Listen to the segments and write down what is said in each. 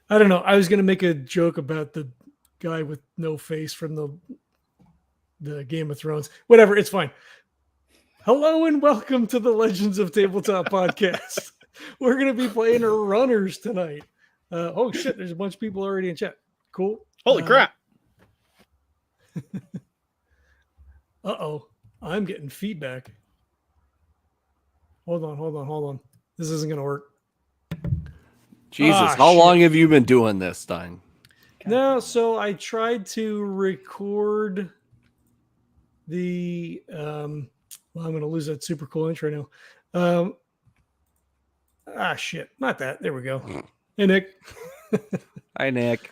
I don't know. I was gonna make a joke about the guy with no face from the Game of Thrones. Whatever, it's fine. Hello and welcome to the Legends of Tabletop podcast. We're gonna be playing runners tonight. Oh shit! There's a bunch of people already in chat. Cool. Holy crap! Uh-oh. I'm getting feedback. Hold on. This isn't going to work. Jesus, how long have you been doing this, Stein? No, so I tried to record the... I'm going to lose that super cool intro now. Shit. Not that. There we go. Hey, Nick. Hi, Nick.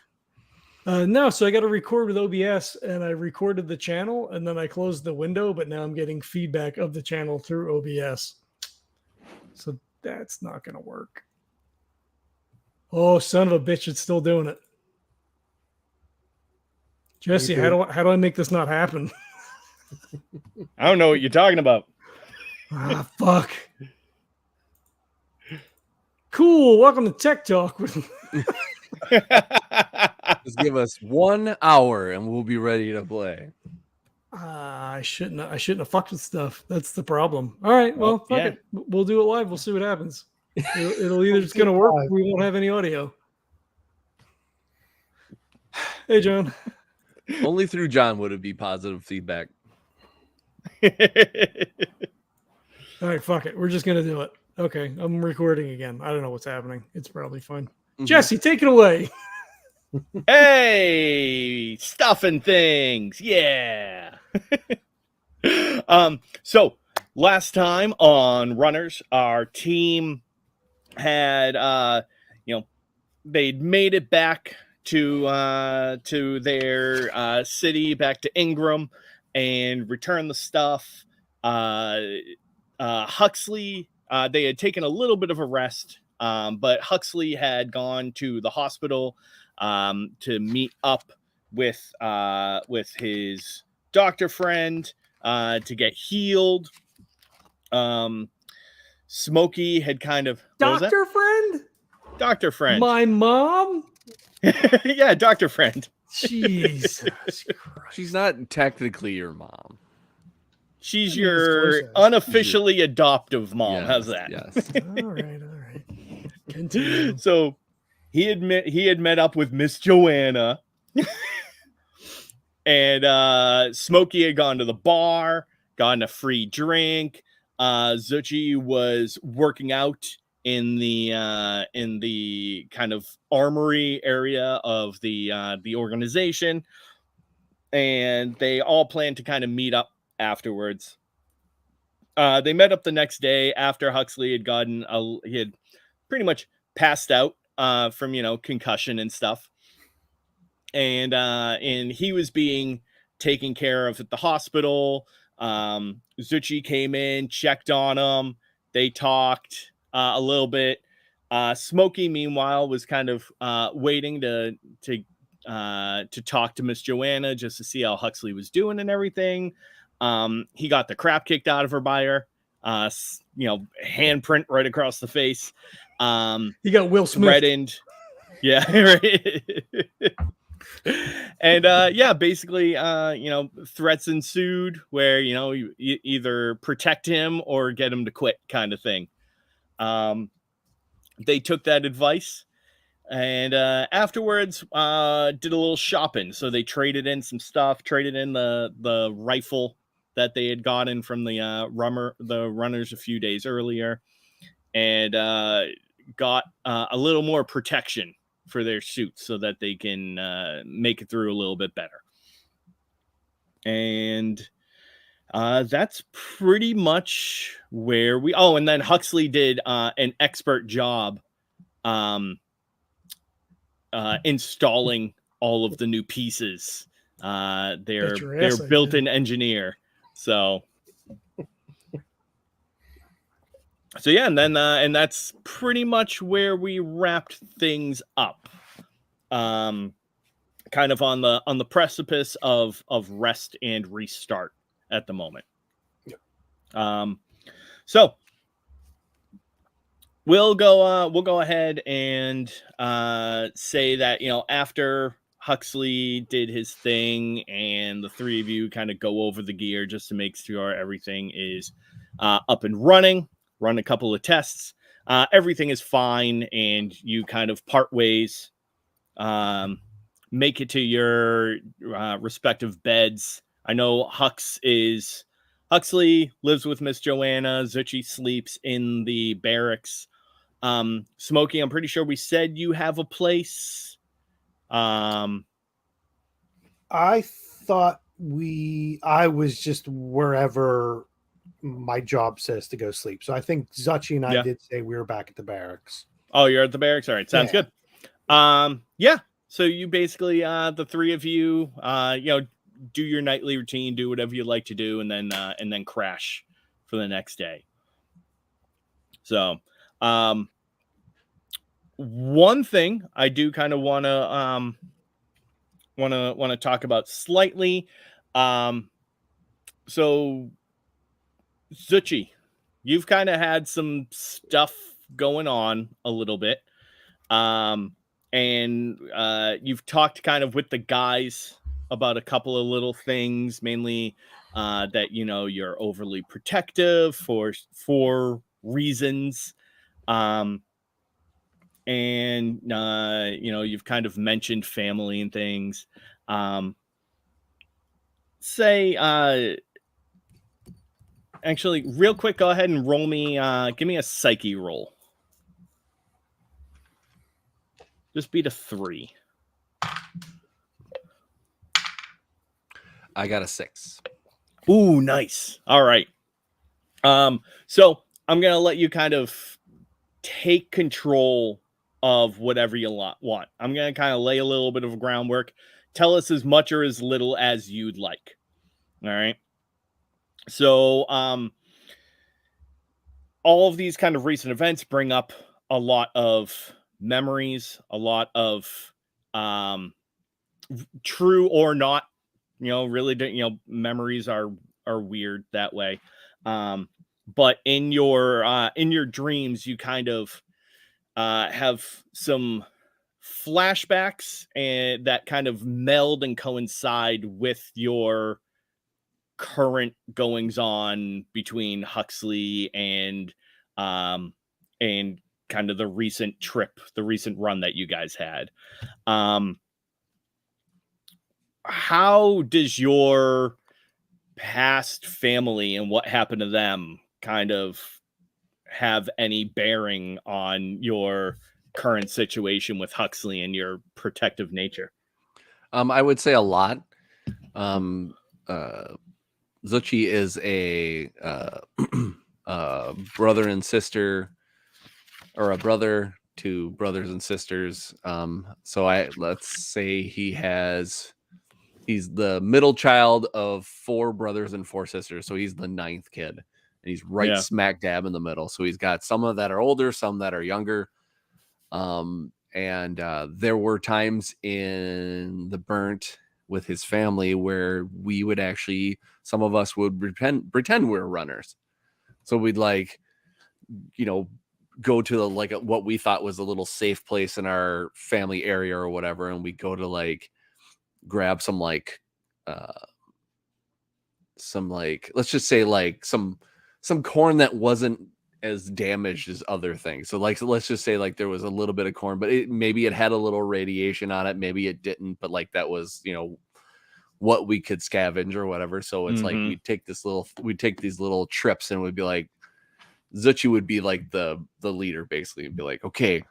No, so I got to record with OBS, and I recorded the channel, and then I closed the window, but now I'm getting feedback of the channel through OBS. So that's not going to work. Oh, son of a bitch, it's still doing it. Jesse, how do I make this not happen? I don't know what you're talking about. Fuck. Cool. Welcome to Tech Talk. Just give us 1 hour and we'll be ready to play. I shouldn't have fucked with stuff. That's the problem. All right. Well, fuck it. We'll do it live. We'll see what happens. It'll either it's going to work. We won't have any audio. Hey, John. Only through John would it be positive feedback. All right. Fuck it. We're just going to do it. Okay. I'm recording again. I don't know what's happening. It's probably fine. Mm-hmm. Jesse, take it away. Hey, stuffing things. Yeah. So last time on Runners, our team had they'd made it back to their city, back to Ingram, and returned the stuff. Huxley, they had taken a little bit of a rest, but Huxley had gone to the hospital to meet up with his doctor friend to get healed. Smokey had kind of doctor friend. My mom. Yeah, doctor friend. Jesus Christ. She's not technically your mom. She's your unofficially adoptive mom. Yes, how's that? Yes. All right. Continue. So he had met up with Miss Joanna, and Smokey had gone to the bar, gotten a free drink. Zuchy was working out in the kind of armory area of the organization, and they all planned to kind of meet up afterwards. They met up the next day after Huxley had he had pretty much passed out from concussion and stuff, and he was being taken care of at the hospital. Zuchy came in, checked on him. They talked a little bit. Smokey, meanwhile, was kind of waiting to talk to Miss Joanna just to see how Huxley was doing and everything. He got the crap kicked out of her by her. Handprint right across the face. He got Will Smith. Threatened. Yeah, right. And basically, threats ensued where you either protect him or get him to quit, kind of thing. They took that advice, and afterwards did a little shopping. So they traded in some stuff, traded in the rifle that they had gotten from the runners a few days earlier, and got a little more protection for their suits so that they can make it through a little bit better. And that's pretty much where we... Oh, and then Huxley did an expert job installing all of the new pieces. They're built-in engineer. So yeah, and then and that's pretty much where we wrapped things up. Kind of on the precipice of rest and restart at the moment. So we'll go ahead and say that, after Huxley did his thing and the three of you kind of go over the gear just to make sure everything is up and running, run a couple of tests, everything is fine, and you kind of part ways, make it to your respective beds. I know Huxley lives with Miss Joanna. Zuchy sleeps in the barracks. Smokey, I'm pretty sure we said you have a place. I thought I was just wherever my job says to go sleep. So I think Zuchy and I Yeah. did say we were back at the barracks. Oh, you're at the barracks. All right, sounds Yeah. good. Yeah. So you basically, the three of you, do your nightly routine, do whatever you like to do, and then crash for the next day. So, one thing I do kind of want to talk about slightly. So Zuchy, you've kind of had some stuff going on a little bit. And you've talked kind of with the guys about a couple of little things, mainly that you're overly protective for reasons. And you've kind of mentioned family and things. Actually, real quick, go ahead and roll me, give me a psyche roll. Just beat a 3. I got a 6. Ooh, nice. All right. So I'm gonna let you kind of take control of whatever you want. I'm gonna kind of lay a little bit of groundwork. Tell us as much or as little as you'd like. All right. So all of these kind of recent events bring up a lot of memories, a lot of true or not, really, memories are weird that way. But in your dreams, you kind of have some flashbacks and that kind of meld and coincide with your current goings on between Huxley and kind of the recent run that you guys had. How does your past family and what happened to them kind of have any bearing on your current situation with Huxley and your protective nature? I would say a lot. Zuchy is a brother and sister, or a brother to brothers and sisters. So let's say he's the middle child of 4 brothers and 4 sisters. So he's the 9th kid, and he's right smack dab in the middle. So he's got some that are older, some that are younger. And there were times in the burnt with his family where we would actually, some of us would pretend we're runners. So we'd go to what we thought was a little safe place in our family area or whatever. And we go to grab some let's just say some corn that wasn't as damaged as other things. So let's just say there was a little bit of corn, but maybe it had a little radiation on it. Maybe it didn't, but that was, what we could scavenge or whatever. So it's we'd take these little trips, and we'd be Zuchy would be the leader basically, and be okay,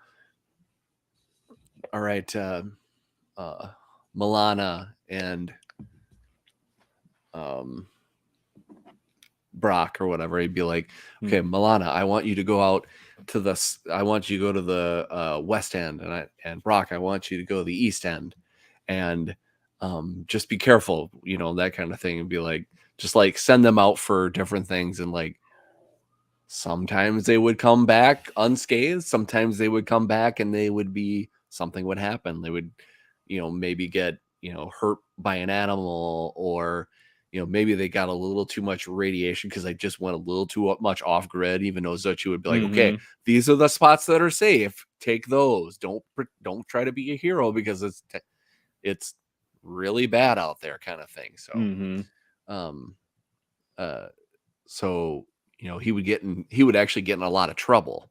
all right, Milana and Brock or whatever. He'd be okay, Milana, I want you to go out to the west end, and Brock, I want you to go to the east end, and just be careful, that kind of thing, and be just send them out for different things. And sometimes they would come back unscathed, sometimes they would come back and something would happen. They would maybe get hurt by an animal, or maybe they got a little too much radiation because they just went a little too much off grid, even though Zuchy would be like, okay, these are the spots that are safe. Take those. Don't try to be a hero because it's really bad out there, kind of thing. So, he would actually get in a lot of trouble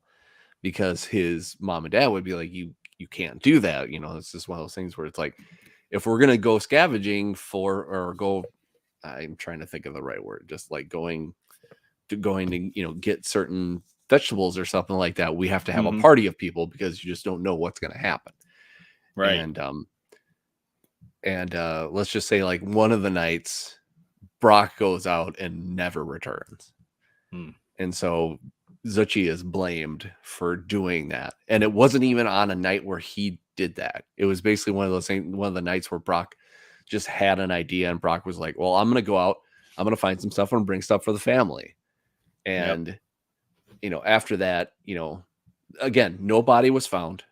because his mom and dad would be like, you can't do that. It's just one of those things where it's like, if we're going to go scavenging I'm trying to think of the right word, just like going to get certain vegetables or something like that, we have to have a party of people because you just don't know what's going to happen. Right. And let's just say like one of the nights Brock goes out and never returns. And so Zuchy is blamed for doing that. And it wasn't even on a night where he did that. It was basically one of those things, one of the nights where Brock just had an idea and Brock was like, well, I'm going to go out, I'm going to find some stuff and bring stuff for the family. And, after that, again, no body was found.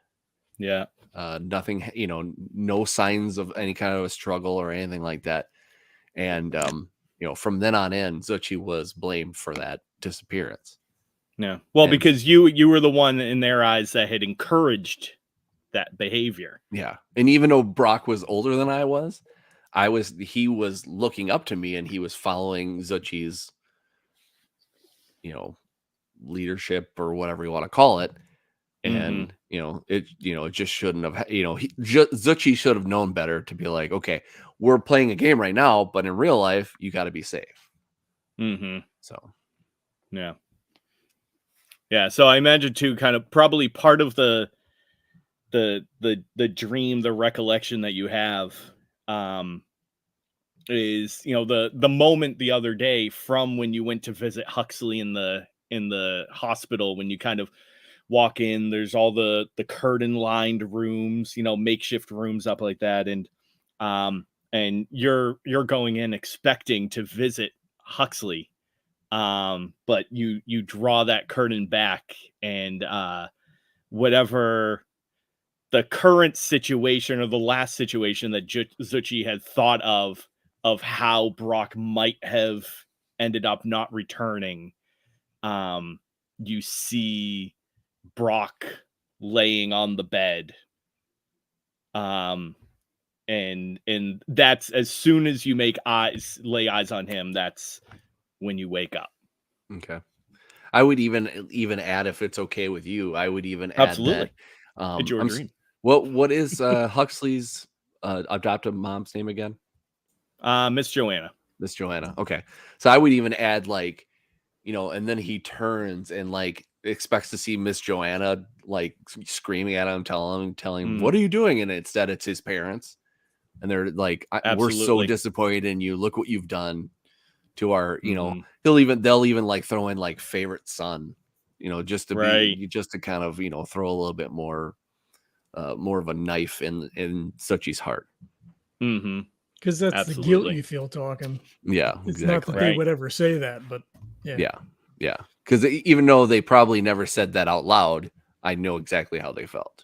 Yeah. Nothing, no signs of any kind of a struggle or anything like that. And, from then on in, Zuchy was blamed for that disappearance. Yeah. Well, because you were the one in their eyes that had encouraged that behavior. Yeah. And even though Brock was older than he was looking up to me and he was following Zuchy's, leadership or whatever you want to call it. And, it just shouldn't have, Zuchy should have known better to be like, okay, we're playing a game right now, but in real life, you got to be safe. So, yeah. Yeah. So I imagine too, kind of probably part of the dream, the recollection that you have, is, the moment the other day from when you went to visit Huxley in the hospital, when you kind of walk in, there's all the curtain lined rooms, makeshift rooms up like that. And you're going in expecting to visit Huxley. But you draw that curtain back and, whatever the current situation or the last situation that Zuchy had thought of how Brock might have ended up not returning. You see Brock laying on the bed. And that's as soon as you lay eyes on him, that's when you wake up. Okay. I would even add, if it's okay with you, I would even add absolutely that, it's your dream. What is Huxley's adoptive mom's name again? Miss Joanna. Miss Joanna. Okay. So I would even add like, and then he turns and like expects to see Miss Joanna like screaming at him, telling him, what are you doing? And instead it's his parents. And they're like, we're so disappointed in you. Look what you've done to our, they'll even like throw in like favorite son, just to kind of, throw a little bit more of a knife in Zuchy's heart. Because that's the guilt you feel talking. Yeah, it's not that they would ever say that, but yeah. Because even though they probably never said that out loud, I know exactly how they felt.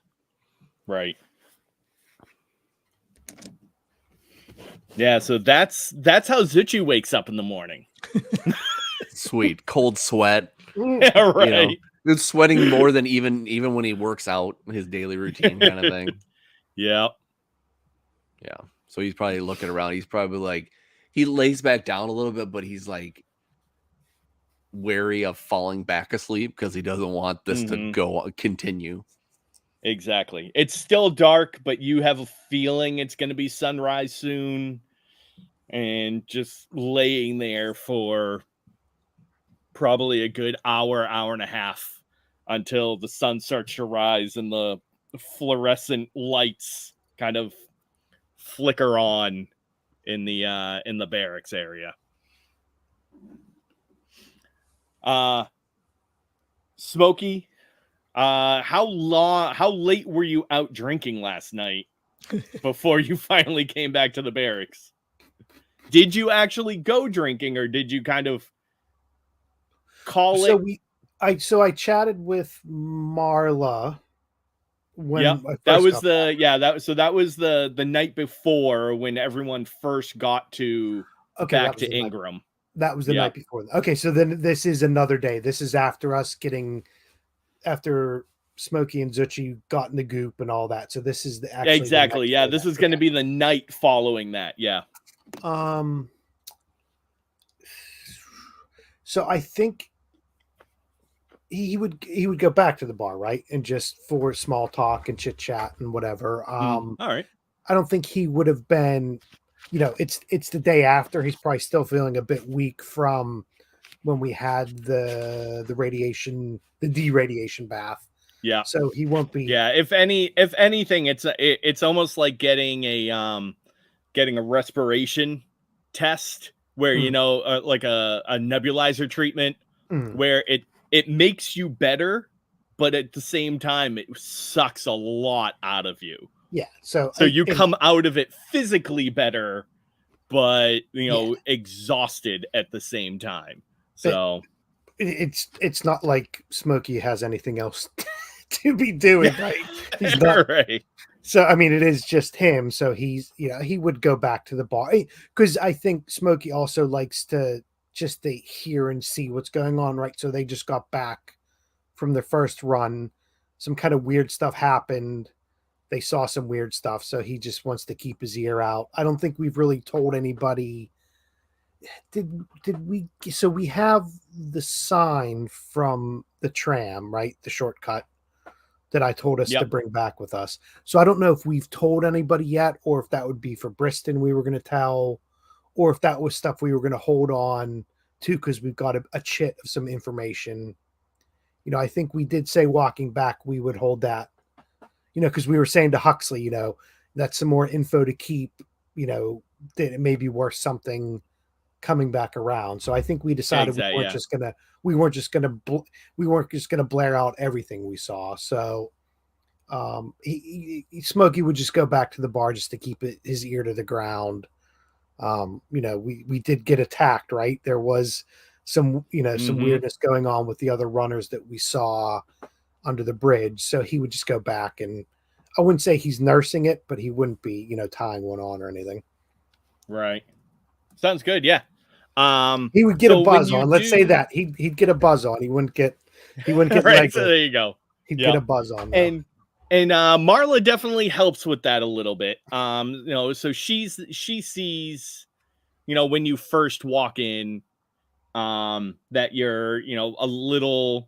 Right. Yeah, so that's how Zuchy wakes up in the morning. Sweet, cold sweat. Yeah, right. It's sweating more than even when he works out, his daily routine kind of thing. Yeah. Yeah. So he's probably looking around. He's probably like, he lays back down a little bit, but he's like wary of falling back asleep because he doesn't want this to continue. Exactly. It's still dark, but you have a feeling it's going to be sunrise soon. And just laying there for probably a good hour and a half until the sun starts to rise and the fluorescent lights kind of flicker on in the barracks area. Smokey, how late were you out drinking last night before you finally came back to the barracks? Did you actually go drinking, or did you kind of call it? I chatted with Marla when that was the night before when everyone first got to Okay, back to Ingram. That was the Yeah. night before. Okay, so then this is another day. This is after after Smokey and Zuchy got in the goop and all that. So this is Yeah, exactly. Yeah, this is going to be the night following that. Yeah. So I think he would go back to the bar, right? And just for small talk and chit chat and whatever. All right. I don't think he would have been, it's the day after. He's probably still feeling a bit weak from when we had the de-radiation bath. Yeah. So he won't be. Yeah. If anything, it's almost like getting a respiration test where, like a nebulizer treatment where it makes you better, but at the same time, it sucks a lot out of you. Yeah. So you come out of it physically better, but exhausted at the same time. So it's not like Smokey has anything else to be doing, right? He's not right. So I mean, it is just him. So he would go back to the bar because I think Smokey also likes to just hear and see what's going on, right? So they just got back from their first run. Some kind of weird stuff happened. They saw some weird stuff, so he just wants to keep his ear out. I don't think we've really told anybody. Did we? So we have the sign from the tram, right? The shortcut that I told us to bring back with us. So I don't know if we've told anybody yet, or if that would be for Briston we were going to tell, or if that was stuff we were going to hold on to because we've got a chit of some information. I think we did say walking back we would hold that, because we were saying to Huxley, that's some more info to keep, that it may be worth something coming back around. So I think we decided we weren't just gonna blare out everything we saw. So Smokey would just go back to the bar just to keep his ear to the ground. We did get attacked, right? There was some weirdness going on with the other runners that we saw under the bridge. So he would just go back, and I wouldn't say he's nursing it, but he wouldn't be, tying one on or anything. Right. Sounds good. Yeah. He would get a buzz on. Let's say that he'd get a buzz on. He wouldn't get right. So there you go. He'd get a buzz on. Though. And Marla definitely helps with that a little bit. So she sees, when you first walk in, that you're, a little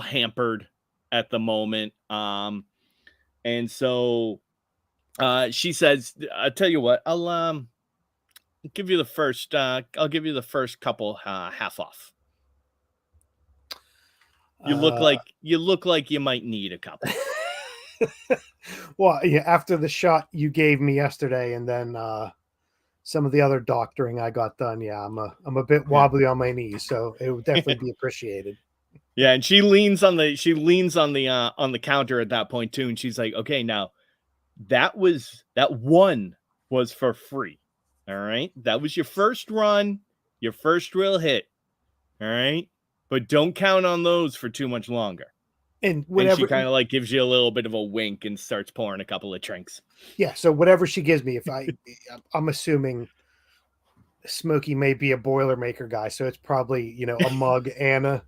hampered at the moment. And so she says, I'll tell you what, I'll give you the first couple half off. You look like you might need a couple. Well, yeah, after the shot you gave me yesterday, and then some of the other doctoring I got done, yeah, I'm a bit wobbly on my knees, so it would definitely be appreciated. Yeah, and she leans on the counter at that point too, and she's like, "Okay, now that one was for free. All right, that was your first run, your first real hit. All right, but don't count on those for too much longer." And she kind of like gives you a little bit of a wink and starts pouring a couple of drinks. Yeah, so whatever she gives me, I'm assuming Smokey may be a Boilermaker guy, so it's probably a mug and a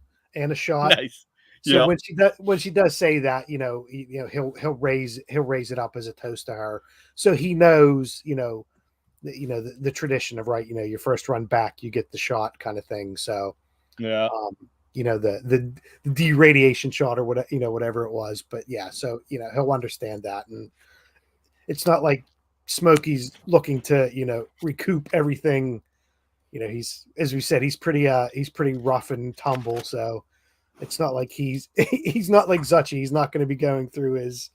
shot. Nice. So when she does say that, he'll raise it up as a toast to her, so he knows the tradition of, right, your first run back you get the shot kind of thing. So yeah. The de-radiation shot or whatever it was, but yeah, so he'll understand that, and it's not like Smokey's looking to recoup everything. He's, as we said, he's pretty rough and tumble, so it's not like he's not like Zuchy. He's not going to be going through his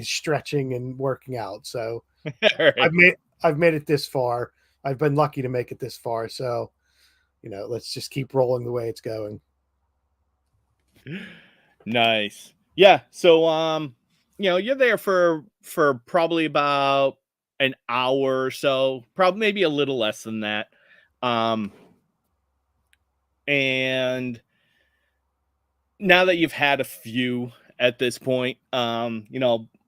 stretching and working out. So right. I've made it this far. I've been lucky to make it this far, so let's just keep rolling the way it's going. Nice. Yeah. So, you're there for probably about an hour or so, probably maybe a little less than that. And now that you've had a few at this point, and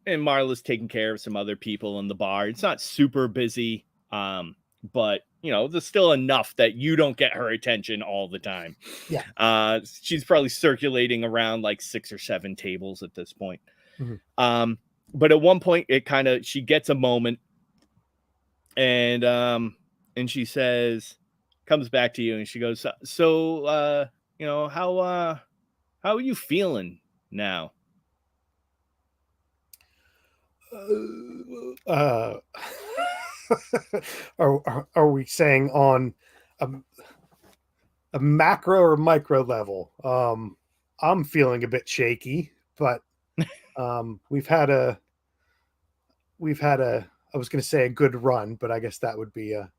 Marla's taking care of some other people in the bar. It's not super busy. But there's still enough that you don't get her attention all the time. Yeah. She's probably circulating around like 6 or 7 tables at this point. Mhm. But at one point she gets a moment, and she comes back to you and she goes, so how are you feeling now? Uh, are we saying on a macro or micro level? I'm feeling a bit shaky, but we've had a I was going to say a good run, but I guess that would be a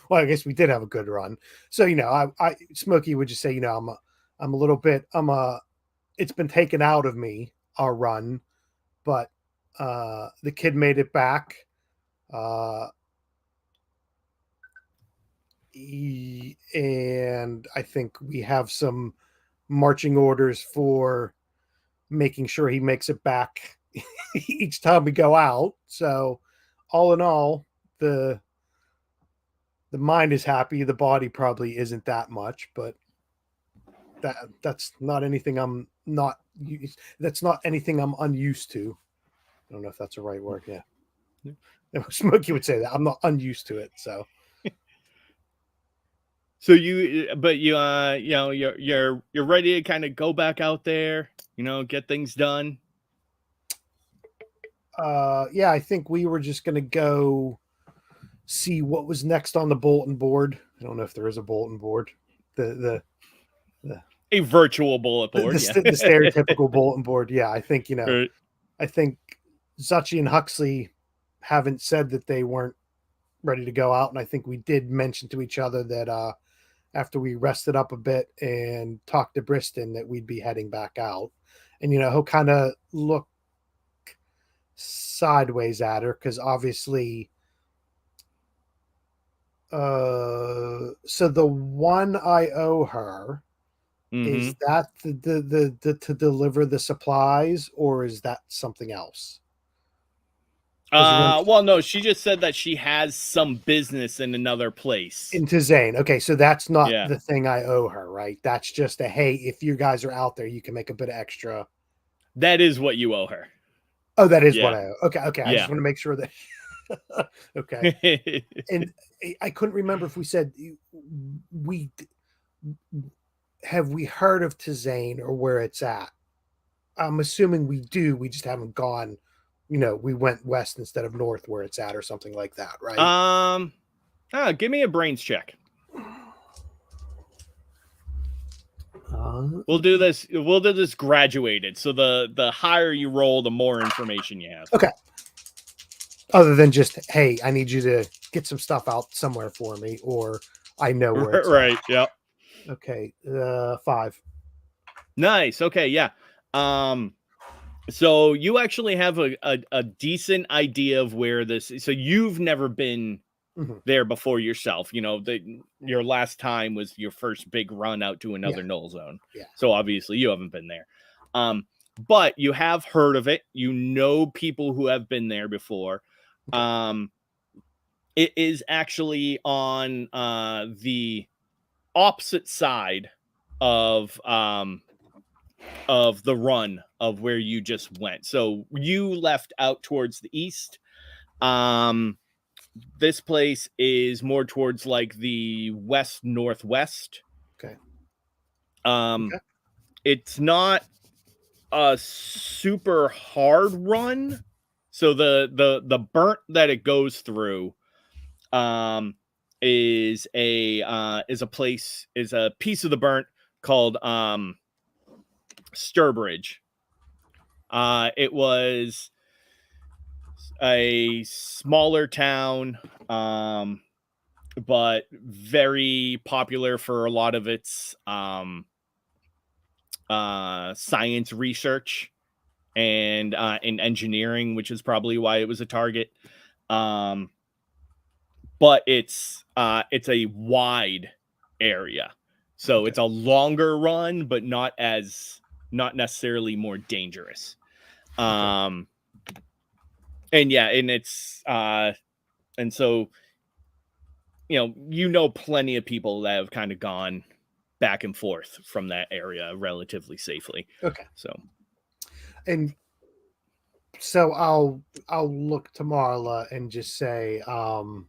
well, I guess we did have a good run. So I Smokey would just say, I'm a little bit it's been taken out of me, our run, but the kid made it back. And I think we have some marching orders for making sure he makes it back each time we go out. So all in all, the mind is happy. The body probably isn't that much, but that's not anything that's not anything I'm unused to. I don't know if that's the right word. Yeah. Smokey would say that. I'm not unused to it. So you're ready to kind of go back out there, get things done. Yeah, I think we were just gonna go see what was next on the bulletin board. I don't know if there is a bulletin board. A virtual bullet board. The stereotypical bulletin board. Yeah, I think Right. I think Zuchy and Huxley haven't said that they weren't ready to go out, and I think we did mention to each other that after we rested up a bit and talked to Briston that we'd be heading back out. And he'll kind of look sideways at her because obviously so the one I owe her, is that the to deliver the supplies, or is that something else? Well, no, she just said that she has some business in another place. Into Zane. Okay, so that's not Yeah. the thing I owe her, right? That's just a, hey, if you guys are out there, you can make a bit of extra. That is what you owe her. Oh, that is Yeah. what I owe. Okay. I just want to make sure that. Okay. And I couldn't remember if we said we heard of Tizane or where it's at. I'm assuming we do. We just haven't gone. We went west instead of north where it's at, or something like that, right? Give me a brains check. We'll do this graduated. So the higher you roll, the more information you have. Okay. Other than just, hey, I need you to get some stuff out somewhere for me, or I know where it's right. at. Yep. Okay. 5. Nice. Okay. Yeah. So you actually have a decent idea of where this is. So you've never been there before yourself. Your last time was your first big run out to another null zone. Yeah. So obviously you haven't been there. But you have heard of it. People who have been there before. It is actually on the opposite side of the run of where you just went. So you left out towards the east. This place is more towards like the west northwest. Okay. It's not a super hard run. So the burnt that it goes through is a piece of the burnt called Sturbridge. It was a smaller town, but very popular for a lot of its science research and in engineering, which is probably why it was a target. But it's a wide area, so it's a longer run, but not necessarily more dangerous. And it's And so, you know plenty of people that have kind of gone back and forth from that area relatively safely. Okay. So, And so I'll look to Marla and just say, so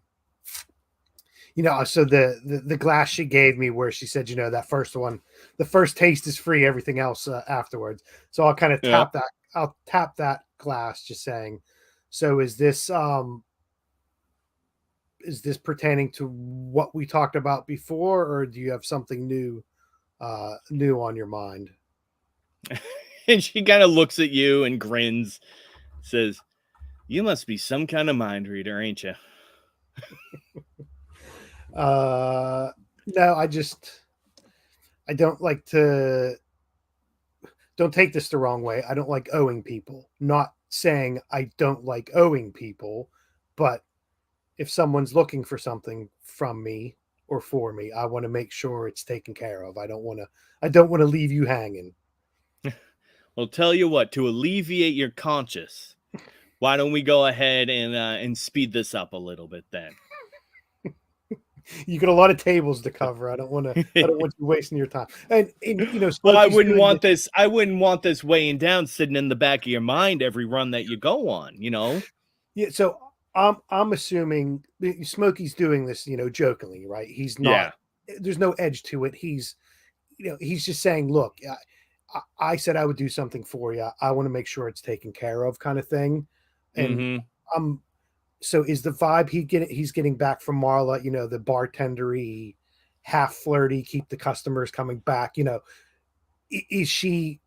the glass she gave me where she said, that first one, the first taste is free, everything else afterwards. So I'll kind of Yeah. tap that. I'll tap that glass, just saying, so is this pertaining to what we talked about before, or do you have something new on your mind? and she kind of looks at you and grins, says, "You must be some kind of mind reader, ain't you?" No, I don't like to, don't take this the wrong way. I don't like owing people. Not saying I don't like owing people, but if someone's looking for something from me or for me, I want to make sure it's taken care of. I don't want to leave you hanging. Well, tell you what, to alleviate your conscience, why don't we go ahead and speed this up a little bit then? You got a lot of tables to cover. I don't want you wasting your time. And well, I Smokey's wouldn't doing want this. I wouldn't want this weighing down, sitting in the back of your mind every run that you go on. Yeah. So I'm assuming Smokey's doing this, jokingly, right? He's not. Yeah. There's no edge to it. He's just saying, look, I said I would do something for you. I want to make sure it's taken care of, kind of thing. And so is the vibe he's getting back from Marla, the bartendery, half flirty, keep the customers coming back, is she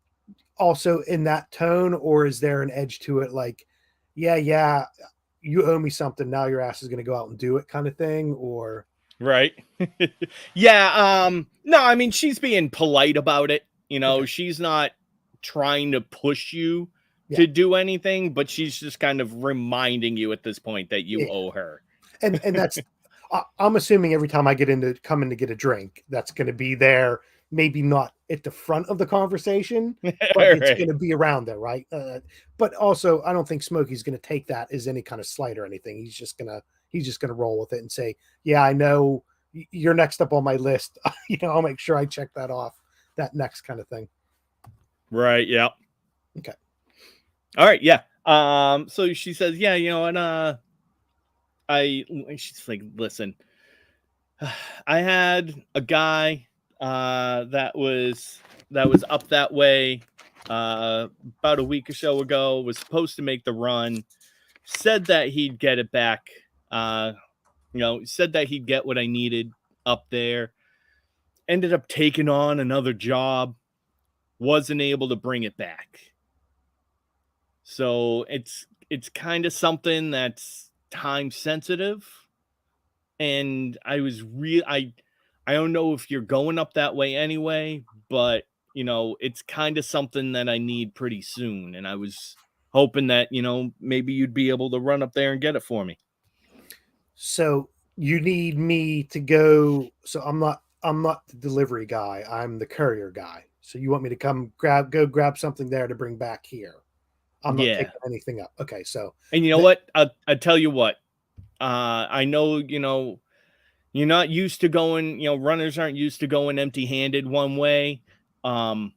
also in that tone, or is there an edge to it? Like, yeah, you owe me something. Now your ass is going to go out and do it, kind of thing. Or right. Yeah. No, I mean, she's being polite about it. Okay. She's not trying to push you to do anything, but she's just kind of reminding you at this point that you owe her. And that's, I'm assuming every time I come in to get a drink, that's going to be there. Maybe not at the front of the conversation, but it's going to be around there, right? But also, I don't think Smokey's going to take that as any kind of slight or anything. He's just gonna roll with it and say, "Yeah, I know you're next up on my list. I'll make sure I check that off. That next kind of thing." Right. Yeah. Okay. All right. Yeah. So she says, "Yeah, and she's like, listen, I had a guy." That was up that way about a week or so ago, was supposed to make the run, said that he'd get it back, said that he'd get what I needed up there, ended up taking on another job, wasn't able to bring it back. So it's kind of something that's time sensitive, and I don't know if you're going up that way anyway, but it's kind of something that I need pretty soon. And I was hoping that, maybe you'd be able to run up there and get it for me. So you need me to go. So I'm not the delivery guy. I'm the courier guy. So you want me to go grab something there to bring back here. I'm not picking anything up. Okay. So, and you know what? I'll tell you what, I know, you're not used to going, runners aren't used to going empty-handed one way. And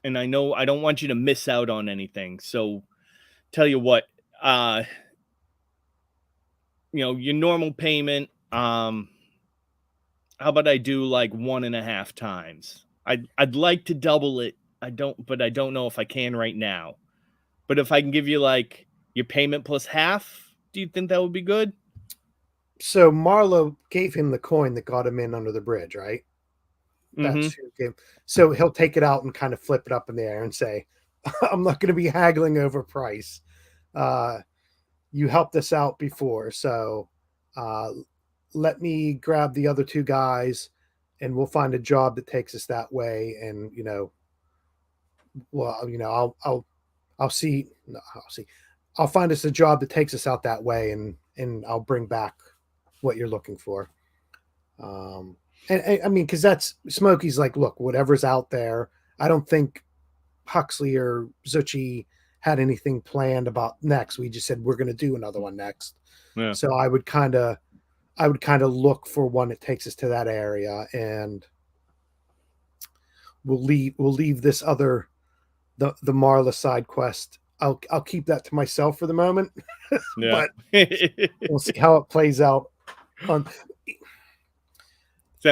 I know I don't want you to miss out on anything. So tell you what, your normal payment, how about I do like 1.5 times? I'd like to double it. I don't know if I can right now. But if I can give you like your payment plus half, do you think that would be good? So Marlo gave him the coin that got him in under the bridge, right? That's who gave. So he'll take it out and kind of flip it up in the air and say, "I'm not going to be haggling over price. You helped us out before, so let me grab the other two guys, and we'll find a job that takes us that way. And I'll see. No, I'll see. I'll find us a job that takes us out that way, and I'll bring back what you're looking for." And I mean, because that's Smokey's like, look, whatever's out there. I don't think Huxley or Zuchy had anything planned about next. We just said we're going to do another one next. Yeah. So I would kind of look for one that takes us to that area, and we'll leave this other the Marla side quest. I'll keep that to myself for the moment, Yeah. but we'll see how it plays out. So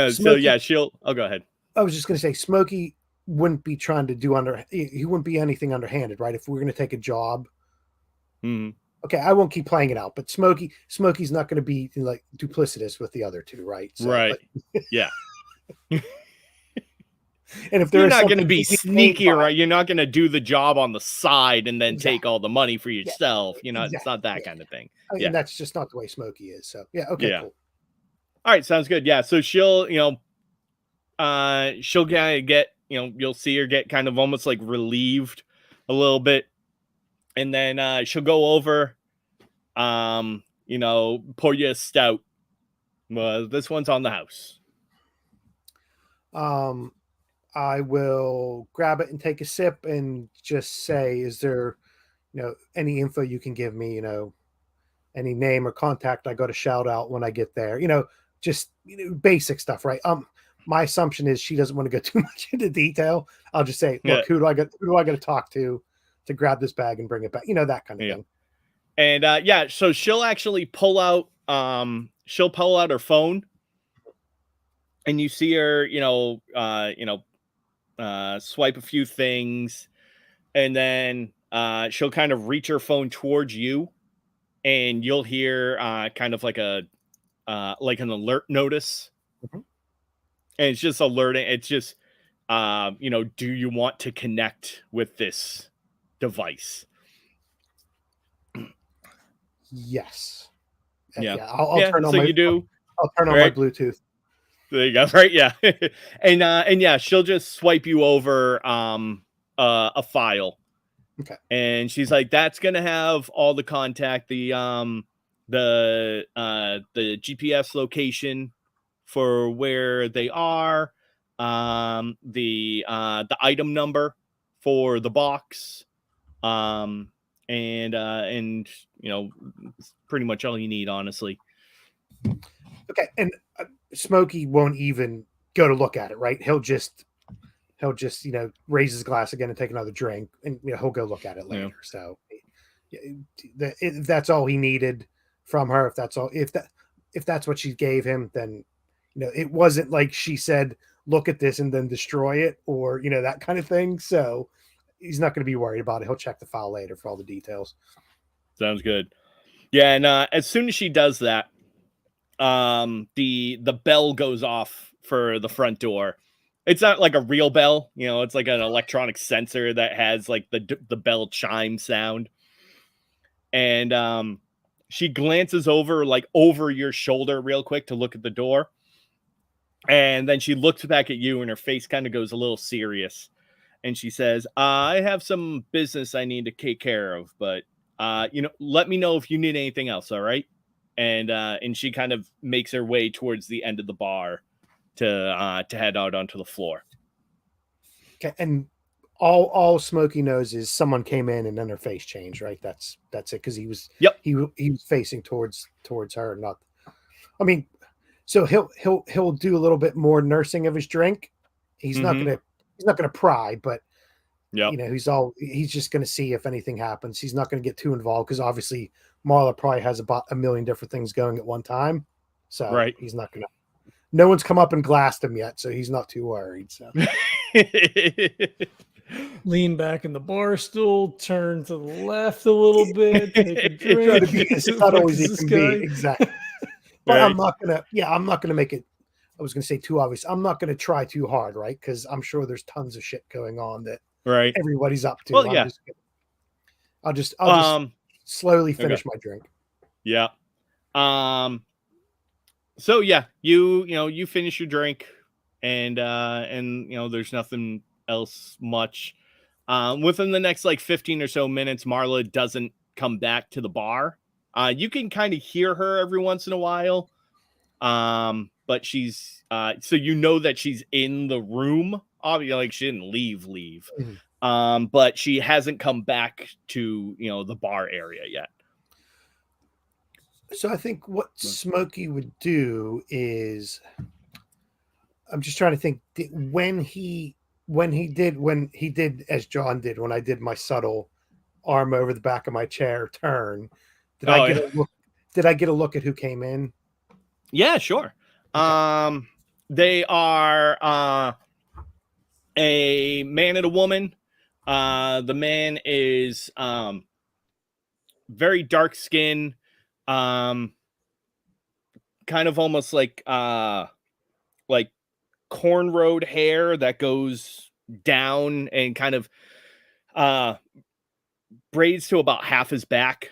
Smokey- yeah, I'll go ahead. I was just going to say, Smokey wouldn't be trying to do he wouldn't be anything underhanded, right? If we're going to take a job, okay, I won't keep playing it out, but Smokey's not going to be like duplicitous with the other two, right? So, Right. But, Yeah. and if You're there's not going to be sneaky, right? You're not going to do the job on the side and then Exactly. take all the money for yourself. You know, Exactly. it's not that kind of thing. I mean, that's just not the way Smokey is. So yeah, okay, Yeah. cool. All right, sounds good. Yeah, so she'll get, you'll see her get kind of almost like relieved a little bit, and then she'll go over, pour you a stout. Well, this one's on the house. I will grab it and take a sip and just say, is there, any info you can give me, any name or contact I got to shout out when I get there, just basic stuff, right? My assumption is she doesn't want to go too much into detail. I'll just say, look, who do I got to talk to grab this bag and bring it back? That kind of thing. And so she'll actually pull out her phone, and you see her, swipe a few things, and then she'll kind of reach her phone towards you, and you'll hear kind of like an alert notice. Mm-hmm. And it's just alerting. It's just, do you want to connect with this device? Yes. Yeah. I'll turn on so you do. I'll turn on my Bluetooth. There you go. Right. Yeah. and yeah, she'll just swipe you over a file. Okay. And she's like, that's going to have all the contact, the GPS location for where they are, the item number for the box, and pretty much all you need, honestly. Okay, and Smokey won't even go to look at it, right? He'll just raise his glass again and take another drink, and he'll go look at it later. Yeah. So if that's all he needed from her, if that's what she gave him, then it wasn't like she said, look at this and then destroy it, or that kind of thing. So he's not going to be worried about it. He'll check the file later for all the details. Sounds good. Yeah, and as soon as she does that, the bell goes off for the front door. It's not like a real bell, it's like an electronic sensor that has like the bell chime sound. And she glances over your shoulder real quick to look at the door. And then she looks back at you, and her face kind of goes a little serious. And she says, I have some business I need to take care of, but let me know if you need anything else. All right. And she kind of makes her way towards the end of the bar to head out onto the floor. Okay. And all Smokey knows is someone came in and then her face changed, right? That's it. Cause he was, he was facing towards her. Not, I mean, so he'll do a little bit more nursing of his drink. He's not going to pry, but he's just going to see if anything happens. He's not going to get too involved, because obviously Marla probably has about a million different things going at one time. So he's not going to, no one's come up and glassed him yet, so he's not too worried. So lean back in the bar stool, turn to the left a little bit, take a drink. Try to be as subtle as it can be. Exactly. But I'm not gonna make it, I was gonna say, too obvious. I'm not gonna try too hard, right? Because I'm sure there's tons of shit going on that everybody's up to. Well, yeah. I'll just slowly finish my drink. Yeah. So yeah, you finish your drink, and there's nothing else much. Within the next 15 or so minutes, Marla doesn't come back to the bar. You can kind of hear her every once in a while. But she's so that she's in the room. Obviously, she didn't leave. Mm-hmm. but she hasn't come back to the bar area yet. So I think what Smokey would do is, I'm just trying to think when he did as John did when I did my subtle arm over the back of my chair turn. Did I get a look? Did I get a look at who came in? Yeah, sure. Okay. They are a man and a woman. The man is very dark skin, kind of almost like cornrowed hair that goes down and kind of braids to about half his back.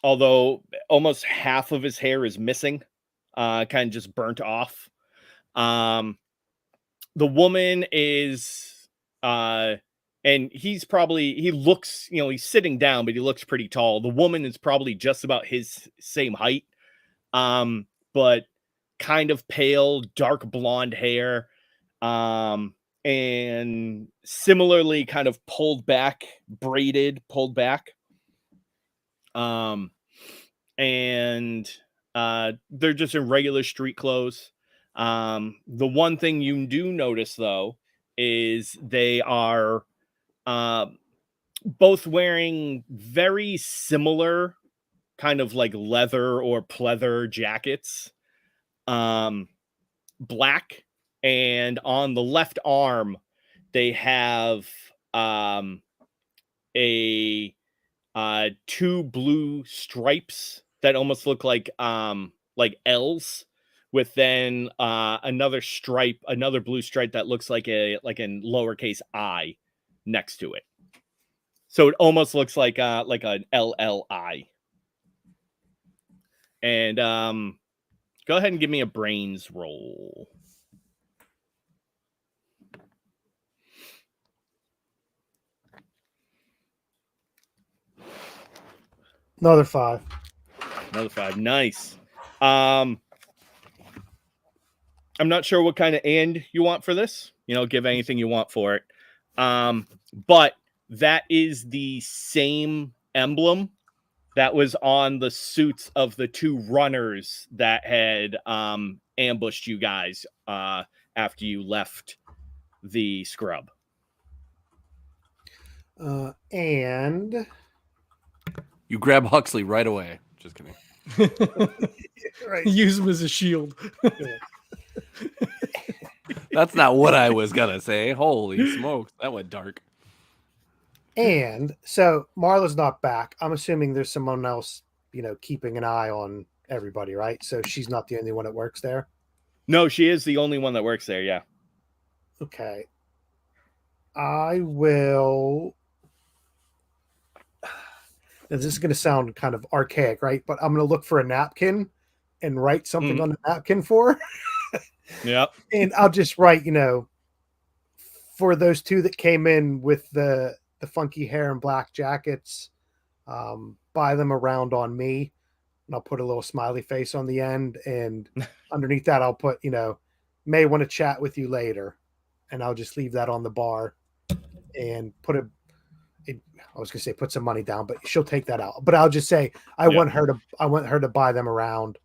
Although almost half of his hair is missing, kind of just burnt off. The woman is, and he looks, he's sitting down, but he looks pretty tall. The woman is probably just about his same height, but kind of pale, dark blonde hair, and similarly kind of pulled back. And they're just in regular street clothes. The one thing you do notice, though, is they are both wearing very similar kind of like leather or pleather jackets, black, and on the left arm they have two blue stripes that almost look like L's, with then another blue stripe that looks like a lowercase I next to it. So it almost looks like an LLI. And go ahead and give me a brains roll. Another 5. Nice. I'm not sure what kind of and you want for this. Give anything you want for it. But that is the same emblem that was on the suits of the 2 runners that had ambushed you guys after you left the scrub. And you grab Huxley right away. Just kidding. Right. Use him as a shield. That's not what I was gonna say. Holy smokes, that went dark. And so Marla's not back. I'm assuming there's someone else, keeping an eye on everybody, right? So she's not the only one that works there. No, she is the only one that works there. Yeah. Okay. I will. This is going to sound kind of archaic, right? But I'm going to look for a napkin and write something on the napkin for her. Yep. And I'll just write, for those 2 that came in with the funky hair and black jackets, buy them around on me. And I'll put a little smiley face on the end. And underneath that, I'll put, may want to chat with you later. And I'll just leave that on the bar and put I was gonna say put some money down, but she'll take that out. But I'll just say I want her to buy them around,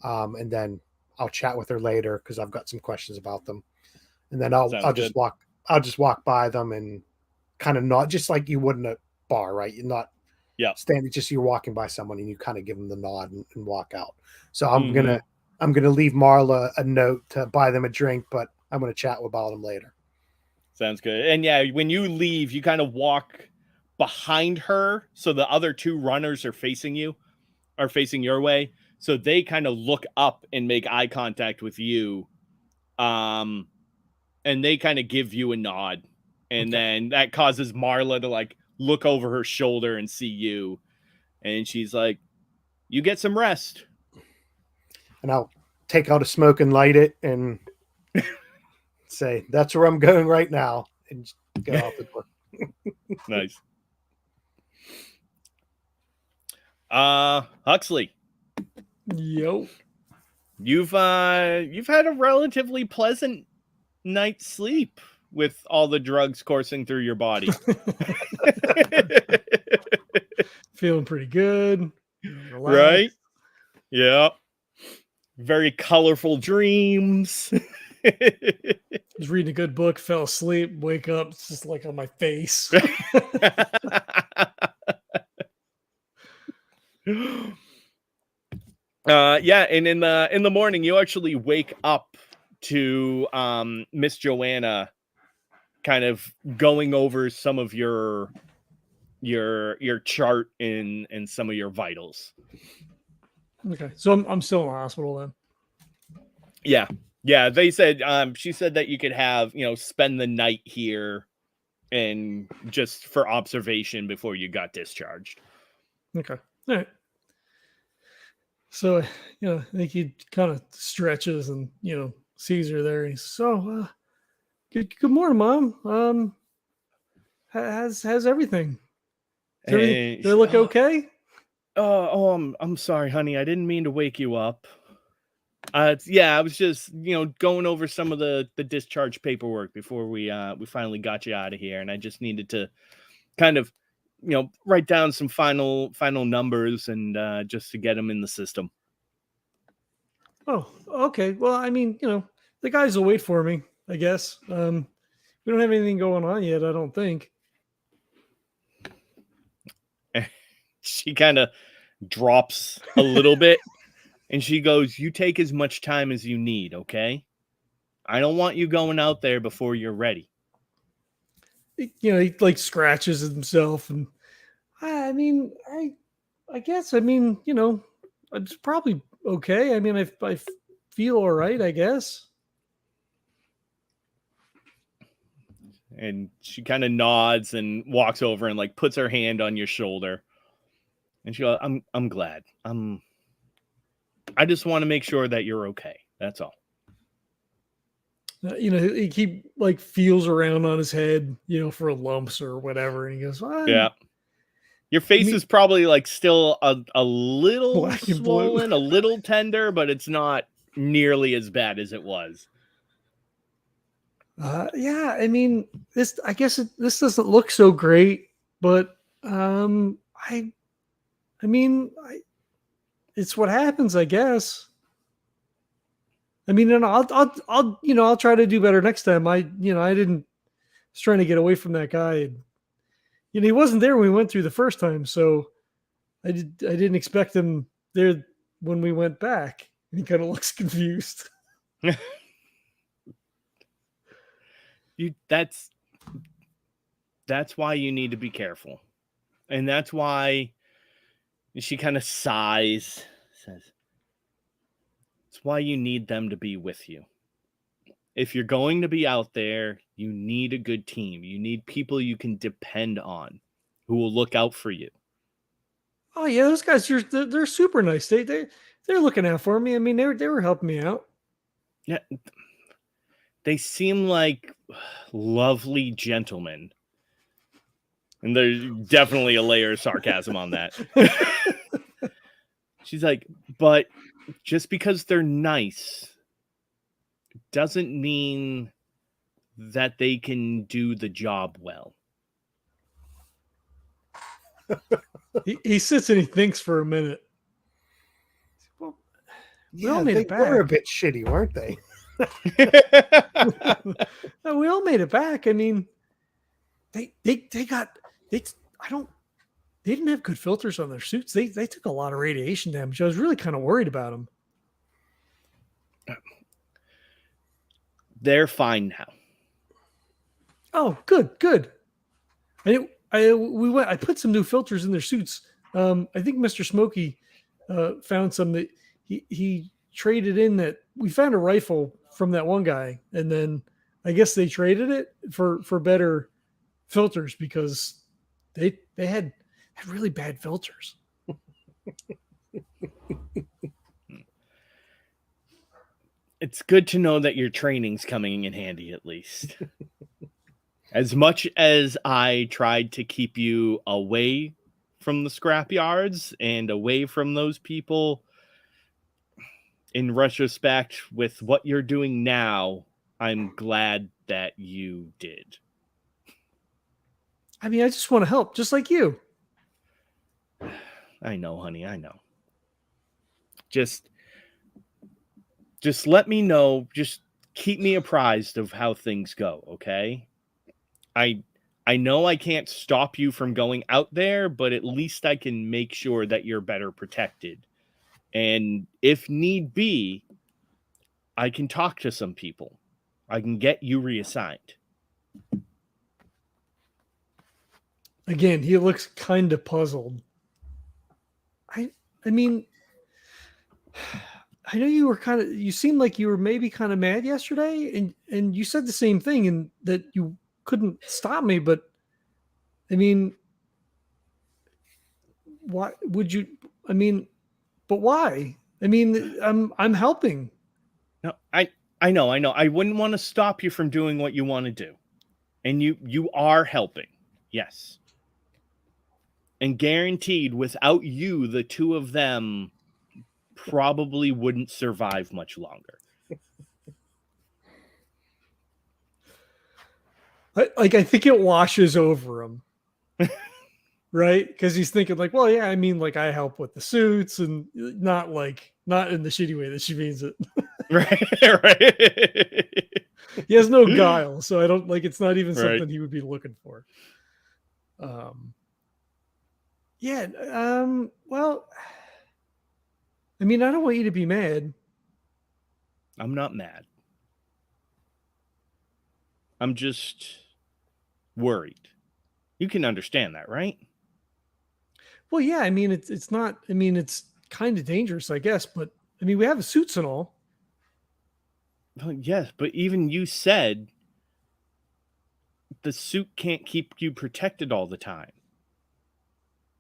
and then I'll chat with her later because I've got some questions about them. And then I'll just walk by them and kind of nod, just like you would in a bar, right? You're not standing, just you're walking by someone and you kind of give them the nod and walk out. So I'm gonna leave Marla a note to buy them a drink, but I'm gonna chat about them later. Sounds good. And yeah, when you leave, you kind of walk behind her, so the other 2 runners are facing your way, so they kind of look up and make eye contact with you, and they kind of give you a nod, and then that causes Marla to look over her shoulder and see you, and she's like, you get some rest. And I'll take out a smoke and light it and say, that's where I'm going right now, and go out the door. Nice. Huxley. Yo. You've had a relatively pleasant night's sleep. with all the drugs coursing through your body? Feeling pretty good. Relaxed. Right? Yeah. Very colorful dreams. Was reading a good book, fell asleep, wake up, it's just like on my face. Yeah, and in the morning you actually wake up to Miss Joanna kind of going over some of your chart and some of your vitals. Okay, so I'm still in the hospital then. Yeah, they said she said that you could have, spend the night here and just for observation before you got discharged. Okay, all right. So, I think he kind of stretches and, sees her there. He's so, good morning, Mom. How's everything? And They look okay? I'm sorry, honey. I didn't mean to wake you up. Yeah, I was just, going over some of the discharge paperwork before we finally got you out of here, and I just needed to kind of, write down some final numbers and just to get them in the system. Oh, okay. Well, I mean, the guys will wait for me, I guess. We don't have anything going on yet, I don't think. She kind of drops a little bit and she goes, "You take as much time as you need, okay? I don't want you going out there before you're ready." He like scratches himself, and I mean, I guess, it's probably okay. I mean, I feel all right, I guess. And she kind of nods and walks over and like puts her hand on your shoulder. And she goes, I'm glad. I just want to make sure that you're okay. That's all. He like feels around on his head, for lumps or whatever, and he goes, "Yeah, your face is probably like still a little black and blue. swollen, a little tender, but it's not nearly as bad as it was." Yeah, I mean, this doesn't look so great, but it's what happens, I guess. I mean, and I'll try to do better next time. I was trying to get away from that guy, and he wasn't there when we went through the first time, so I didn't expect him there when we went back. And he kind of looks confused. That's why you need to be careful. And that's why she kind of sighs, says, "It's why you need them to be with you. If you're going to be out there, you need a good team. You need people you can depend on who will look out for you." Oh yeah, those guys they're super nice. They're looking out for me. I mean, they were helping me out. Yeah. They seem like lovely gentlemen. And there's definitely a layer of sarcasm on that. She's like, "But just because they're nice doesn't mean that they can do the job well." He sits and he thinks for a minute. Well, we all made they it back. were a bit shitty, weren't they? No, we all made it back. I mean, they didn't have good filters on their suits. They took a lot of radiation damage. I was really kind of worried about them. They're fine now. Oh, good. I put some new filters in their suits. I think Mr. Smokey found some that he traded in. That we found a rifle from that one guy, and then I guess they traded it for better filters because they had really bad filters. It's good to know that your training's coming in handy, at least. As much as I tried to keep you away from the scrapyards and away from those people, in retrospect, with what you're doing now, I'm glad that you did. I mean, I just want to help, just like you. I know, honey, I know. Just let me know. Just keep me apprised of how things go, okay? I know I can't stop you from going out there, but at least I can make sure that you're better protected. And if need be, I can talk to some people. I can get you reassigned. Again, he looks kind of puzzled. I mean, I know you seemed like you were maybe kind of mad yesterday, and you said the same thing, and that you couldn't stop me, but I mean, why would you? I mean, but why? I mean, I'm helping. No, I know. I wouldn't want to stop you from doing what you want to do. And you are helping. Yes. And guaranteed, without you, the two of them probably wouldn't survive much longer. I think it washes over him. Right? Because he's thinking like, well, yeah, I mean, like I help with the suits, and not in the shitty way that she means it. Right. He has no guile, so I don't like. It's not even Right. something he would be looking for. Yeah. Well, I mean, I don't want you to be mad. I'm not mad. I'm just worried. You can understand that, right? Well, yeah. I mean, it's not. I mean, it's kind of dangerous, I guess. But I mean, we have suits and all. Well, yes, but even you said the suit can't keep you protected all the time.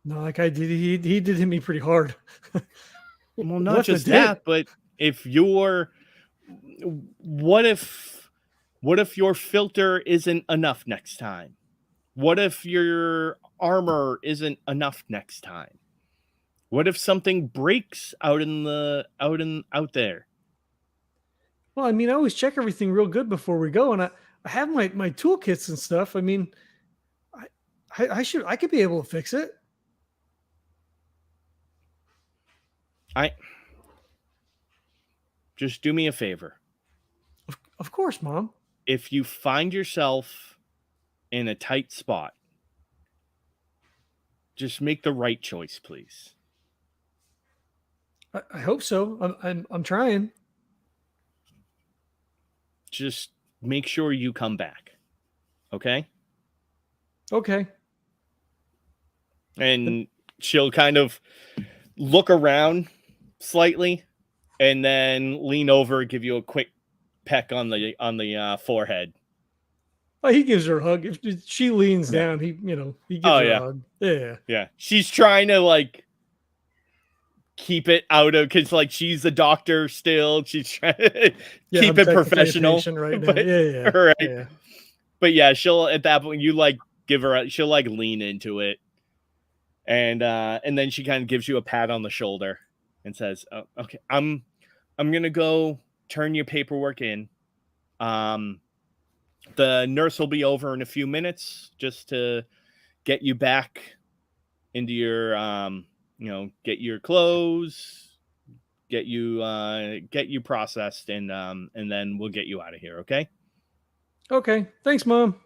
No, like I did. He did hit me pretty hard. Well, not Left a just dent. that, but if you're, what if your filter isn't enough next time? What if your armor isn't enough next time? What if something breaks out there? Well, I mean, I always check everything real good before we go, and I have my toolkits and stuff. I mean, I could be able to fix it. Just do me a favor. Of course, Mom. If you find yourself in a tight spot, just make the right choice, please. I hope so. I'm trying. Just make sure you come back. Okay? Okay. And she'll kind of look around slightly and then lean over, give you a quick peck on the forehead. Oh, he gives her a hug. If she leans Yeah. down, he gives Oh, her yeah. a hug. Yeah. Yeah. She's trying to like keep it out of, because like she's a doctor still. She's trying to Yeah, keep I'm it technically a professional. patient right now. But- Yeah. Right. Yeah. But yeah, she'll at that point you like give her she'll like lean into it. And then she kind of gives you a pat on the shoulder and says, oh, okay, I'm gonna go turn your paperwork in. The nurse will be over in a few minutes just to get you back into your get your clothes, get you processed, and then we'll get you out of here, okay? Okay. Thanks, Mom.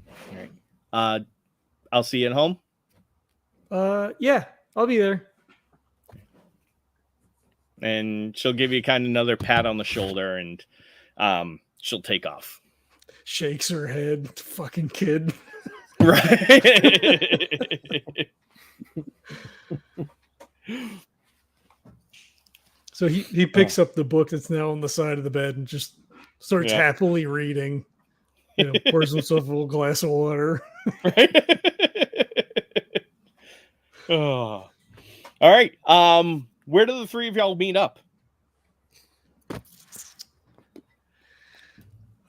All right. I'll see you at home. Yeah, I'll be there. And she'll give you kind of another pat on the shoulder, and she'll take off. Shakes her head. Fucking kid. Right. So he picks up the book that's now on the side of the bed and just starts happily reading. Pours himself a little glass of water. Oh. All right. Where do the three of y'all meet up?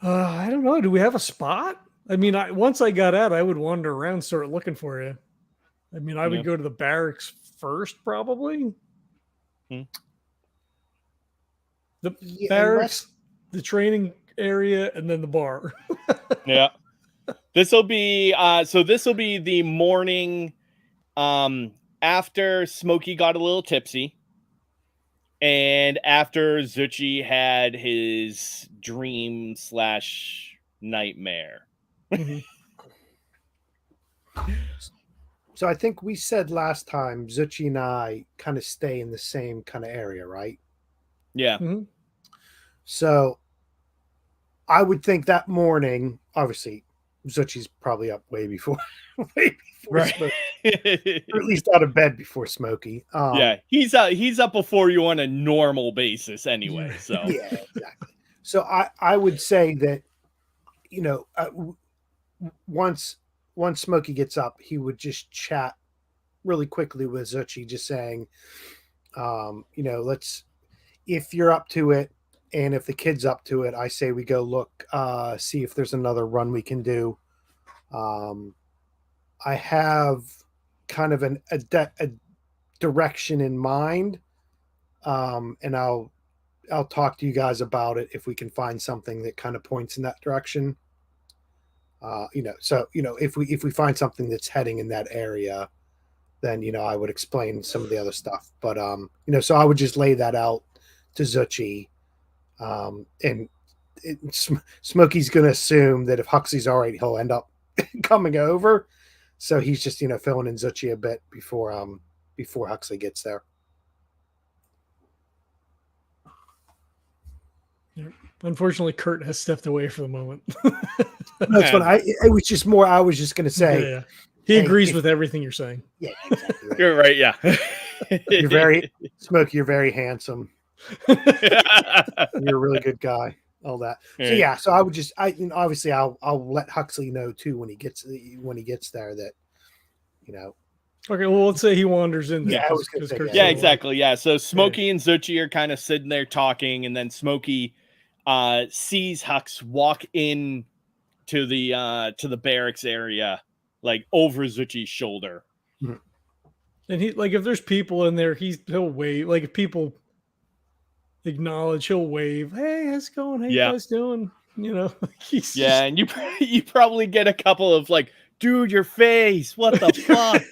I don't know. Do we have a spot? I mean, once I got out, I would wander around, start looking for you. I mean, I would go to the barracks first, probably. The barracks. the training area, and then the bar. Yeah. This will be the morning after Smokey got a little tipsy and after Zuchy had his dream / nightmare. Mhm. So I think we said last time Zuchy and I kind of stay in the same kind of area, right? Yeah. Mhm. So I would think that morning, obviously, Zuchy's probably up way before Right. Smokey, or at least out of bed before Smokey. Yeah, he's up before you on a normal basis anyway. So Yeah, exactly. So I would say that, once Smokey gets up, he would just chat really quickly with Zuchy, just saying, let's, if you're up to it, and if the kid's up to it, I say we go look, see if there's another run we can do. I have kind of a direction in mind, and I'll talk to you guys about it if we can find something that kind of points in that direction. If we find something that's heading in that area, then I would explain some of the other stuff. But so I would just lay that out to Zuchy, and Smokey's going to assume that if Huxley's all right, he'll end up coming over. So he's just filling in Zuchy a bit before Huxley gets there. Unfortunately, Kurt has stepped away for the moment. That's what it was just more. I was just going to say, yeah. He agrees with everything you're saying. Yeah, exactly. Right. You're right. Yeah. You're very Smokey. You're very handsome. You're a really good guy. All that. So yeah. So I would just, obviously I'll let Huxley know too when he gets there that, Okay, well, let's say he wanders in there. Yeah, I was gonna say, Yeah, exactly. Yeah. So Smokey and Zuchy are kind of sitting there talking, and then Smokey sees Hux walk in to the barracks area, like over Zuchy's shoulder. And he, like, if there's people in there, he'll wave. Like, if people acknowledge, he'll wave. Hey, how's it going? How you guys doing? Yeah, and you probably get a couple of like, dude, your face. What the fuck?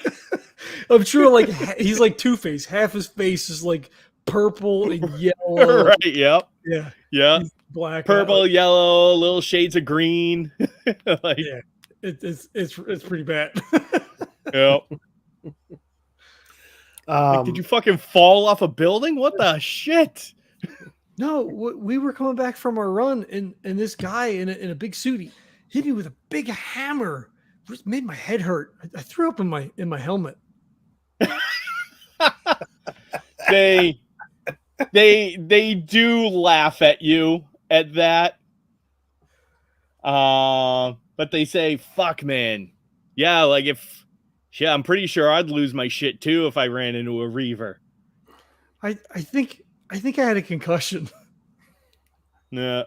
I'm sure, like, he's like Two-Face. Half his face is like purple and yellow. Right. Yep. Yeah. Yeah. He's black, purple, yellow, little shades of green. Like, yeah. It's pretty bad. Yep. Like, did you fucking fall off a building? What the shit? No, we were coming back from our run, and this guy in a big suit, he hit me with a big hammer. It made my head hurt. I threw up in my helmet. They do laugh at you at that. But they say, fuck, man. Yeah, like I'm pretty sure I'd lose my shit too if I ran into a Reaver. I think I had a concussion. Yeah.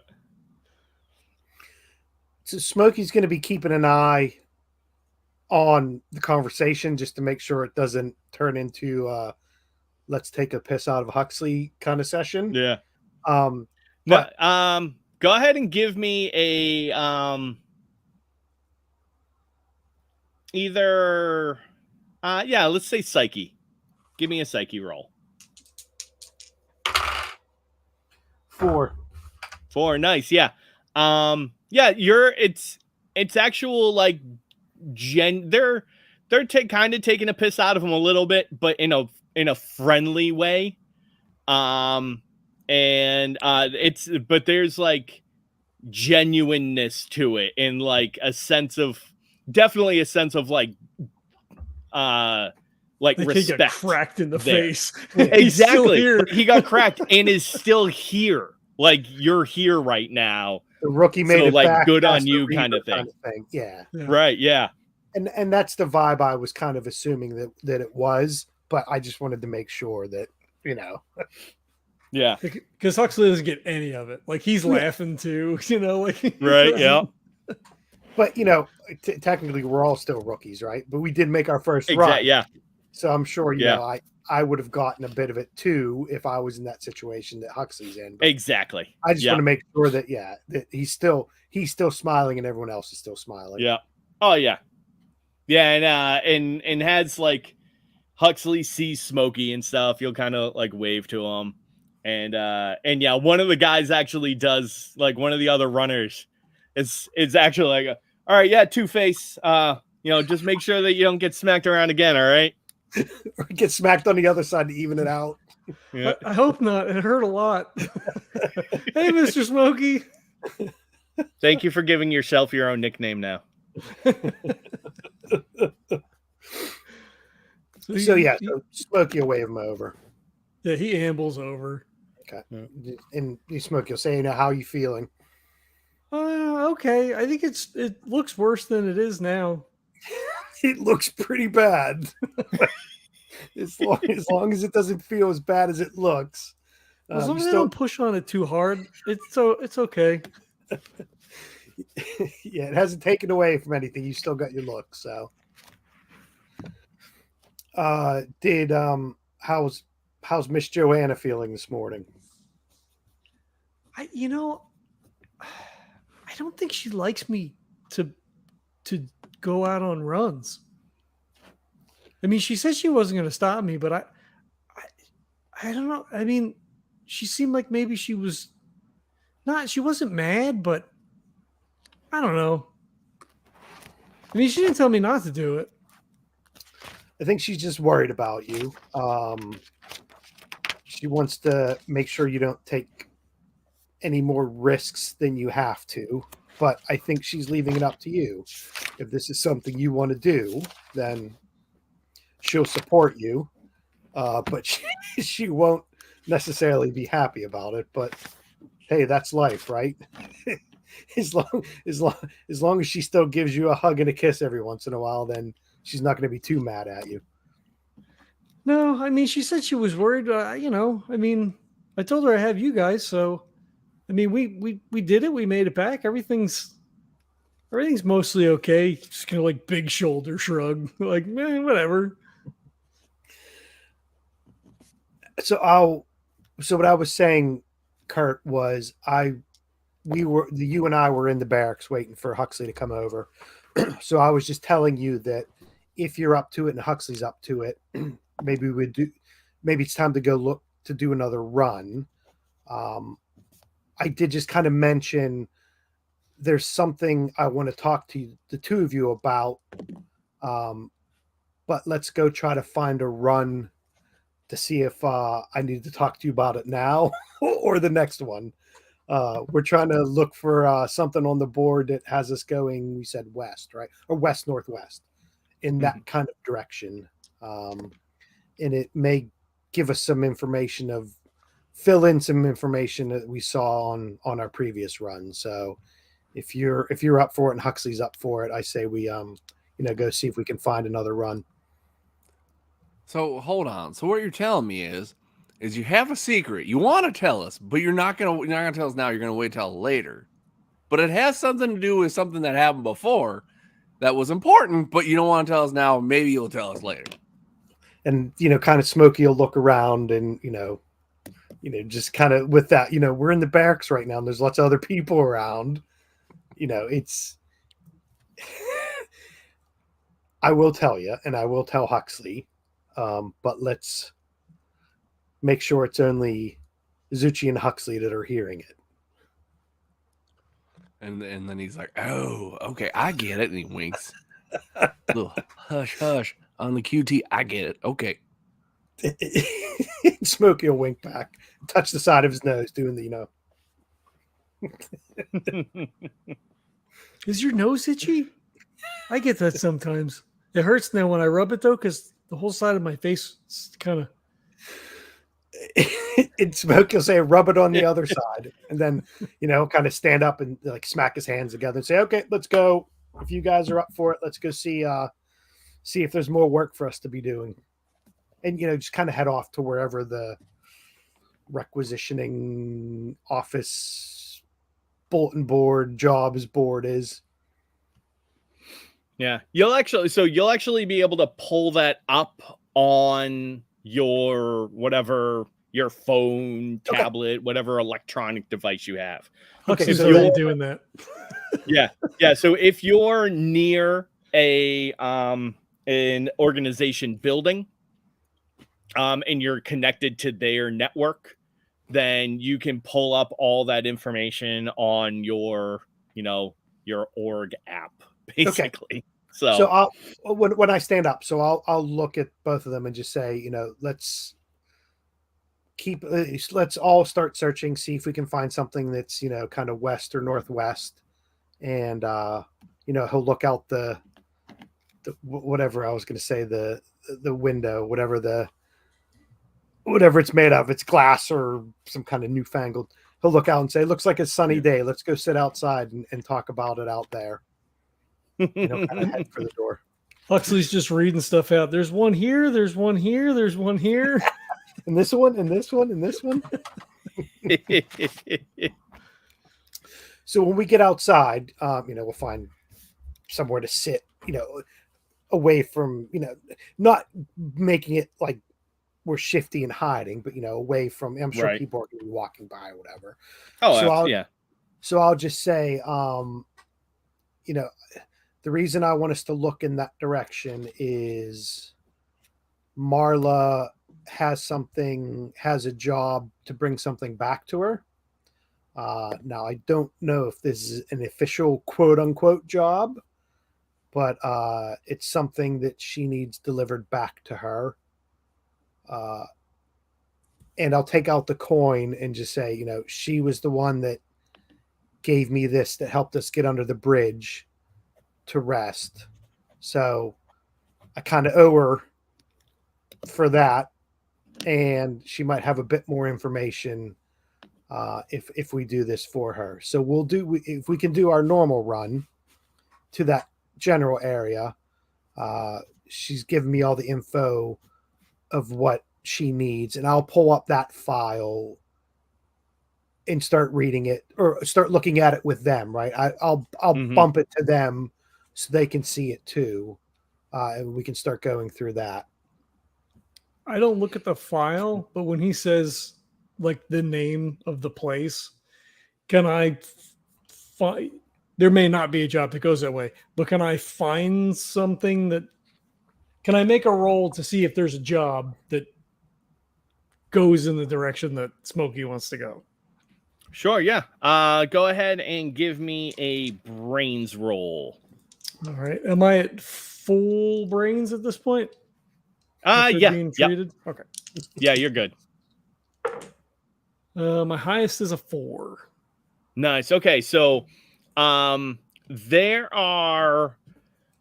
So Smokey's going to be keeping an eye on the conversation just to make sure it doesn't turn into let's take a piss out of Huxley kind of session. Yeah. But go ahead and give me a let's say psyche. Give me a psyche roll. 4. 4, nice. Yeah. It's actual like they're kind of taking a piss out of him a little bit, but in a friendly way. But there's like genuineness to it, and like definitely a sense of like respect. He got cracked in the face. Exactly. He got cracked and is still here. Like, you're here right now. The rookie made it like back. Good on you kind of thing. Yeah. Right. Yeah. And that's the vibe I was kind of assuming that it was, but I just wanted to make sure that, Yeah. Because Huxley doesn't get any of it. Like, he's laughing too, like. Right. Yeah. But, technically we're all still rookies, right? But we did make our first run. Yeah. So I'm sure, I would have gotten a bit of it too if I was in that situation that Huxley's in. But Exactly. I just Yeah. want to make sure that that he's still smiling and everyone else is still smiling. Yeah. Oh yeah. Yeah, and has like Huxley sees Smokey and stuff, he'll kind of like wave to him. And yeah, one of the guys actually does, like one of the other runners. It's actually like, all right, yeah, Two-Face. Just make sure that you don't get smacked around again, all right? Or get smacked on the other side to even it out. Yeah. I hope not. It hurt a lot. Hey, Mr. Smokey. Thank you for giving yourself your own nickname now. So Smokey will wave him over. Yeah, he ambles over. Okay. Yeah. And Smokey will say, how are you feeling? Okay. I think it looks worse than it is now. It looks pretty bad. as long as it doesn't feel as bad as it looks. As long as I don't push on it too hard, it's okay. Yeah, it hasn't taken away from anything. You still got your look. So, how's Miss Joanna feeling this morning? I don't think she likes me to go out on runs. I mean, she said she wasn't going to stop me, but I don't know. I mean, she seemed like maybe she wasn't mad, but I don't know. I mean, she didn't tell me not to do it. I think she's just worried about you. She wants to make sure you don't take any more risks than you have to, but I think she's leaving it up to you. If this is something you want to do, then she'll support you, but she won't necessarily be happy about it. But hey, that's life, right? as long as she still gives you a hug and a kiss every once in a while, then she's not going to be too mad at you. No, I mean, she said she was worried. I mean, I told her I have you guys, so I mean, we did it. We made it back. Everything's mostly okay. Just kind of like big shoulder shrug, like whatever. So what I was saying, Kurt, was you and I were in the barracks waiting for Huxley to come over. So I was just telling you that if you're up to it and Huxley's up to it, maybe it's time to go look to do another run. I did just kind of mention there's something I want to talk to the two of you about. But let's go try to find a run to see if I need to talk to you about it now or the next one. We're trying to look for something on the board that has us going, we said west, right? Or west-northwest in that kind of direction. And it may give us some information fill in some information that we saw on our previous run. So if you're up for it and Huxley's up for it, I say we go see if we can find another run. So hold on. So what you're telling me is you have a secret. You want to tell us, but you're not gonna tell us now. You're gonna wait till later. But it has something to do with something that happened before that was important, but you don't want to tell us now. Maybe you'll tell us later. And kind of Smokey will look around and just kind of with that. We're in the barracks right now, and there's lots of other people around. It's. I will tell you, and I will tell Huxley. But let's make sure it's only Zuchy and Huxley that are hearing it. And then he's like, "Oh, okay, I get it." And he winks. Little hush, hush on the QT. I get it. Okay. Smokey will wink back, touch the side of his nose, doing the Is your nose itchy? I get that sometimes. It hurts now when I rub it though, because the whole side of my face is kind of. And Smokey will say, "Rub it on the other side," and then kind of stand up and like smack his hands together and say, "Okay, let's go. If you guys are up for it, let's go see if there's more work for us to be doing." And just kind of head off to wherever the requisitioning office bulletin board jobs board is. Yeah, you'll actually be able to pull that up on your whatever, your phone, Okay. tablet, whatever electronic device you have. Huxley's so already then- doing that. Yeah. So if you're near an organization building, and you're connected to their network, then you can pull up all that information on your, your org app, basically. So I'll when I stand up, so I'll look at both of them and just say, let's let's all start searching, see if we can find something that's kind of west or northwest, and he'll look out the whatever I was going to say, the window, whatever it's made of, it's glass or some kind of newfangled. He'll look out and say, looks like a sunny day. Let's go sit outside and talk about it out there. Kind of head for the door. Huxley's just reading stuff out. There's one here. There's one here. There's one here. And this one, and this one, and this one. So when we get outside, we'll find somewhere to sit, away from, not making it like we're shifty and hiding, but, away from, I'm sure Right. people are going to be walking by or whatever. Oh, So yeah. So I'll just say, the reason I want us to look in that direction is Marla has a job to bring something back to her. Now, I don't know if this is an official quote unquote job, but it's something that she needs delivered back to her. And I'll take out the coin and just say, she was the one that gave me this, that helped us get under the bridge to rest. So I kind of owe her for that. And she might have a bit more information if we do this for her. So if we can do our normal run to that general area. She's given me all the info of what she needs, and I'll pull up that file and start reading it or start looking at it with them. Right. I'll bump it to them so they can see it too. And we can start going through that. I don't look at the file, but when he says like the name of the place, can I find? There may not be a job that goes that way, but can I find something that? Can I make a roll to see if there's a job that goes in the direction that Smokey wants to go? Sure, yeah. Go ahead and give me a brains roll. All right. Am I at full brains at this point? After Yeah. being Yep. treated? Okay. Yeah, you're good. My highest is a 4. Nice. Okay, so there are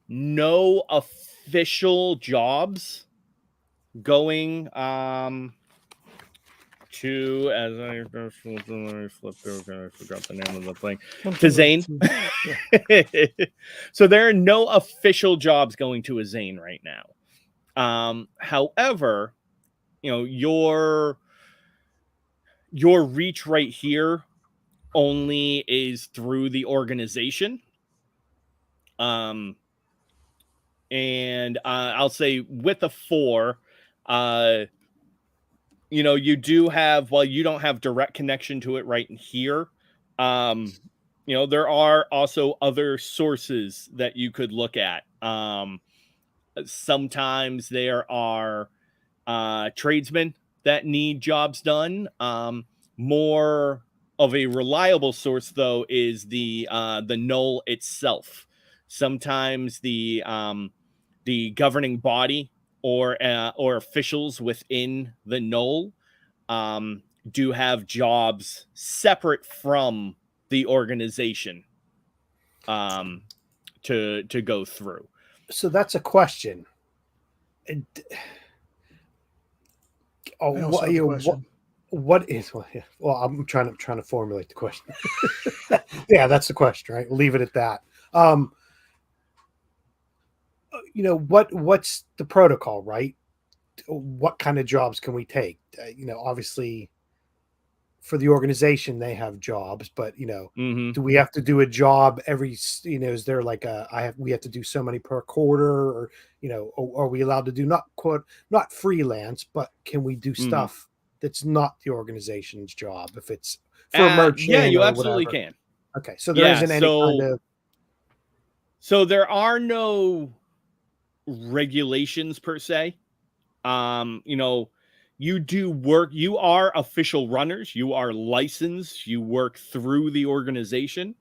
no official jobs going to, as I flip through, I forgot the name of the thing. To Zane. So there are no official jobs going to a Zane right now. However, your reach right here only is through the organization. And I'll say with a 4, you do have, while you don't have direct connection to it right in here, there are also other sources that you could look at. Sometimes there are tradesmen that need jobs done. More of a reliable source, though, is the knoll itself. Sometimes the governing body or officials within the knoll do have jobs separate from the organization to go through. So that's a question. What is? Well, I'm trying to formulate the question. Yeah, that's the question, right? We'll leave it at that. What's the protocol, right? What kind of jobs can we take? Obviously, for the organization, they have jobs, but Mhm. do we have to do a job every? Is there like we have to do so many per quarter, or are we allowed to do not freelance, but can we do Mhm. stuff that's not the organization's job if it's for a Yeah, merchant you or absolutely whatever? can. Okay, so there Yeah, isn't any kind of so there are no regulations per se. You do work, you are official runners, you are licensed, you work through the organization.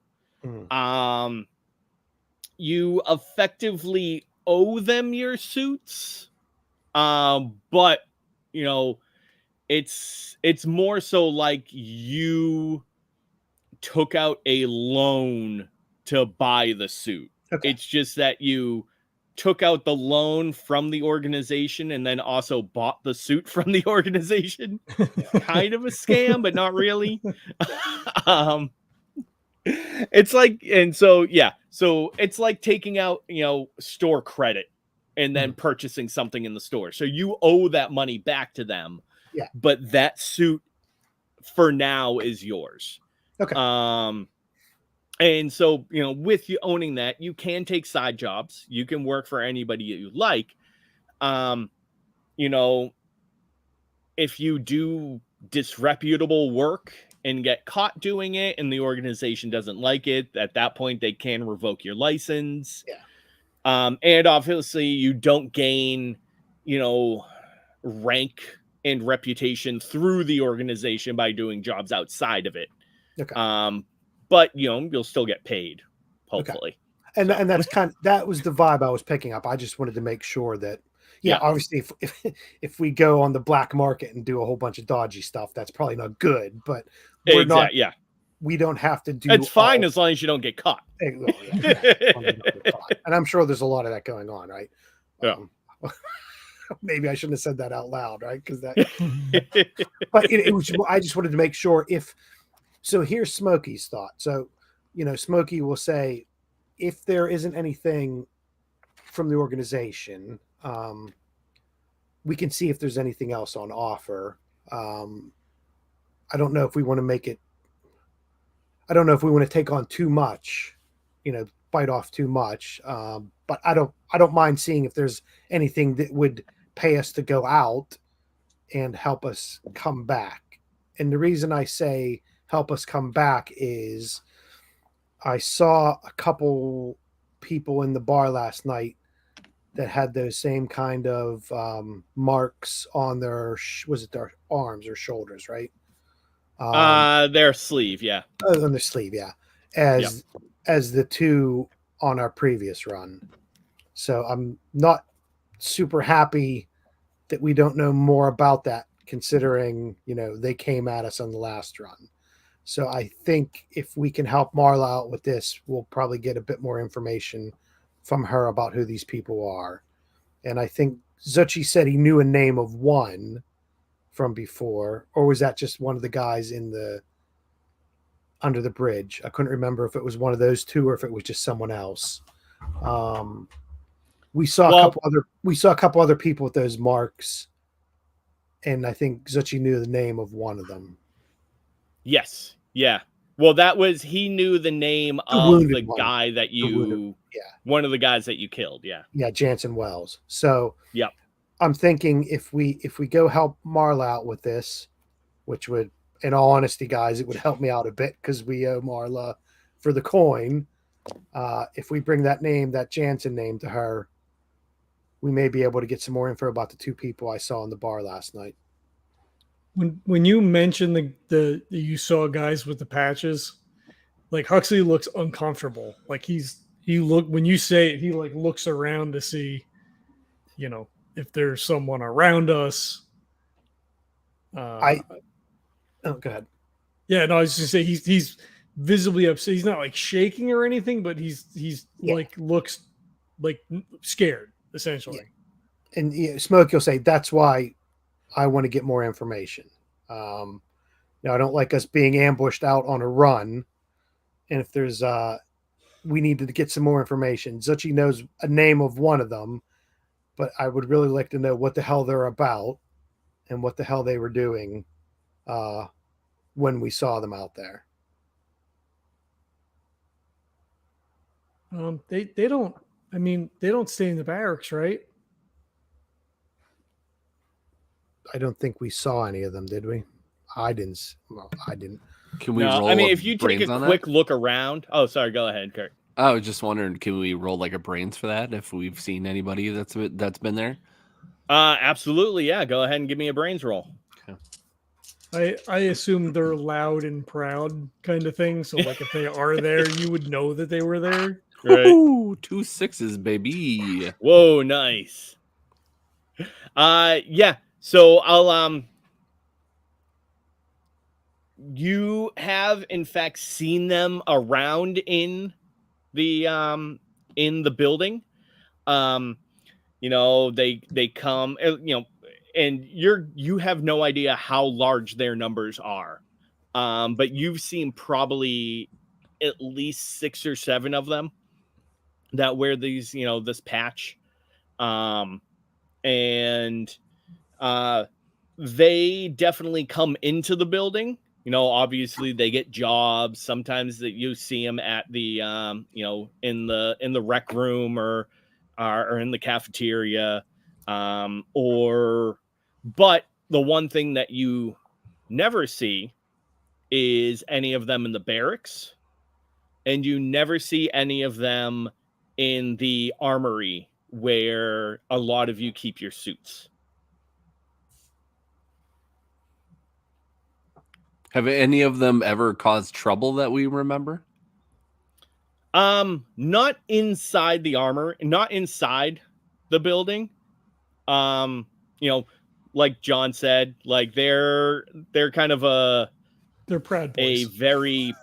Mm, Um, you effectively owe them your suits. But you know, it's more so like you took out a loan to buy the suit. okay. It's just that you took out the loan from the organization and then also bought the suit from the organization. Kind of a scam, but not really. um, it's like, and so yeah, so it's like taking out, store credit and then Mhm. purchasing something in the store. So you owe that money back to them, Yeah. but that suit for now is yours. Okay. And so, with you owning that, you can take side jobs. You can work for anybody you like. Um, you know, if you do disreputable work and get caught doing it and the organization doesn't like it, at that point they can revoke your license. Yeah. And obviously you don't gain, rank and reputation through the organization by doing jobs outside of it. Okay. But you'll still get paid, Okay. hopefully. And So. and that was the vibe I was picking up. I just wanted to make sure that Yeah. obviously if we go on the black market and do a whole bunch of dodgy stuff, that's probably not good. But we're not. Yeah. We don't have to do. It's fine as long as you don't get caught. Well, yeah. And I'm sure there's a lot of that going on, right? Yeah. Maybe I shouldn't have said that out loud, right? Because that. But it was. I just wanted to make sure if. So here's Smokey's thought. So, Smokey will say, if there isn't anything from the organization, we can see if there's anything else on offer. I don't know if we want to make it. I don't know if we want to take on too much, bite off too much. But I don't mind seeing if there's anything that would pay us to go out and help us come back. And the reason I say help us come back is I saw a couple people in the bar last night that had those same kind of marks on their their arms or shoulders, right? Their sleeve, yeah. On their sleeve, yeah. As the two on our previous run. So I'm not super happy that we don't know more about that, considering they came at us on the last run. So I think if we can help Marla out with this, we'll probably get a bit more information from her about who these people are. And I think Zuchy said he knew a name of one from before, or was that just one of the guys under the bridge? I couldn't remember if it was one of those two or if it was just someone else. We saw a couple other people with those marks, and I think Zuchy knew the name of one of them. Yes. Yeah. Well, he knew the name of the guy that one of the guys that you killed. Yeah. Yeah. Jansen Wells. So yep. I'm thinking if we go help Marla out with this, which would, in all honesty, guys, it would help me out a bit because we owe Marla for the coin. If we bring that Jansen name to her, we may be able to get some more info about the two people I saw in the bar last night. When you mentioned the you saw guys with the patches, like Huxley looks uncomfortable. Like when you say it, he like looks around to see, if there's someone around us. Go ahead. Yeah, no, I was just say he's visibly upset. He's not like shaking or anything, but he's like looks like scared essentially. Yeah. And Smokey will say that's why I want to get more information. I don't like us being ambushed out on a run. And if there's we need to get some more information. Zuchy knows a name of one of them, but I would really like to know what the hell they're about and what the hell they were doing when we saw them out there. They don't. I mean, they don't stay in the barracks, right? I don't think we saw any of them, did we? I didn't. Well, I didn't. Can we No, roll? I mean, a if you take brains a on quick that? look around. Oh, sorry. Go ahead, Kurt. I was just wondering, can we roll like a brains for that if we've seen anybody that's been there? Absolutely. Yeah. Go ahead and give me a brains roll. I assume they're loud and proud kind of thing. So like if they are there, you would know that they were there. Right. Woo-hoo! 2 6s, baby. Whoa, nice. Yeah. So I'll you have in fact seen them around in the building. You know, they come, you know, and you have no idea how large their numbers are. But you've seen probably at least 6 or 7 of them that wear these, you know, this patch. And they definitely come into the building. You know, obviously they get jobs. Sometimes that you see them at the, you know, in the rec room or in the cafeteria, but the one thing that you never see is any of them in the barracks, and you never see any of them in the armory where a lot of you keep your suits. Have any of them ever caused trouble that we remember? Not inside the armor, not inside the building. You know, like John said, like they're kind of They're proud a boys. very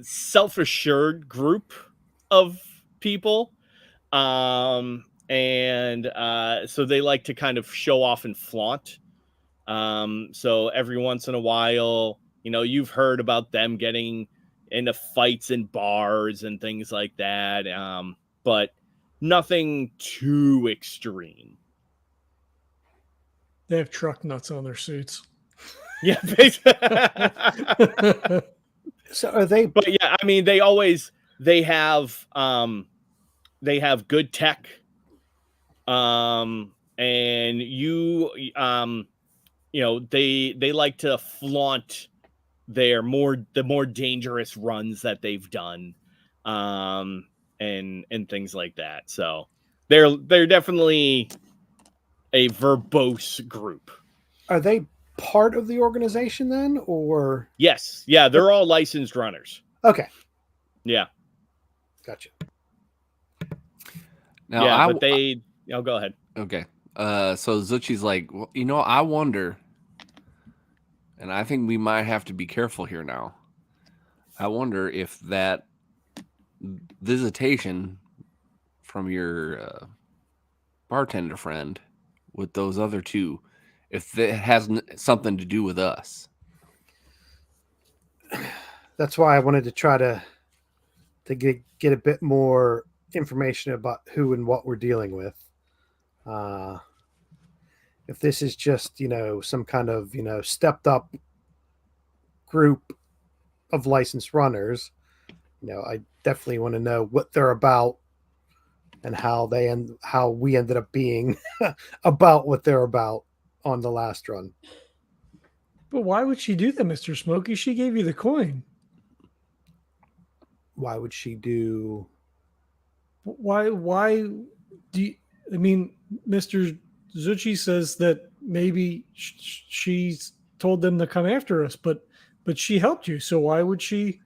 self-assured group of people. And so they like to kind of show off and flaunt. So every once in a while, you know, you've heard about them getting into fights in bars and things like that. But nothing too extreme. They have truck nuts on their suits. Yeah. So are they? But yeah, I mean, they have good tech. And you know, they like to flaunt the more dangerous runs that they've done, and things like that. So they're definitely a verbose group. Are they part of the organization then, or? Yes, yeah, they're all licensed runners. Okay, Yeah, gotcha. Now, yeah, but they. Oh, go ahead. Okay. So Zuchy's like, well, you know, I wonder, and I think we might have to be careful here now. I wonder if that visitation from your bartender friend with those other two, if it has something to do with us. That's why I wanted to try to get a bit more information about who and what we're dealing with. If this is just, you know, some kind of, you know, stepped up group of licensed runners, you know, I definitely want to know what they're about and how we ended up being about what they're about on the last run. But why would she do that, Mr. Smokey? She gave you the coin. Why would she do? Why do you, I mean, Mr. Zuchy says that maybe she's told them to come after us, but she helped you. So why would she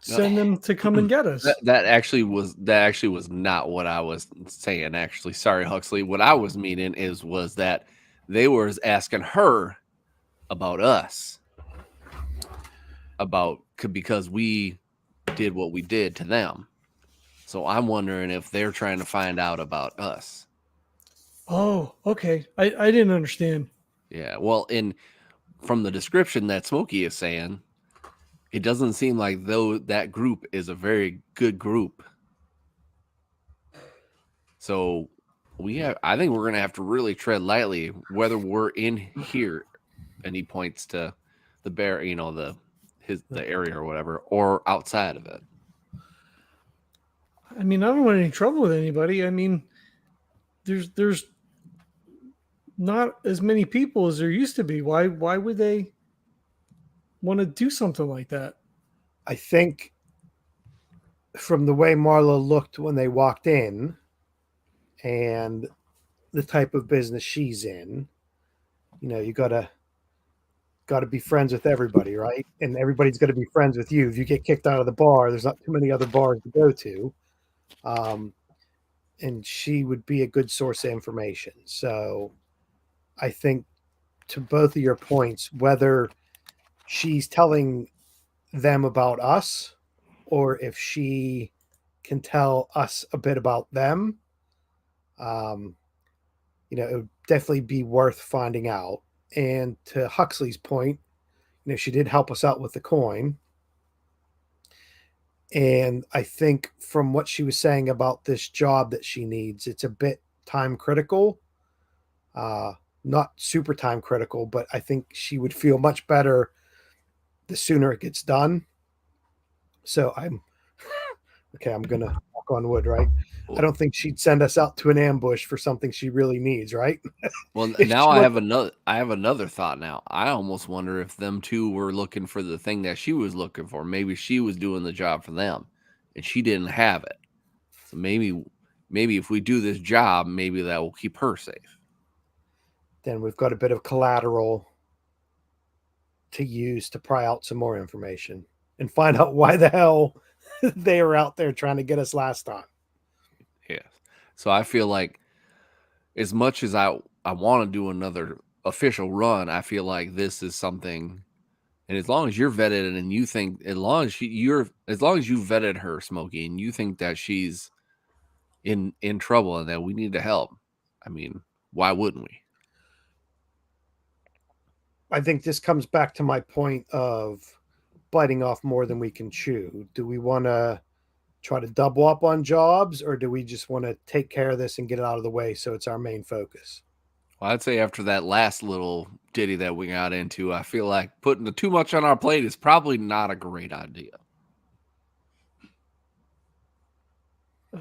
send them to come and get us? That actually was not what I was saying. Actually, sorry, Huxley. What I was meaning was that they were asking her about us, because we did what we did to them. So I'm wondering if they're trying to find out about us. Oh, okay. I didn't understand. Yeah. Well, from the description that Smokey is saying, it doesn't seem like though that group is a very good group. So I think we're gonna have to really tread lightly whether we're in here, and he points to the bear, the area or whatever, or outside of it. I mean, I don't want any trouble with anybody. I mean, there's not as many people as there used to be. Why would they want to do something like that? I think from the way Marla looked when they walked in and the type of business she's in, you gotta be friends with everybody, right? And everybody's got to be friends with you. If you get kicked out of the bar, there's not too many other bars to go to. And she would be a good source of information. So I think, to both of your points, whether she's telling them about us or if she can tell us a bit about them, it would definitely be worth finding out. And to Huxley's point, she did help us out with the coin. And I think from what she was saying about this job that she needs, it's a bit time critical. Not super time critical, but I think she would feel much better the sooner it gets done. So I'm going to walk on wood, right? I don't think she'd send us out to an ambush for something she really needs, right? Well, now I have another thought now. I almost wonder if them two were looking for the thing that she was looking for. Maybe she was doing the job for them and she didn't have it. So maybe if we do this job, maybe that will keep her safe. Then we've got a bit of collateral to use to pry out some more information and find out why the hell they were out there trying to get us last time. Yeah. So I feel like as much as I want to do another official run, I feel like this is something, and as long as you're vetted and you think, as long as you vetted her, Smokey, and you think that she's in trouble and that we need to help, I mean, why wouldn't we? I think this comes back to my point of biting off more than we can chew. Do we want to try to double up on jobs, or do we just want to take care of this and get it out of the way so it's our main focus? Well, I'd say after that last little ditty that we got into, I feel like putting too much on our plate is probably not a great idea.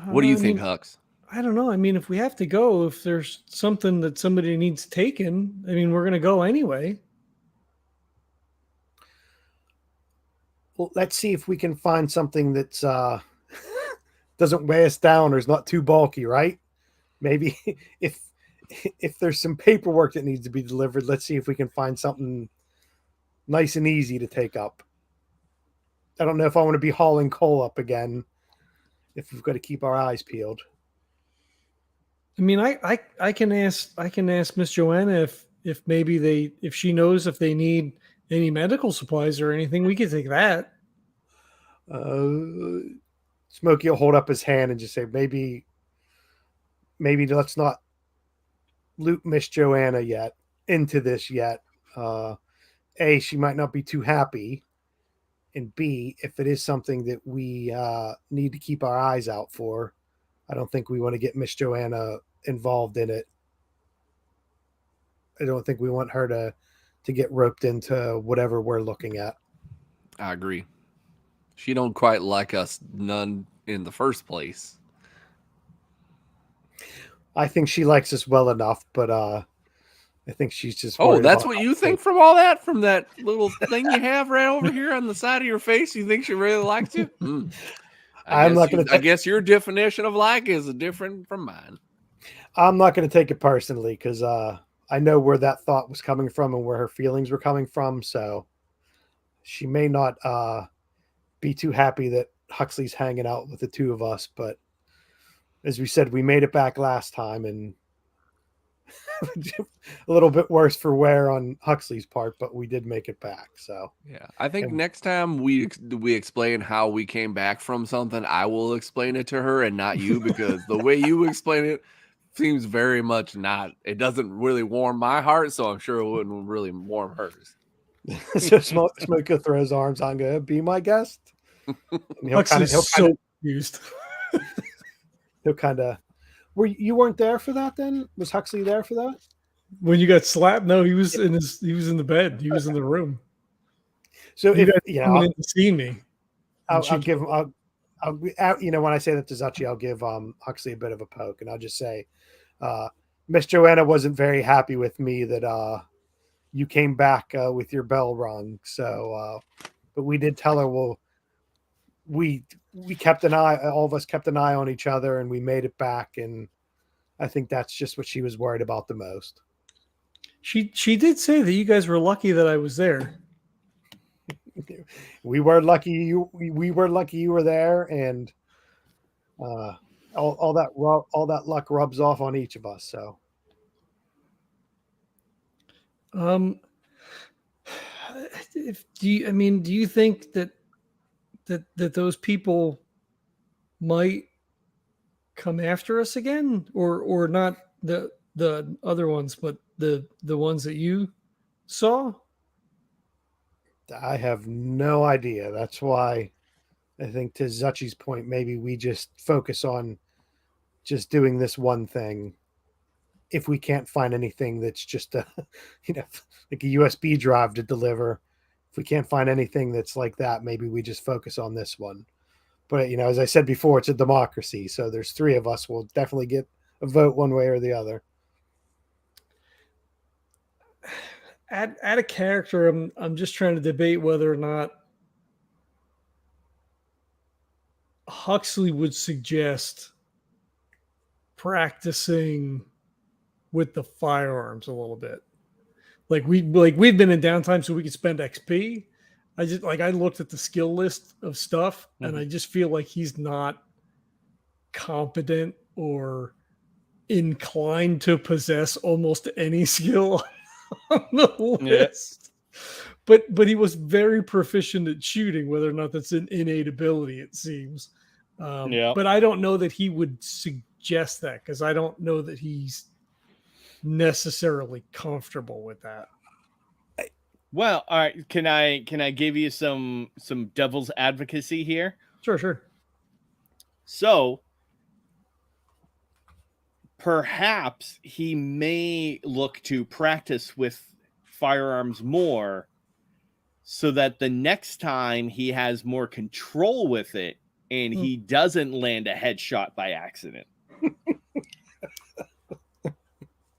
What do you think, Hux? I don't know. I mean, if we have to go, if there's something that somebody needs taken, I mean, we're going to go anyway. Well, let's see if we can find something that's doesn't weigh us down or is not too bulky, right? Maybe if there's some paperwork that needs to be delivered, let's see if we can find something nice and easy to take up. I don't know if I want to be hauling coal up again if we've got to keep our eyes peeled. I mean, I can ask Miss Joanna if maybe if she knows if they need any medical supplies or anything, we could take that. Smokey will hold up his hand and just say, maybe let's not loop Miss Joanna into this yet. A, she might not be too happy. And B, if it is something that we need to keep our eyes out for, I don't think we want to get Miss Joanna involved in it. I don't think we want her to get roped into whatever we're looking at. I agree. She don't quite like us none in the first place. I think she likes us well enough, but I think she's just. Oh, that's what you think from all that? From that little thing you have right over here on the side of your face? You think she really likes you? I guess your definition of like is different from mine. I'm not going to take it personally because I know where that thought was coming from and where her feelings were coming from. So she may not be too happy that Huxley's hanging out with the two of us. But as we said, we made it back last time, and a little bit worse for wear on Huxley's part, but we did make it back. So yeah, I think next time we explain how we came back from something, I will explain it to her and not you, because the way you explain it seems very much not. It doesn't really warm my heart, so I'm sure it wouldn't really warm hers. So Smokey throws arms on, go, be my guest. Huxley's so confused. He'll kind of You weren't there for that then? Was Huxley there for that? When you got slapped? No, he was in the bed. He was in the room. So You if guys coming in to see me. I'll give him. When I say that to Zuchy, I'll give Huxley a bit of a poke, and I'll just say, Miss Joanna wasn't very happy with me that you came back with your bell rung. So, but we did tell her, we kept an eye. All of us kept an eye on each other, and we made it back. And I think that's just what she was worried about the most. She did say that you guys were lucky that I was there. We were lucky we were lucky you were there, and all that luck rubs off on each of us. So do you think that those people might come after us again, or not the other ones, but the ones that you saw? I have no idea. That's why I think, to Zuchy's point, maybe we just focus on just doing this one thing. If we can't find anything that's just like a USB drive to deliver, if we can't find anything that's like that, maybe we just focus on this one. But as I said before, it's a democracy, so there's 3 of us. We'll definitely get a vote one way or the other. Add a character. I'm just trying to debate whether or not Huxley would suggest practicing with the firearms a little bit. We've been in downtime so we could spend XP. I looked at the skill list of stuff, and I just feel like he's not competent or inclined to possess almost any skill on the list. Yeah. But he was very proficient at shooting, whether or not that's an innate ability, it seems. But I don't know that he would suggest that, because I don't know that he's necessarily comfortable with that. Well, all right. Can I give you some devil's advocacy here? Sure. So perhaps he may look to practice with firearms more, so that the next time he has more control with it, and he doesn't land a headshot by accident.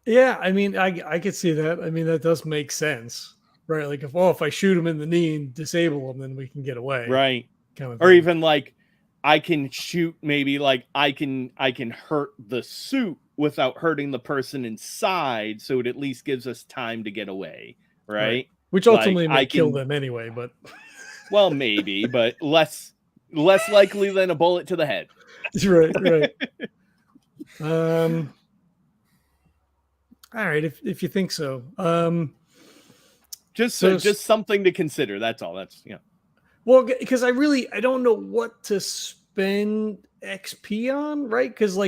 Yeah, I could see that. That does make sense, right? Like if I shoot him in the knee and disable him, then we can get away, right? Kind of or thing. Even I can shoot, maybe I can hurt the suit without hurting the person inside, so it at least gives us time to get away, right? Which ultimately might kill them anyway, but well, maybe, but less likely than a bullet to the head. Right. All right, if you think so. Just something to consider. That's all. That's Well, because I don't know what to spend XP on, right? Because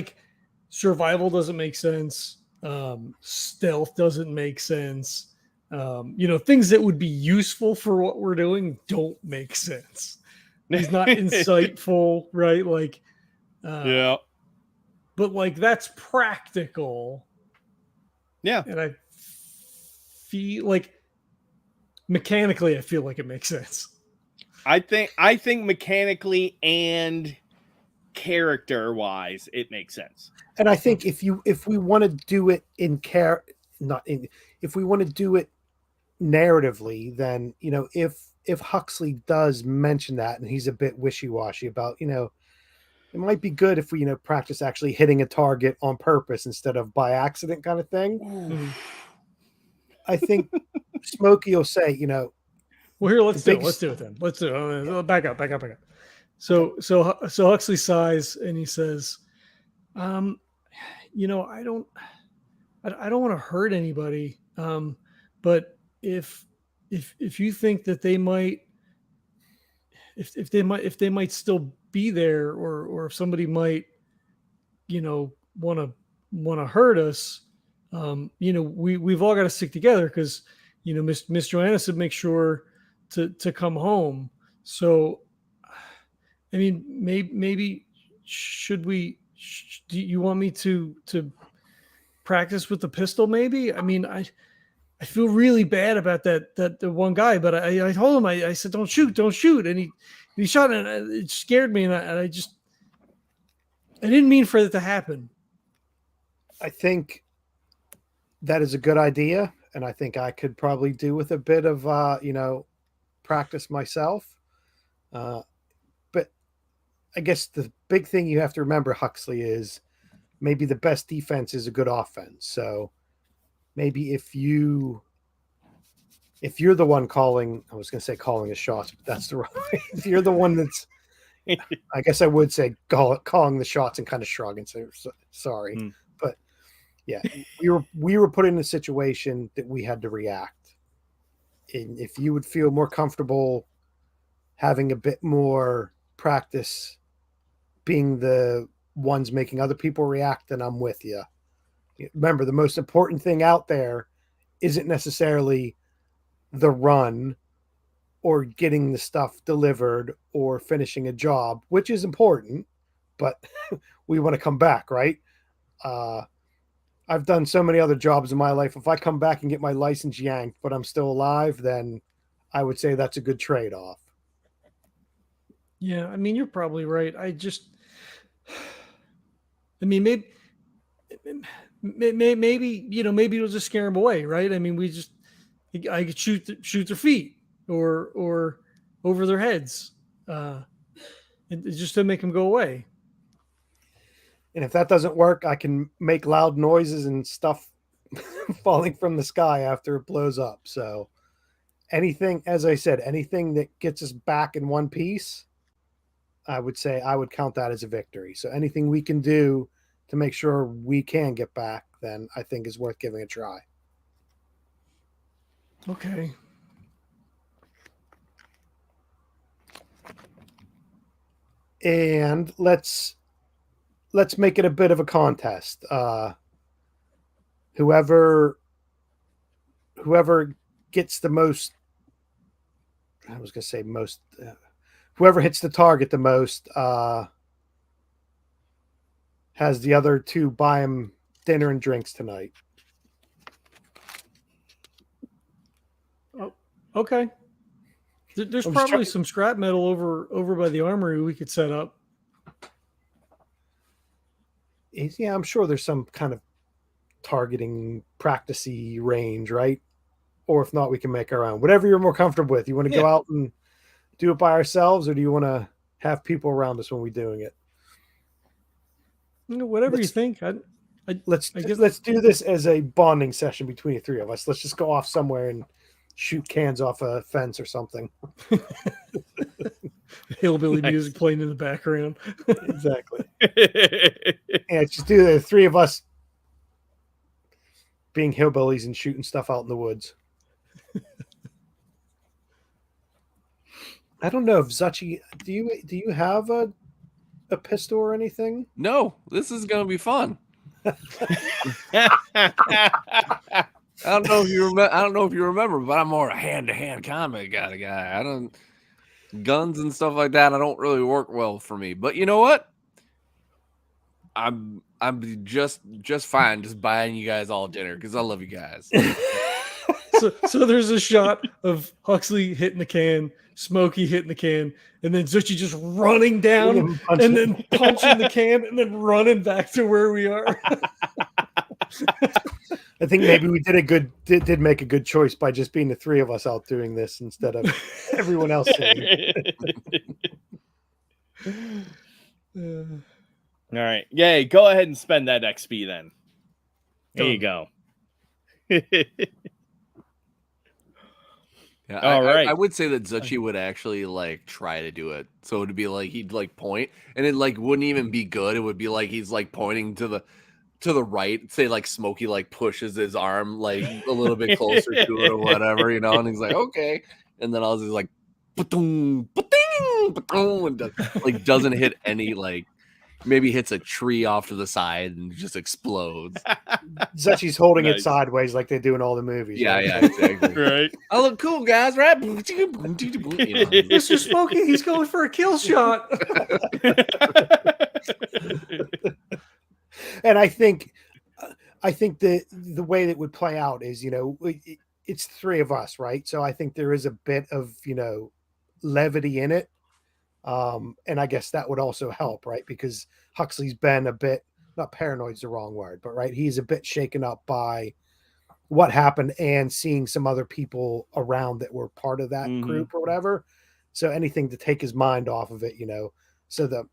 survival doesn't make sense. Stealth doesn't make sense. Things that would be useful for what we're doing don't make sense. He's not insightful, right? But that's practical. Yeah. And I feel mechanically, I feel like it makes sense. I think mechanically and character wise, it makes sense. And I think if we want to do it if we want to do it narratively, then if Huxley does mention that, and he's a bit wishy-washy about, it might be good if we practice actually hitting a target on purpose instead of by accident, kind of thing. I think Smokey will say, well, here, let's do it then. Let's do it. Back up. So Huxley sighs and he says, I don't want to hurt anybody. But if you think that they might, if they might still be there, or if somebody might, want to hurt us, we've all got to stick together, because Miss Joanna said make sure to come home. So maybe should we Do you want me to practice with the pistol? Maybe. I mean, I feel really bad about that the one guy, but I told him, I said, don't shoot, and he shot, and it scared me, and I didn't mean for it to happen. I think that is a good idea, and I think I could probably do with a bit of practice myself. But I guess the big thing you have to remember, Huxley, is maybe the best defense is a good offense. So maybe if you're the one calling, I was going to say calling the shots, but that's the wrong way. If you're the one that's, I guess I would say calling the shots and kind of shrug and say sorry. But yeah, we were put in a situation that we had to react. And if you would feel more comfortable having a bit more practice being the ones making other people react, then I'm with you. Remember, the most important thing out there isn't necessarily the run or getting the stuff delivered or finishing a job, which is important, but we want to come back, right? I've done so many other jobs in my life. If I come back and get my license yanked, but I'm still alive, then I would say that's a good trade-off. Yeah, I mean, you're probably right. Maybe maybe it'll just scare them away, right? I mean, I could shoot their feet or over their heads, just to make them go away. And if that doesn't work, I can make loud noises and stuff falling from the sky after it blows up. So anything, as I said, anything that gets us back in one piece, I would say I would count that as a victory. So anything we can do to make sure we can get back, then I think is worth giving a try. Okay. And let's make it a bit of a contest. Whoever gets the most, I was going to say most, whoever hits the target the most has the other two buy him dinner and drinks tonight. Oh, okay. There's probably some scrap metal over by the armory we could set up. Yeah, I'm sure there's some kind of targeting practice-y range, right? Or if not, we can make our own. Whatever you're more comfortable with. You want to go out and do it by ourselves, or do you want to have people around us when we're doing it? Whatever you think. Let's do this as a bonding session between the three of us. Let's just go off somewhere and shoot cans off a fence or something. Hillbilly music playing in the background. Exactly. Yeah, just do the three of us being hillbillies and shooting stuff out in the woods. I don't know if Zuchy, do you have a pistol or anything? No, this is gonna be fun. I don't know if you remember, but I'm more a hand-to-hand combat kind of guy. I don't guns and stuff like that. I don't really work well for me. But you know what? I'm just fine just buying you guys all dinner because I love you guys. So there's a shot of Huxley hitting the can, Smokey hitting the can, and then Zuchy just running down and then punching the can and then running back to where we are. I think maybe we did make a good choice by just being the three of us out doing this instead of everyone else saying. All right. Yay. Go ahead and spend that XP then. There you go. Yeah, all right. I would say that Zuchy would actually like try to do it. So it'd be like he'd like point, and it like wouldn't even be good. It would be like he's like pointing to the right. Say like Smokey like pushes his arm like a little bit closer to it or whatever, you know, and he's like, okay. And then I was just like ba-doom, ba-ding, ba-doom, and like doesn't hit any, like maybe hits a tree off to the side and just explodes. Zuchy's holding it sideways like they do in all the movies. Yeah, right? yeah, exactly. Right. I look cool, guys, right? You know. Mr. Smokey, he's going for a kill shot. And I think the way that would play out is, it's three of us, right? So I think there is a bit of, levity in it. And I guess that would also help, right? Because Huxley's been a bit, not paranoid's the wrong word, but right, he's a bit shaken up by what happened and seeing some other people around that were part of that group or whatever. So anything to take his mind off of it, so the,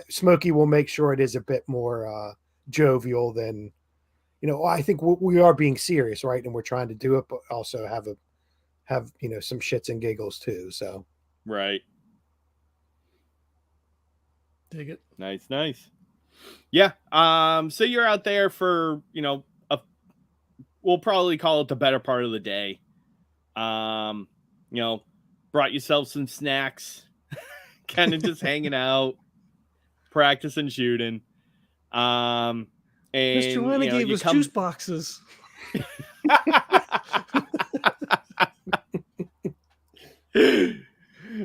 Smokey will make sure it is a bit more jovial than, I think we are being serious, right? And we're trying to do it, but also have some shits and giggles too. So Right. Dig it. Nice. Yeah. So you're out there for, we'll probably call it the better part of the day. Brought yourself some snacks, kind of just hanging out, practicing shooting. And Mr. Lenny gave you us come juice boxes.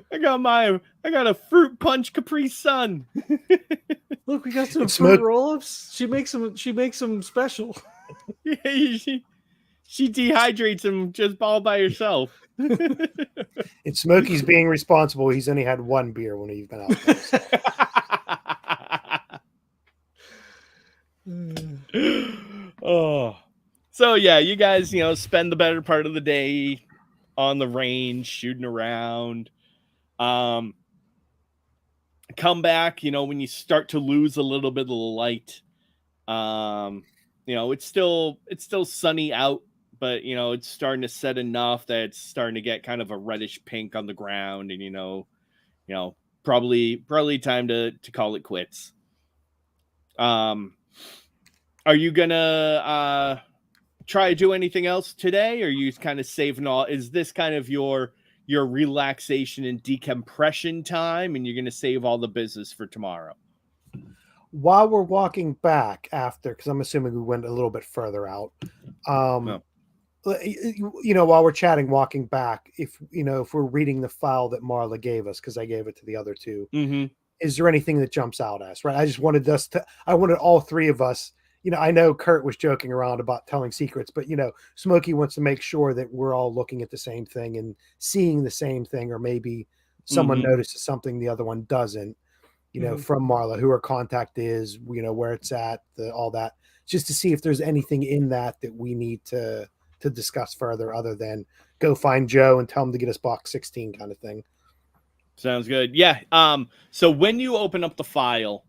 I got a fruit punch Capri Sun. Look, we got some It's fruit smoke- roll-ups. She makes them special. She dehydrates them just all by herself. it's Smokey's being responsible. He's only had one beer when he's been out there. Oh, so yeah, you guys, spend the better part of the day on the range shooting around. Come back, when you start to lose a little bit of the light. It's still sunny out, but it's starting to set enough that it's starting to get kind of a reddish pink on the ground, and probably time to call it quits. Are you gonna try to do anything else today, or are you kind of saving all? Is this kind of your relaxation and decompression time, and you're gonna save all the business for tomorrow? While we're walking back after, because I'm assuming we went a little bit further out, No. While we're chatting, walking back, if we're reading the file that Marla gave us, because I gave it to the other two, is there anything that jumps out at us? Right, I wanted all three of us. I know Kurt was joking around about telling secrets, but Smokey wants to make sure that we're all looking at the same thing and seeing the same thing, or maybe someone notices something the other one doesn't. From Marla, who her contact is, where it's at, all that, just to see if there's anything in that we need to discuss further, other than go find Joe and tell him to get us box 16 kind of thing. Sounds good. Yeah. So when you open up the file,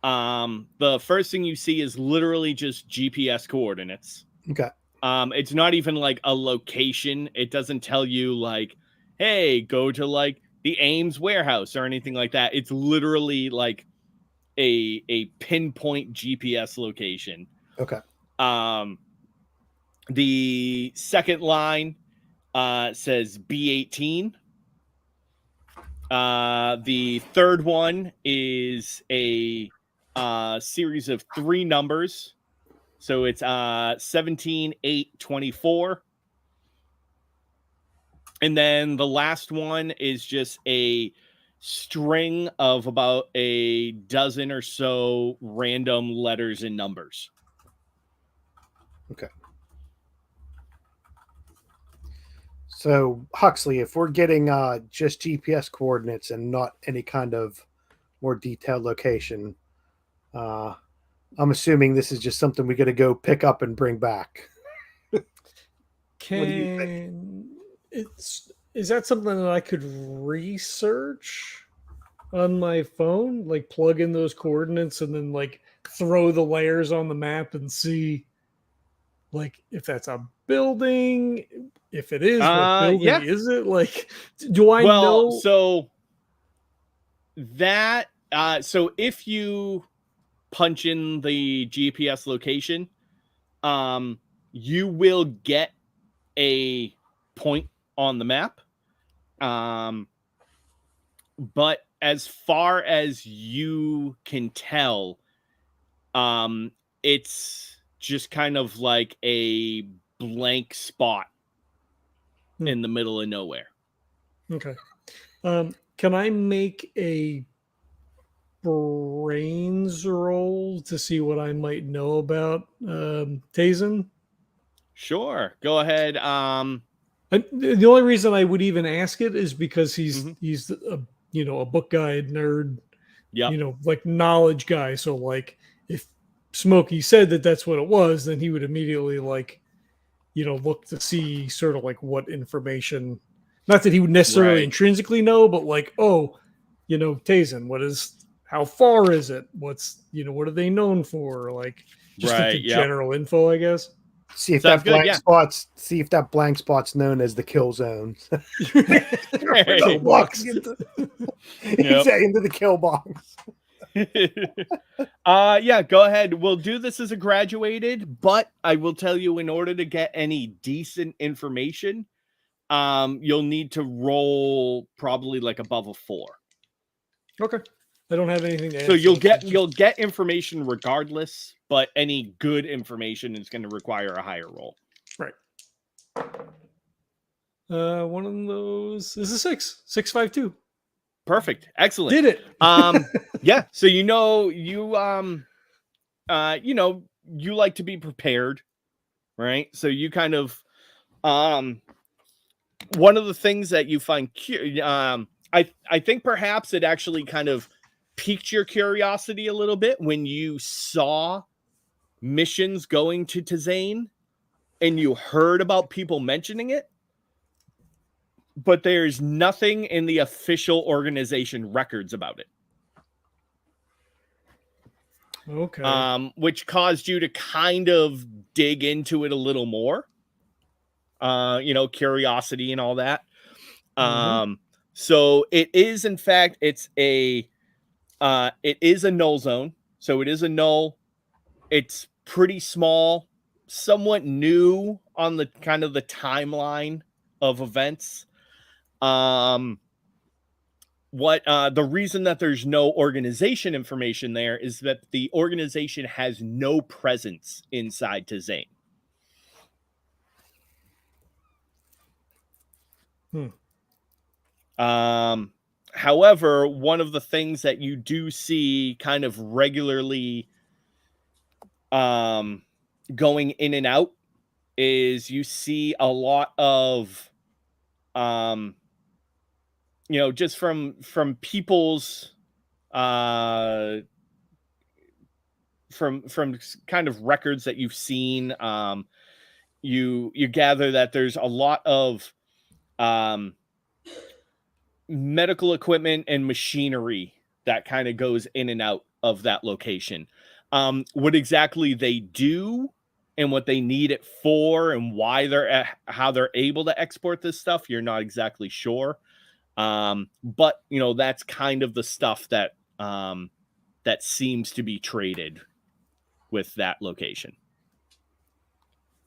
the first thing you see is literally just GPS coordinates. Okay. It's not even like a location. It doesn't tell you like, hey, go to like the Ames warehouse or anything like that. It's literally like a pinpoint GPS location. Okay. The second line says B18. The third one is a series of 3 numbers. So it's 17, 8, 24. And then the last one is just a string of about a dozen or so random letters and numbers. Okay. So Huxley, if we're getting just GPS coordinates and not any kind of more detailed location, I'm assuming this is just something we got to go pick up and bring back. Is that something that I could research on my phone? Like plug in those coordinates and then like throw the layers on the map and see like if that's a building, if it is, what building is it? Like, do I know? So that so if you punch in the GPS location, you will get a point on the map. But as far as you can tell, it's just kind of like a blank spot in the middle of nowhere. Okay. Can I make a brains roll to see what I might know about Tazen? Sure. Go ahead. The only reason I would even ask it is because Mhm. he's a a book guy nerd, Yep. like knowledge guy. So like if Smokey said that that's what it was, then he would immediately like look to see sort of like what information. Not that he would necessarily Right. intrinsically know, but like Tazen, how far is it? What's what are they known for? Like just like Right. the Yep. general info, I guess. See if Sounds that good, blank yeah. spot's see if that blank spot's known as the kill zone. Kill box. into, Yep. into the kill box. Yeah, go ahead. We'll do this as a graduated, but I will tell you, in order to get any decent information, you'll need to roll probably like above a 4. Okay. I don't have anything to add. So you'll get information regardless, but any good information is going to require a higher roll. Right. One of those is a 652. Perfect. Excellent. Did it. Yeah. So you like to be prepared, right? So you kind of one of the things that you find I think perhaps it actually kind of piqued your curiosity a little bit when you saw missions going to Tazane and you heard about people mentioning it, but there's nothing in the official organization records about it. Okay. Which caused you to kind of dig into it a little more. Curiosity and all that. So it is, in fact, it is a null zone. So it is a null. It's pretty small, somewhat new on the kind of the timeline of events. The reason that there's no organization information there is that the organization has no presence inside Tazane. However, one of the things that you do see kind of regularly going in and out is you see a lot of just from people's from kind of records that you've seen, you gather that there's a lot of medical equipment and machinery that kind of goes in and out of that location. What exactly they do and what they need it for and why how they're able to export this stuff, you're not exactly sure. But that's kind of the stuff that that seems to be traded with that location.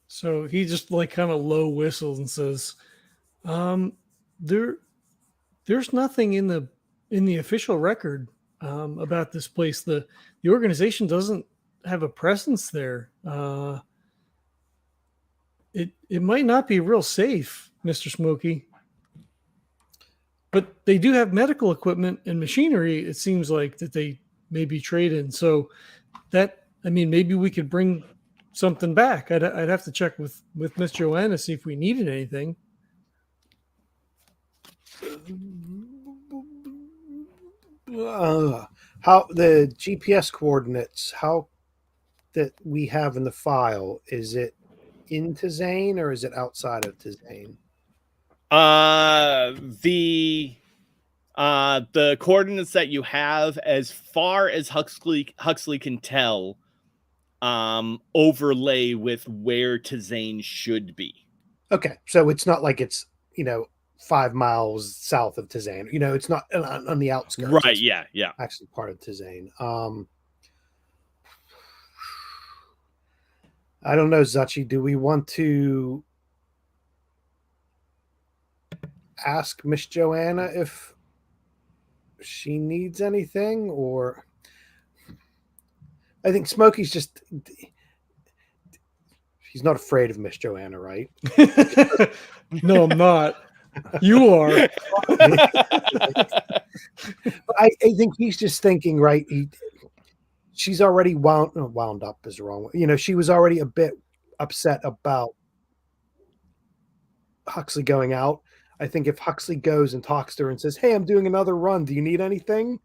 So he just like kind of low whistles and says, there's nothing in the official record about this place. The organization doesn't have a presence there. It might not be real safe, Mr. Smokey. But they do have medical equipment and machinery, it seems like, that they maybe trade in. So maybe we could bring something back. I'd have to check with Miss Joanna, see if we needed anything. How the GPS coordinates, how that we have in the file, is it in Tazane or is it outside of Tazane? The coordinates that you have, as far as Huxley can tell, overlay with where Tazane should be. Okay, so it's not like it's 5 miles south of Tazane. It's not on the outskirts. Right? It's yeah. actually part of Tazane. I don't know, Zuchy. Do we want to ask Miss Joanna if she needs anything, or I think Smokey's just, he's not afraid of Miss Joanna, right? No, I'm not. You are. But I think he's just thinking, right? She's already wound up is the wrong way. You know, she was already a bit upset about Huxley going out. I think if Huxley goes and talks to her and says, "Hey, I'm doing another run. Do you need anything?"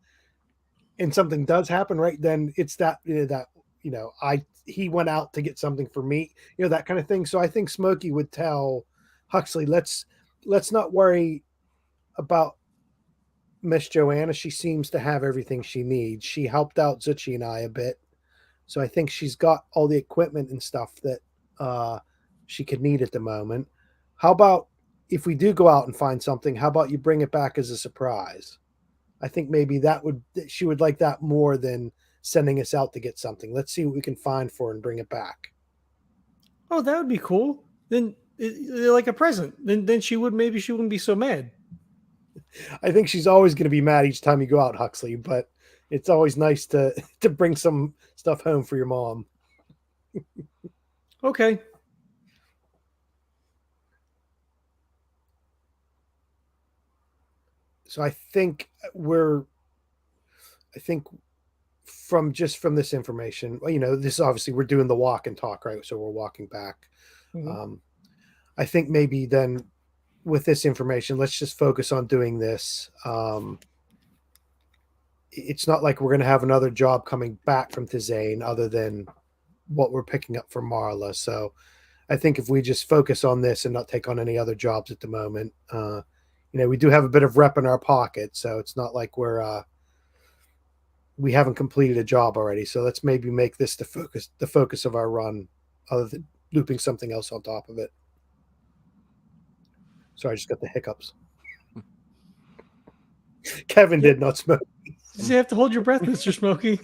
and something does happen, right? Then it's that he went out to get something for me, that kind of thing. So I think Smokey would tell Huxley, let's not worry about Miss Joanna. She seems to have everything she needs. She helped out Zuchy and I a bit. So I think she's got all the equipment and stuff that she could need at the moment. How about if we do go out and find something, how about you bring it back as a surprise? I think maybe she would like that more than sending us out to get something. Let's see what we can find for her and bring it back. Oh, that would be cool. Then like a present. Then she wouldn't be so mad. I think she's always going to be mad each time you go out, Huxley, but it's always nice to bring some stuff home for your mom. Okay. So I think from this information, this obviously we're doing the walk and talk, right? So we're walking back. Mm-hmm. I think maybe then with this information, let's just focus on doing this. It's not like we're going to have another job coming back from Tizane other than what we're picking up from Marla. So I think if we just focus on this and not take on any other jobs at the moment, we do have a bit of rep in our pocket. So it's not like we haven't completed a job already. So let's maybe make this the focus of our run other than looping something else on top of it. Sorry, I just got the hiccups. Kevin did not smoke. You have to hold your breath, Mr. Smokey.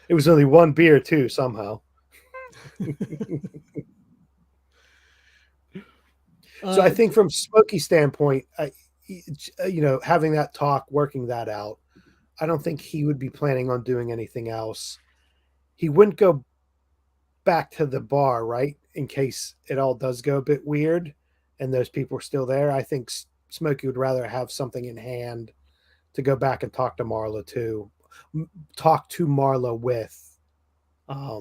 It was only one beer too, somehow. So I think from Smokey's standpoint, having that talk, working that out, I don't think he would be planning on doing anything else. He wouldn't go back to the bar, right? In case it all does go a bit weird and those people are still there. I think Smokey would rather have something in hand to go back and talk to Marla with. I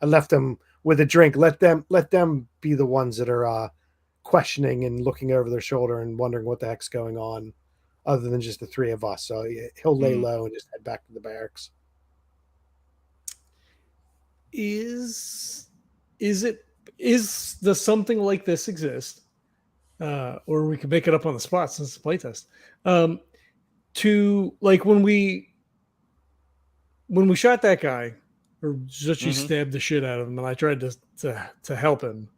left them with a drink. Let them be the ones that are questioning and looking over their shoulder and wondering what the heck's going on, other than just the three of us. So he'll lay low and just head back to the barracks. Does something like this exist? Or we could make it up on the spot since it's a playtest. To like when we shot that guy, or Zuchy stabbed the shit out of him, and I tried to help him.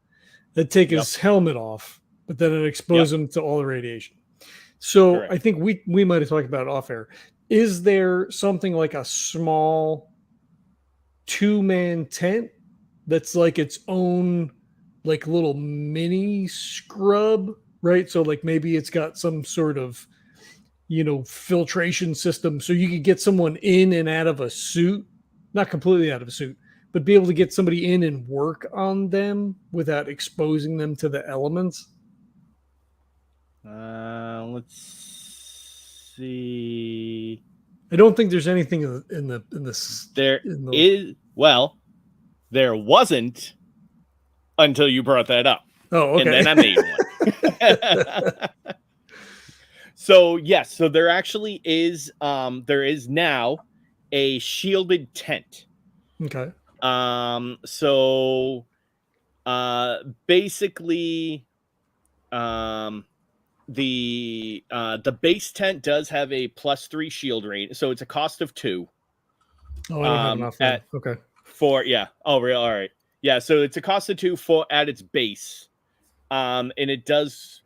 They'd take his helmet off, but then it exposed him to all the radiation. So correct. I think we might have talked about it off air. Is there something like a small 2-man tent that's like its own like little mini scrub, right? So like maybe it's got some sort of filtration system so you could get someone in and out of a suit, not completely out of a suit, but be able to get somebody in and work on them without exposing them to the elements. Let's see. I don't think there's anything in this. There wasn't until you brought that up. Oh, okay. And then I made one. So yes, so there actually is there is now a shielded tent. Okay. So basically the base tent does have a +3 shield rate, so it's a cost of 2. Oh, I don't have enough. Okay. Oh, real. All right. Yeah. So it's a cost of 2 at its base, and it does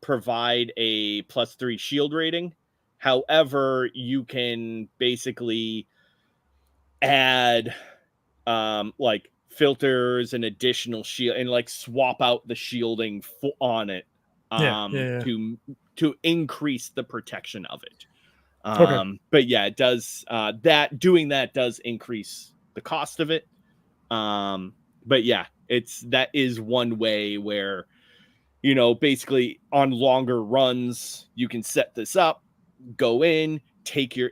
provide a +3 shield rating. However, you can basically add like filters and additional shield and like swap out the shielding on it to increase the protection of it. But yeah, it does doing that does increase the cost of it. But yeah, that is one way where basically on longer runs, you can set this up, go in,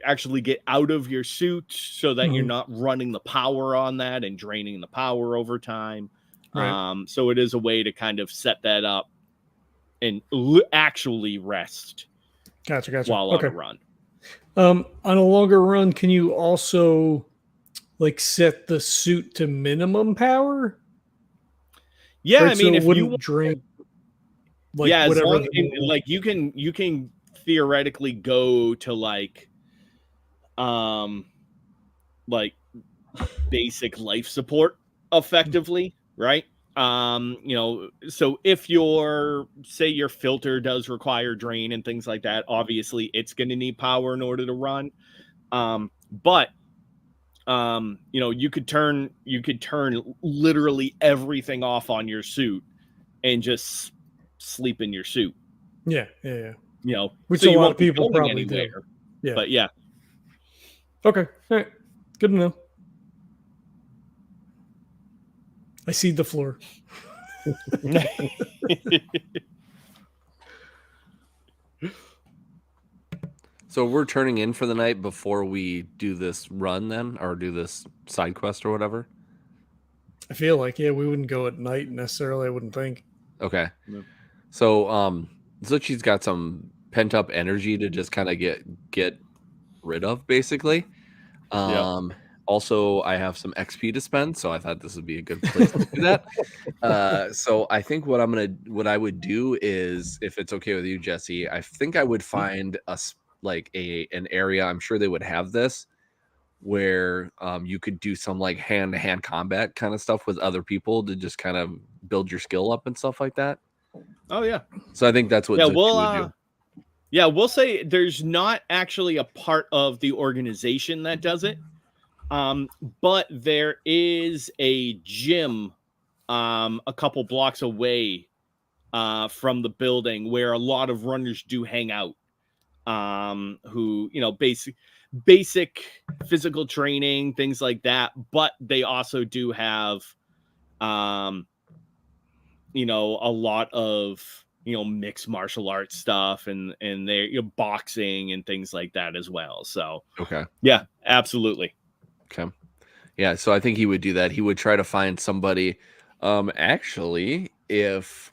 actually get out of your suit so that you're not running the power on that and draining the power over time. Right. So it is a way to kind of set that up and actually rest Gotcha. while on a run. On a longer run, can you also like set the suit to minimum power? Yeah, Right, I mean, so it if you wouldn't drink like yeah, as whatever long the- like you can theoretically go to like basic life support effectively, right? So if your filter does require drain and things like that, obviously it's going to need power in order to run. But you could turn literally everything off on your suit and just sleep in your suit. Yeah. Which so a you lot won't of people be going probably do. anywhere. Yeah. But yeah. Okay. All right. Good to know. I see the floor. So we're turning in for the night before we do this run then, or do this side quest or whatever? I feel like, we wouldn't go at night necessarily, I wouldn't think. Okay. Yeah. So Zuchy's got some pent up energy to just kind of get rid of, basically. Also, I have some XP to spend, so I thought this would be a good place to do that. So I think what I would do is, if it's okay with you, Jesse, I think I would find an area. I'm sure they would have this where you could do some like hand-to-hand combat kind of stuff with other people to just kind of build your skill up and stuff like that. Oh yeah. So I think that's what Zuchy would do. Yeah, we'll say there's not actually a part of the organization that does it. But there is a gym a couple blocks away from the building where a lot of runners do hang out. Who, basic physical training, things like that, but they also do have a lot of mixed martial arts stuff and they're boxing and things like that as well. So okay, yeah, absolutely. Okay, yeah. So I think he would do that. He would try to find somebody. Actually, if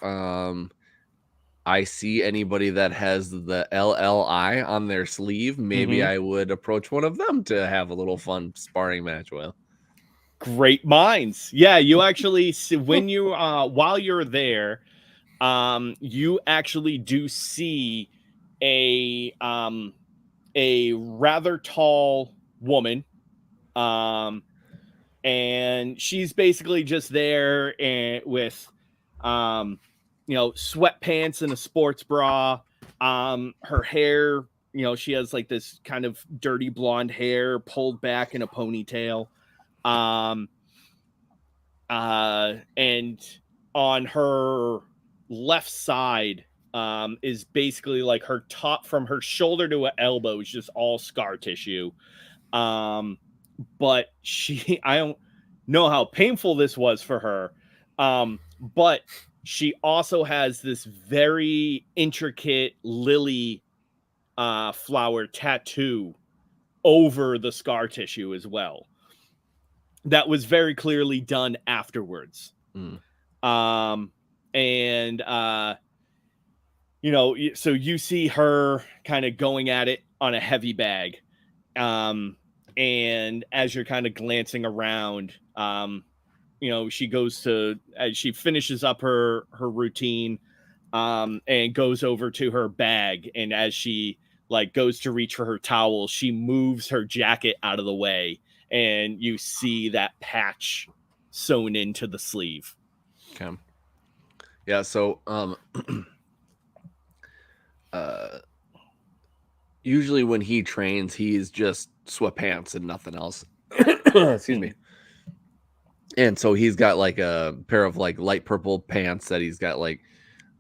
I see anybody that has the LLI on their sleeve, maybe I would approach one of them to have a little fun sparring match with. Great minds. Yeah, you actually see when you while you're there, you actually do see a rather tall woman, and she's basically just there and with sweatpants and a sports bra. Her hair, she has like this kind of dirty blonde hair pulled back in a ponytail. And on her left side is basically like her top from her shoulder to her elbow is just all scar tissue. But I don't know how painful this was for her. But she also has this very intricate lily flower tattoo over the scar tissue as well. That was very clearly done afterwards. So you see her kind of going at it on a heavy bag. And as you're kind of glancing around, she goes to, as she finishes up her routine, and goes over to her bag. And as she like goes to reach for her towel, she moves her jacket out of the way. And you see that patch sewn into the sleeve. Okay. Yeah. So, usually when he trains, he's just sweatpants and nothing else. Excuse me. And so he's got like a pair of like light purple pants that he's got like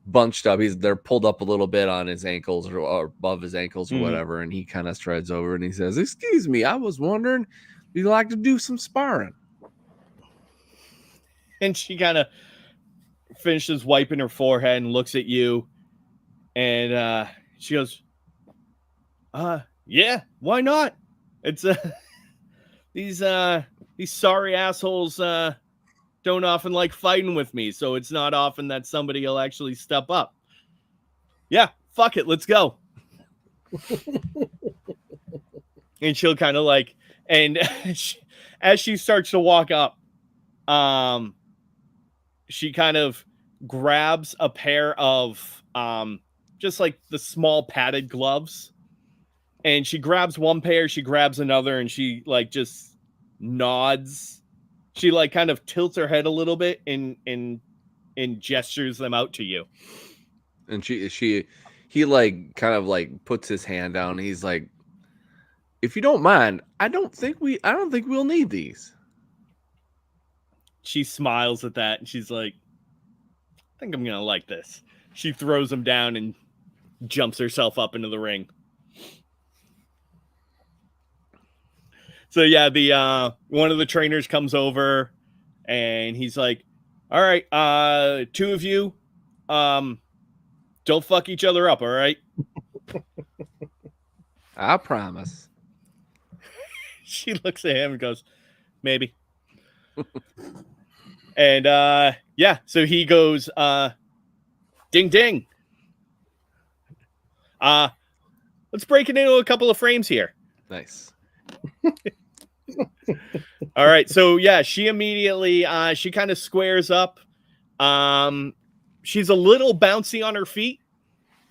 bunched up. They're pulled up a little bit on his ankles or above his ankles or whatever. And he kind of strides over and he says, "Excuse me, I was wondering, you'd like to do some sparring?" And she kind of finishes wiping her forehead and looks at you, and she goes, yeah, why not? It's these sorry assholes don't often like fighting with me, so it's not often that somebody will actually step up. Yeah, fuck it, let's go. And she'll kind of like, and as she starts to walk up, she kind of grabs a pair of just like the small padded gloves, and she grabs one pair, she grabs another, and she like just nods. She like kind of tilts her head a little bit and gestures them out to you. And he like kind of like puts his hand down. And he's like, if you don't mind, I don't think we'll need these. She smiles at that and she's like, I think I'm gonna like this. She throws them down and jumps herself up into the ring. So yeah, the one of the trainers comes over and he's like, all right, two of you, don't fuck each other up, all right? I promise. She looks at him and goes, maybe. And yeah, so he goes, ding ding. Let's break it into a couple of frames here. Nice. All right, so yeah, she immediately she kind of squares up. She's a little bouncy on her feet,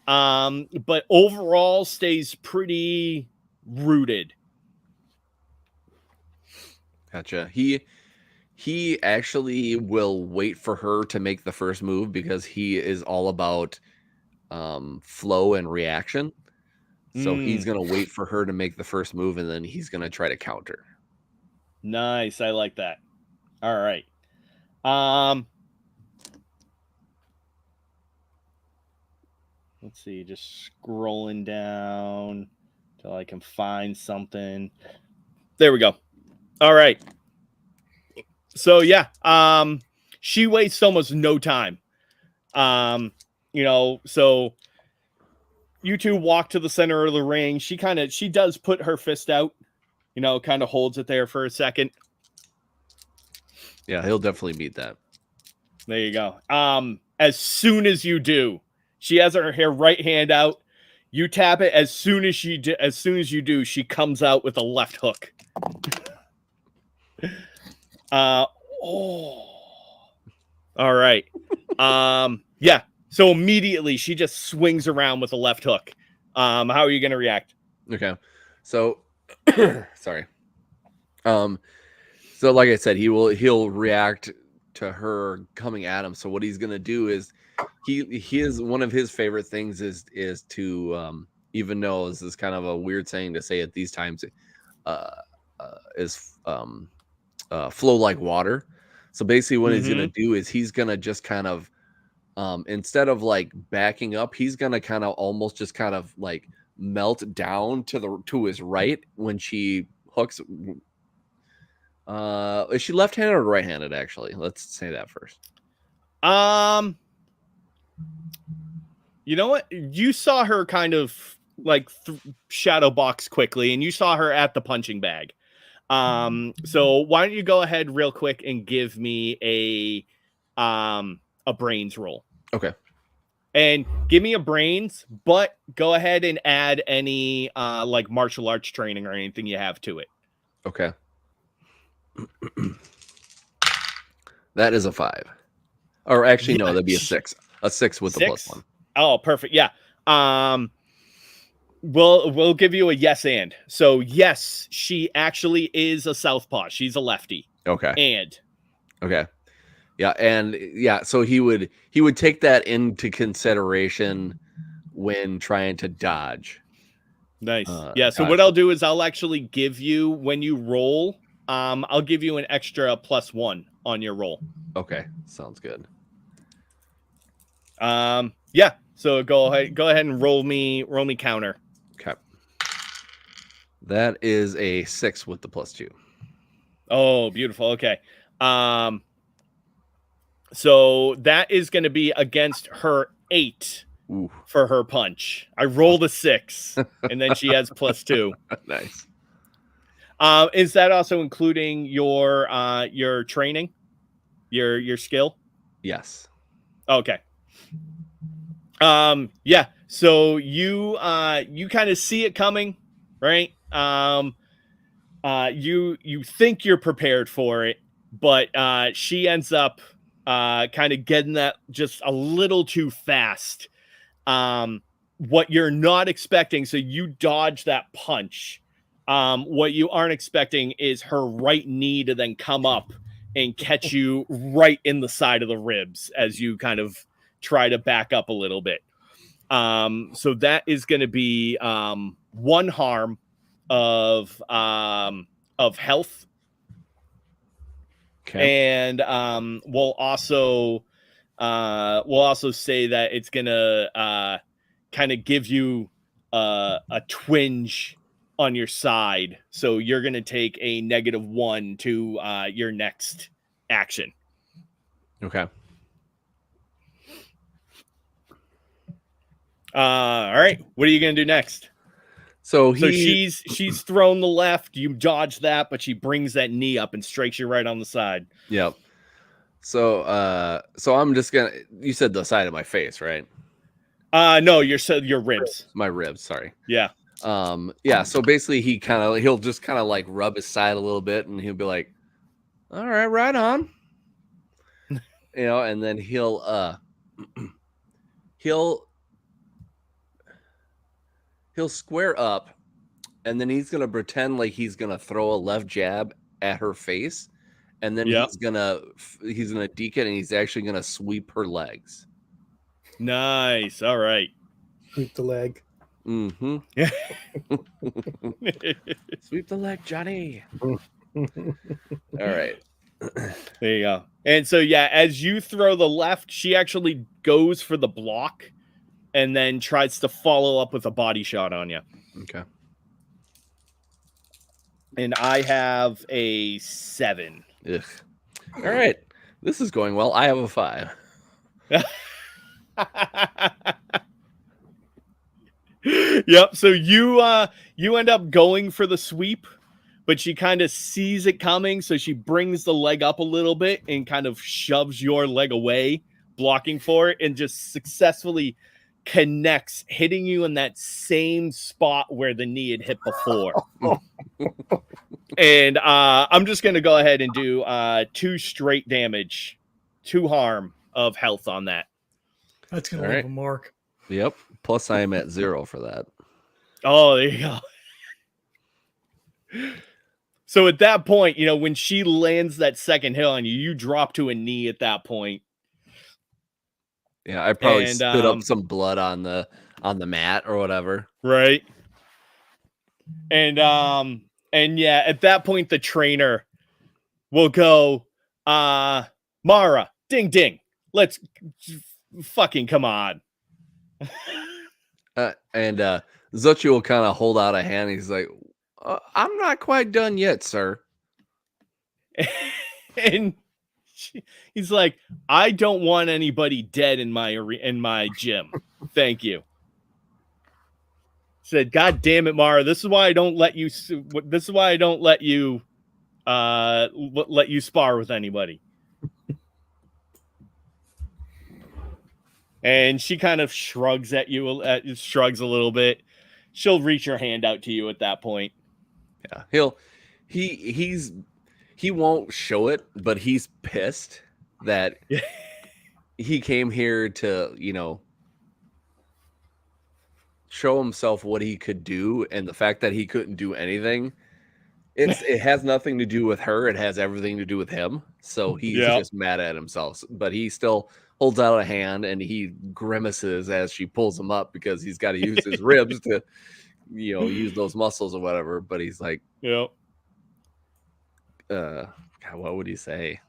but overall stays pretty rooted. Gotcha. He actually will wait for her to make the first move because he is all about flow and reaction. So he's going to wait for her to make the first move, and then he's going to try to counter. Nice. I like that. All right. Let's see. Just scrolling down till I can find something. There we go. All right. So yeah, she wastes almost no time. So you two walk to the center of the ring. She does put her fist out, kind of holds it there for a second. Yeah, he'll definitely beat that. There you go. As soon as you do, she has her right hand out. You tap it. As soon as you do, she comes out with a left hook. All right. Yeah. So immediately she just swings around with a left hook. How are you going to react? Okay. So, sorry. So like I said, he'll react to her coming at him. So what he's going to do is he is one of his favorite things is to, even though this is kind of a weird saying to say at these times, flow like water. So basically what he's going to do is he's going to just kind of, instead of like backing up, he's going to kind of almost just kind of like melt down to his right when she hooks. Is she left-handed or right-handed? Actually, let's say that first. You know what? You saw her kind of like shadow box quickly, and you saw her at the punching bag. So why don't you go ahead real quick and give me a brains roll? Okay. And give me a brains, but go ahead and add any like martial arts training or anything you have to it. Okay. That is a 5. Or actually, no, that'd be a 6. A 6 with the +1. Oh, perfect. Yeah. We'll give you a yes and. So yes, she actually is a southpaw. She's a lefty. Okay. And okay. Yeah, and yeah, so he would take that into consideration when trying to dodge. Nice. Yeah, so what I'll do is I'll actually give you, when you roll, I'll give you an extra +1 on your roll. Okay, sounds good. Yeah. So go ahead and roll me counter. Okay. That is a 6 with the +2. Oh, beautiful. Okay. So that is going to be against her 8 Ooh, for her punch. I rolled a 6, and then she has +2. nice. Is that also including your training, your skill? Yes. Okay. Yeah. So you kind of see it coming, right? You think you're prepared for it, but she ends up kind of getting that just a little too fast. What you're not expecting, so you dodge that punch. What you aren't expecting is her right knee to then come up and catch you right in the side of the ribs as you kind of try to back up a little bit. So that is going to be 1 harm of health, Okay. and we'll also say that it's gonna kind of give you a twinge on your side, so you're gonna take a -1 to your next action. Okay. All right, what are you gonna do next? So So she's thrown the left, you dodge that, but she brings that knee up and strikes you right on the side. Yep. So I'm just gonna. You said the side of my face, right? No, your ribs. My ribs. Sorry. Yeah. Yeah. So basically, he'll just kind of like rub his side a little bit, and he'll be like, "All right, right on," and then he'll square up, and then he's gonna pretend like he's gonna throw a left jab at her face, and then Yeah. he's gonna deke it, and he's actually gonna sweep her legs. Nice. All right. Sweep the leg. Mm-hmm. Sweep the leg, Johnny. All right. There you go. And so, yeah, as you throw the left, she actually goes for the block and then tries to follow up with a body shot on you. Okay. And I have a 7. Ugh. All right. This is going well. I have a 5. Yep. So you end up going for the sweep, but she kind of sees it coming, so she brings the leg up a little bit and kind of shoves your leg away, blocking for it, and just successfully connects, hitting you in that same spot where the knee had hit before. And I'm just gonna go ahead and do 2 straight damage, 2 harm of health on that. That's gonna All leave right. a mark. Yep. Plus, I am at 0 for that. Oh, there you go. So at that point, when she lands that second hit on you, you drop to a knee at that point. Yeah, I probably And, spit up some blood on the mat or whatever. Right. And yeah, at that point the trainer will go, Mara, ding ding. Let's fucking come on. And Zuchy will kind of hold out a hand. He's like, I'm not quite done yet, sir. And he's like, I don't want anybody dead in my gym. Thank you. Said, God damn it, Mara. This is why I don't let you. This is why I don't let you spar with anybody. And she kind of shrugs at you, shrugs a little bit. She'll reach her hand out to you at that point. Yeah, he won't show it, but he's pissed that he came here to, show himself what he could do, and the fact that he couldn't do anything, it has nothing to do with her. It has everything to do with him. So he's just mad at himself, but he still holds out a hand and he grimaces as she pulls him up because he's got to use his ribs to, use those muscles or whatever. But he's like, Yep. God, what would he say?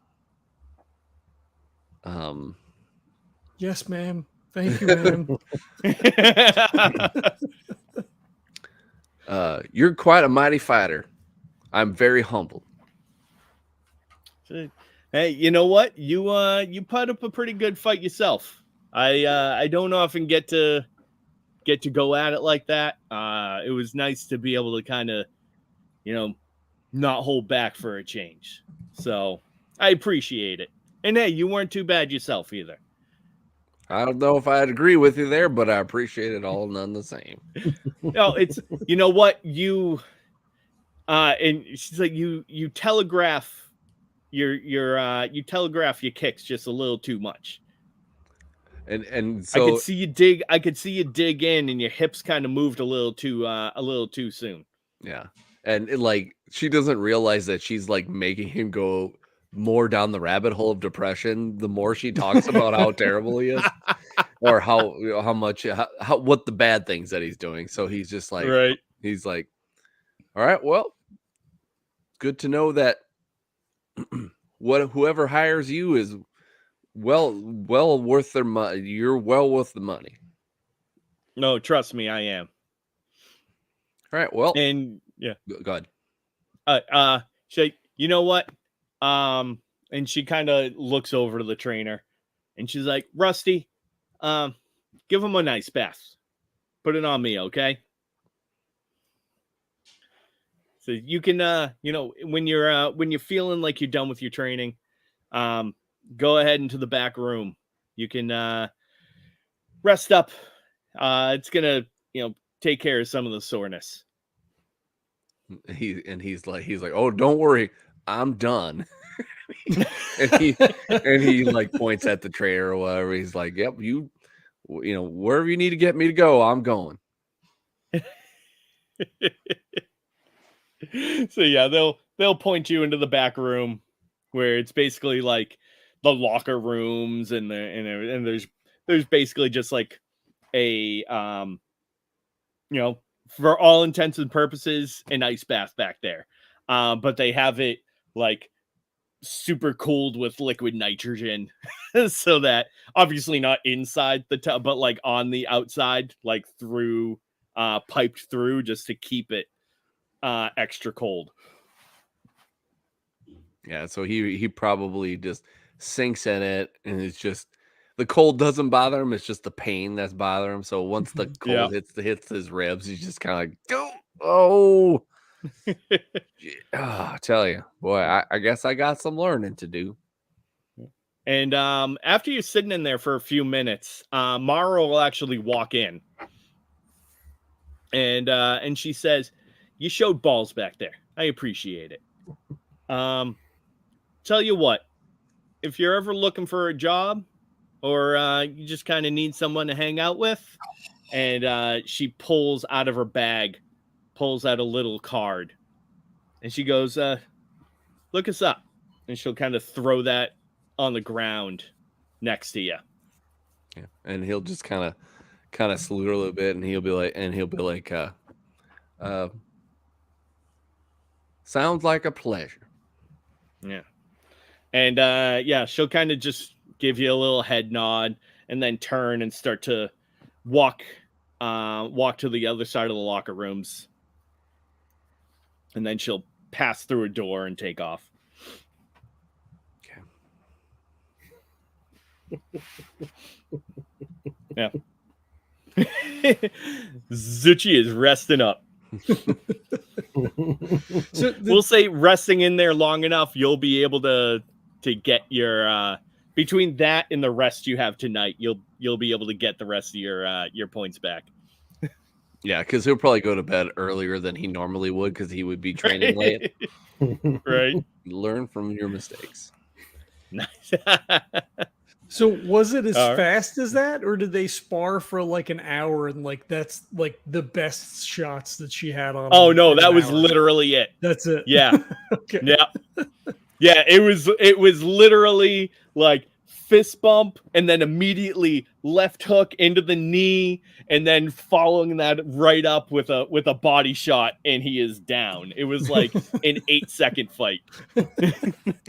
Yes, ma'am. Thank you, ma'am. You're quite a mighty fighter. I'm very humbled. Hey, you know what? You put up a pretty good fight yourself. I don't often get to go at it like that. It was nice to be able to kind of, not hold back for a change. So I appreciate it. And hey, you weren't too bad yourself either. I don't know if I'd agree with you there, but I appreciate it all none the same. No, it's you know what you and she's like you telegraph you telegraph your kicks just a little too much. And I could so see you dig in, and your hips kind of moved a little too soon. yeah. And like she doesn't realize that she's like making him go more down the rabbit hole of depression the more she talks about how terrible he is or how much how what the bad things that he's doing. So he's just like Right. he's like, all right, well, good to know that whoever hires you is well worth their money. You're well worth the money. No, trust me, I am. All right, well, And yeah. go ahead. She, you know what? And she kind of looks over to the trainer, and she's like, Rusty, give him a nice bath. Put it on me, okay? So you can, when you're feeling like you're done with your training, go ahead into the back room. You can rest up. It's gonna, take care of some of the soreness. He's like, oh, don't worry, I'm done. and he like points at the trainer or whatever. He's like, yep, wherever you need to get me to go, I'm going. So yeah, they'll point you into the back room where it's basically like the locker rooms and there's basically just like a for all intents and purposes an ice bath back there. But they have it like super cooled with liquid nitrogen so that obviously not inside the tub but like on the outside, like through piped through just to keep it extra cold. Yeah, so he probably just sinks in it, and it's just the cold doesn't bother him. It's just the pain that's bothering him. So once the cold hits his ribs, he's just kind of like, oh. I tell you, boy, I guess I got some learning to do. And after you're sitting in there for a few minutes, Mara will actually walk in, and she says, "You showed balls back there. I appreciate it. Tell you what, if you're ever looking for a job, or you just kind of need someone to hang out with," and she pulls out of her bag, pulls out a little card, and she goes, "Look us up," and she'll kind of throw that on the ground next to you. Yeah, and he'll just kind of salute a little bit, and he'll be like, sounds like a pleasure. Yeah. And she'll kind of just give you a little head nod and then turn and start to walk to the other side of the locker rooms. And then she'll pass through a door and take off. Yeah. Zuchy is resting up. So we'll say resting in there long enough, you'll be able to get your between that and the rest you have tonight, you'll be able to get the rest of your points back. Yeah, because he'll probably go to bed earlier than he normally would because he would be training late. Right. Learn from your mistakes. Nice. So was it as fast as that, or did they spar for like an hour and like that's like the best shots that she had on? Oh no, that was literally it. That's it. Yeah. Okay. Yeah. Yeah, it was literally like fist bump and then immediately left hook into the knee and then following that right up with a body shot and he is down. It was like an 8-second fight.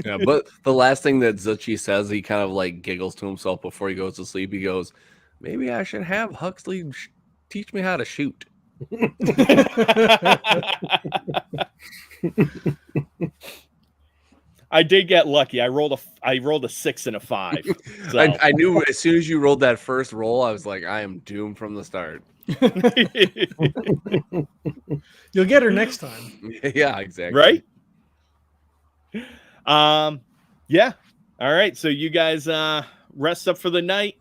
Yeah, but the last thing that Zuchy says, he kind of like giggles to himself before he goes to sleep. He goes, "Maybe I should have Huxley teach me how to shoot." I did get lucky. I rolled a 6 and a 5. So. I knew as soon as you rolled that first roll, I was like, I am doomed from the start. You'll get her next time. Yeah, exactly. Right? Yeah. All right. So you guys rest up for the night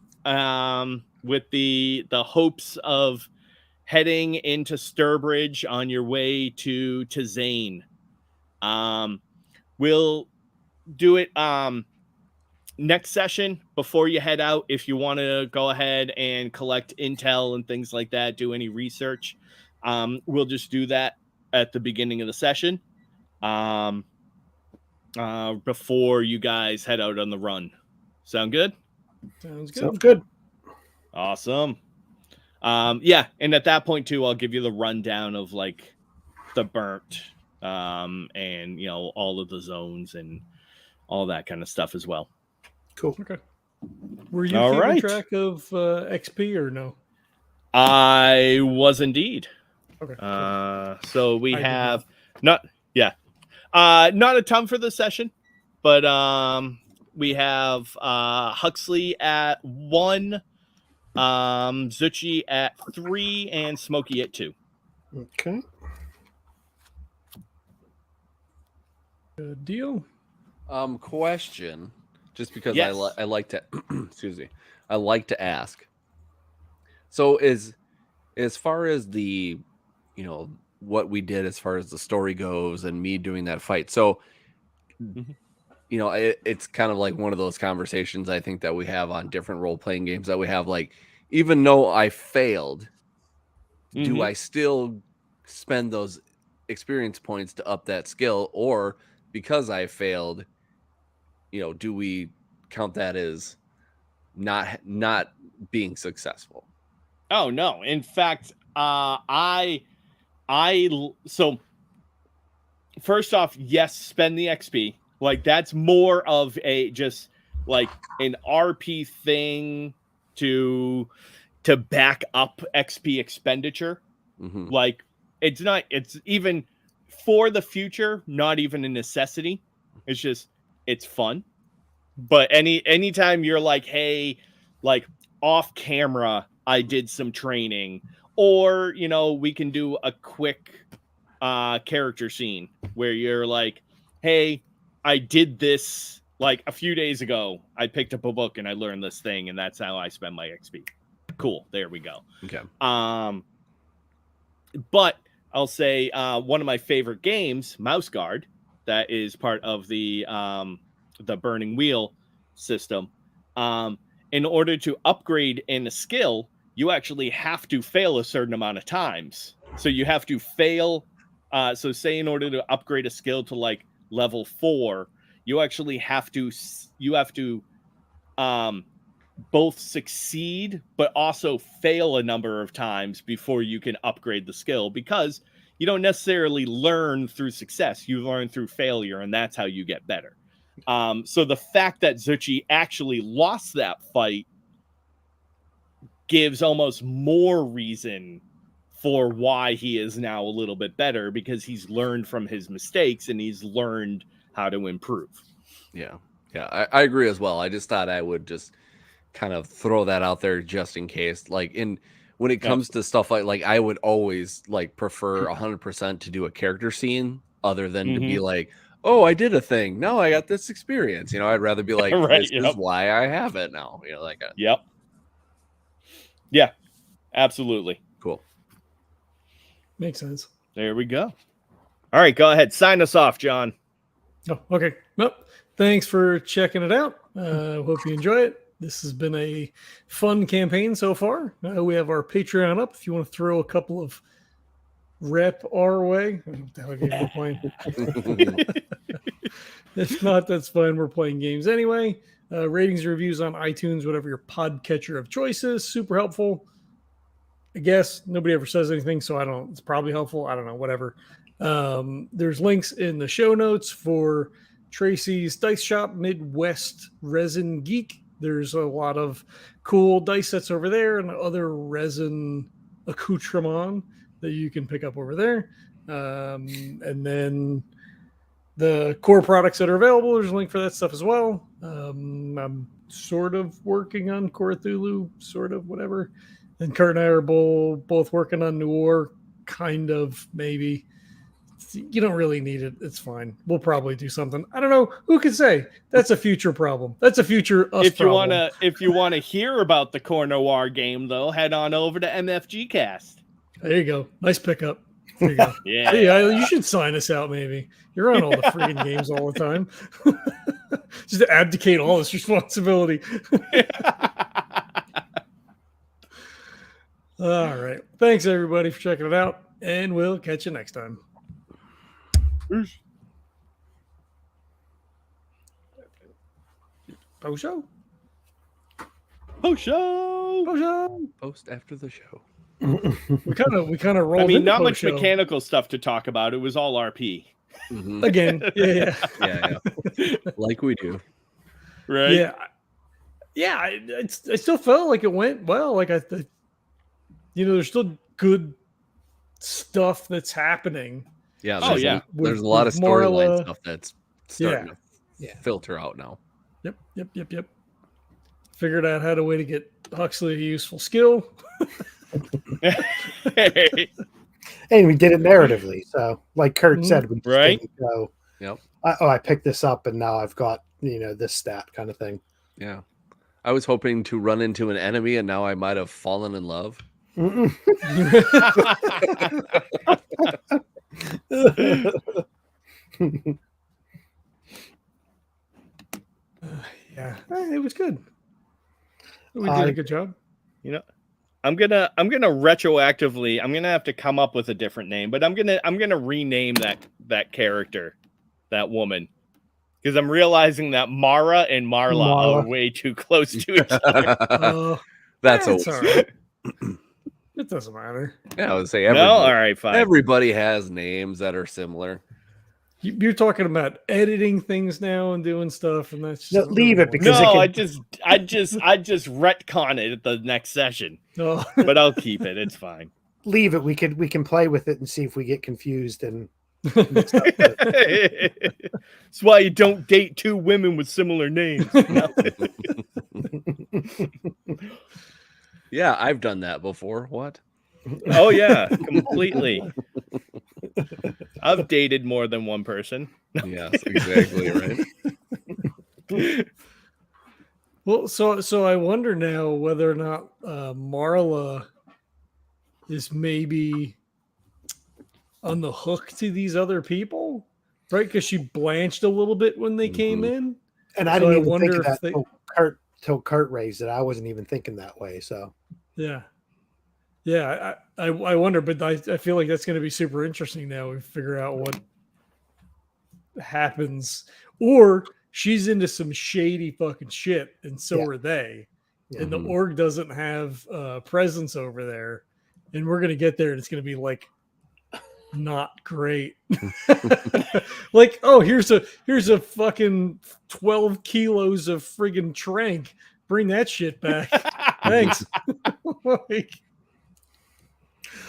with the hopes of heading into Sturbridge on your way to Zane. We'll do it next session before you head out. If you want to go ahead and collect intel and things like that, do any research, we'll just do that at the beginning of the session before you guys head out on the run. Sound good? Sounds good. Sounds good. Awesome. Yeah, and at that point too, I'll give you the rundown of like the burnt and all of the zones and all that kind of stuff as well. Cool. Okay. Were you All keeping right. track of XP or no? I was indeed. Okay. So we I have not a ton for the session, but we have Huxley at 1, Zuchy at 3, and Smokey at 2. Okay. Good deal. Question, just because Yes. I like to excuse me, I like to ask. So as far as the what we did as far as the story goes and me doing that fight, so it's kind of like one of those conversations I think that we have on different role-playing games that we have, like, even though I failed, do I still spend those experience points to up that skill, or because I failed, do we count that as not being successful? Oh no! In fact, so first off, yes, spend the XP. Like that's more of a just like an RP thing to back up XP expenditure. Like it's even for the future, not even a necessity. It's just it's fun. But anytime you're like, hey, like off camera, I did some training, or we can do a quick character scene where you're like, hey, I did this like a few days ago. I picked up a book and I learned this thing, and that's how I spend my XP. Cool. There we go. Okay. But I'll say one of my favorite games, Mouse Guard, that is part of the Burning Wheel system. In order to upgrade in a skill, you actually have to fail a certain amount of times. So you have to fail. So say in order to upgrade a skill to like level 4, you actually have to both succeed but also fail a number of times before you can upgrade the skill, because you don't necessarily learn through success. You learn through failure, and that's how you get better. So the fact that Zuchy actually lost that fight gives almost more reason for why he is now a little bit better, because he's learned from his mistakes and he's learned how to improve. Yeah, I agree as well. I just thought I would just kind of throw that out there just in case. Like when it comes to stuff like I would always like prefer 100% to do a character scene other than to be like, oh, I did a thing. No, I got this experience. I'd rather be like, Right, this is why I have it now. Yep. Yeah, absolutely. Cool. Makes sense. There we go. All right, go ahead. Sign us off, John. Oh, okay. Well, thanks for checking it out. Hope you enjoy it. This has been a fun campaign so far. We have our Patreon up if you want to throw a couple of rep our way. I don't know what the hell game we're playing. If not, that's fine. We're playing games anyway. Ratings and reviews on iTunes, whatever your podcatcher of choice is, super helpful. I guess nobody ever says anything, so I don't know. It's probably helpful. I don't know, whatever. There's links in the show notes for Tracy's Dice Shop Midwest Resin Geek. There's a lot of cool dice sets over there and other resin accoutrement that you can pick up over there. And then the core products that are available. There's a link for that stuff as well. I'm sort of working on Cthulhu, sort of whatever. And Kurt and I are both working on Noir, kind of, maybe. You don't really need it. It's fine. We'll probably do something. I don't know. Who can say? That's a future problem. That's a future us problem. If you wanna hear about the Core Noir game, though, head on over to MFG Cast. There you go. Nice pickup. There you go. Yeah. Hey, you should sign us out, maybe. You're on all the freaking games all the time. Just to abdicate all this responsibility. All right. Thanks, everybody, for checking it out, and we'll catch you next time. Post show. Post show. Post show. Post after the show. We kind of rolled. I mean, not much post-show. mechanical stuff to talk about. It was all RP. Mhm. Again. Yeah. Yeah. Like we do. Right? Yeah. I still felt like it went well. Like there's still good stuff that's happening. Yeah. Oh, yeah. There's a lot of storyline stuff that's starting Yeah. to filter out now. Yep. Figured out how to way to get Huxley a useful skill. And we did it narratively. So, like Kurt said, we just Right. didn't go, Yep. I picked this up and now I've got, this stat kind of thing. Yeah. I was hoping to run into an enemy and now I might have fallen in love. Yeah, it was good. We did a good job. I'm gonna retroactively. I'm gonna have to come up with a different name, but I'm gonna rename that character, that woman, because I'm realizing that Mara and Marla are way too close to each other. That's it's all all right. It doesn't matter. Yeah, I would say No, all right, fine. everybody has names that are similar. You're talking about editing things now and doing stuff, and that's No, just leave it because No, it I just retcon it at the next session, No. but I'll keep it. It's fine. leave it. We can play with it and see if we get confused and That's why you don't date two women with similar names. Yeah, I've done that before. What? Oh yeah, completely. I've dated more than one person. Yes, exactly right. Well, so I wonder now whether or not Marla is maybe on the hook to these other people, right? Because she blanched a little bit when they came in. And I So didn't I even wonder think of if that they- till Kurt raised it. I wasn't even thinking that way. So Yeah. I wonder, but I feel like that's going to be super interesting now. We figure out what happens, or she's into some shady fucking shit, and so are they. And the org doesn't have presence over there, and we're gonna get there, and it's gonna be like not great. Like, oh, here's a fucking 12 kilos of friggin' trank. Bring that shit back. Thanks. Like,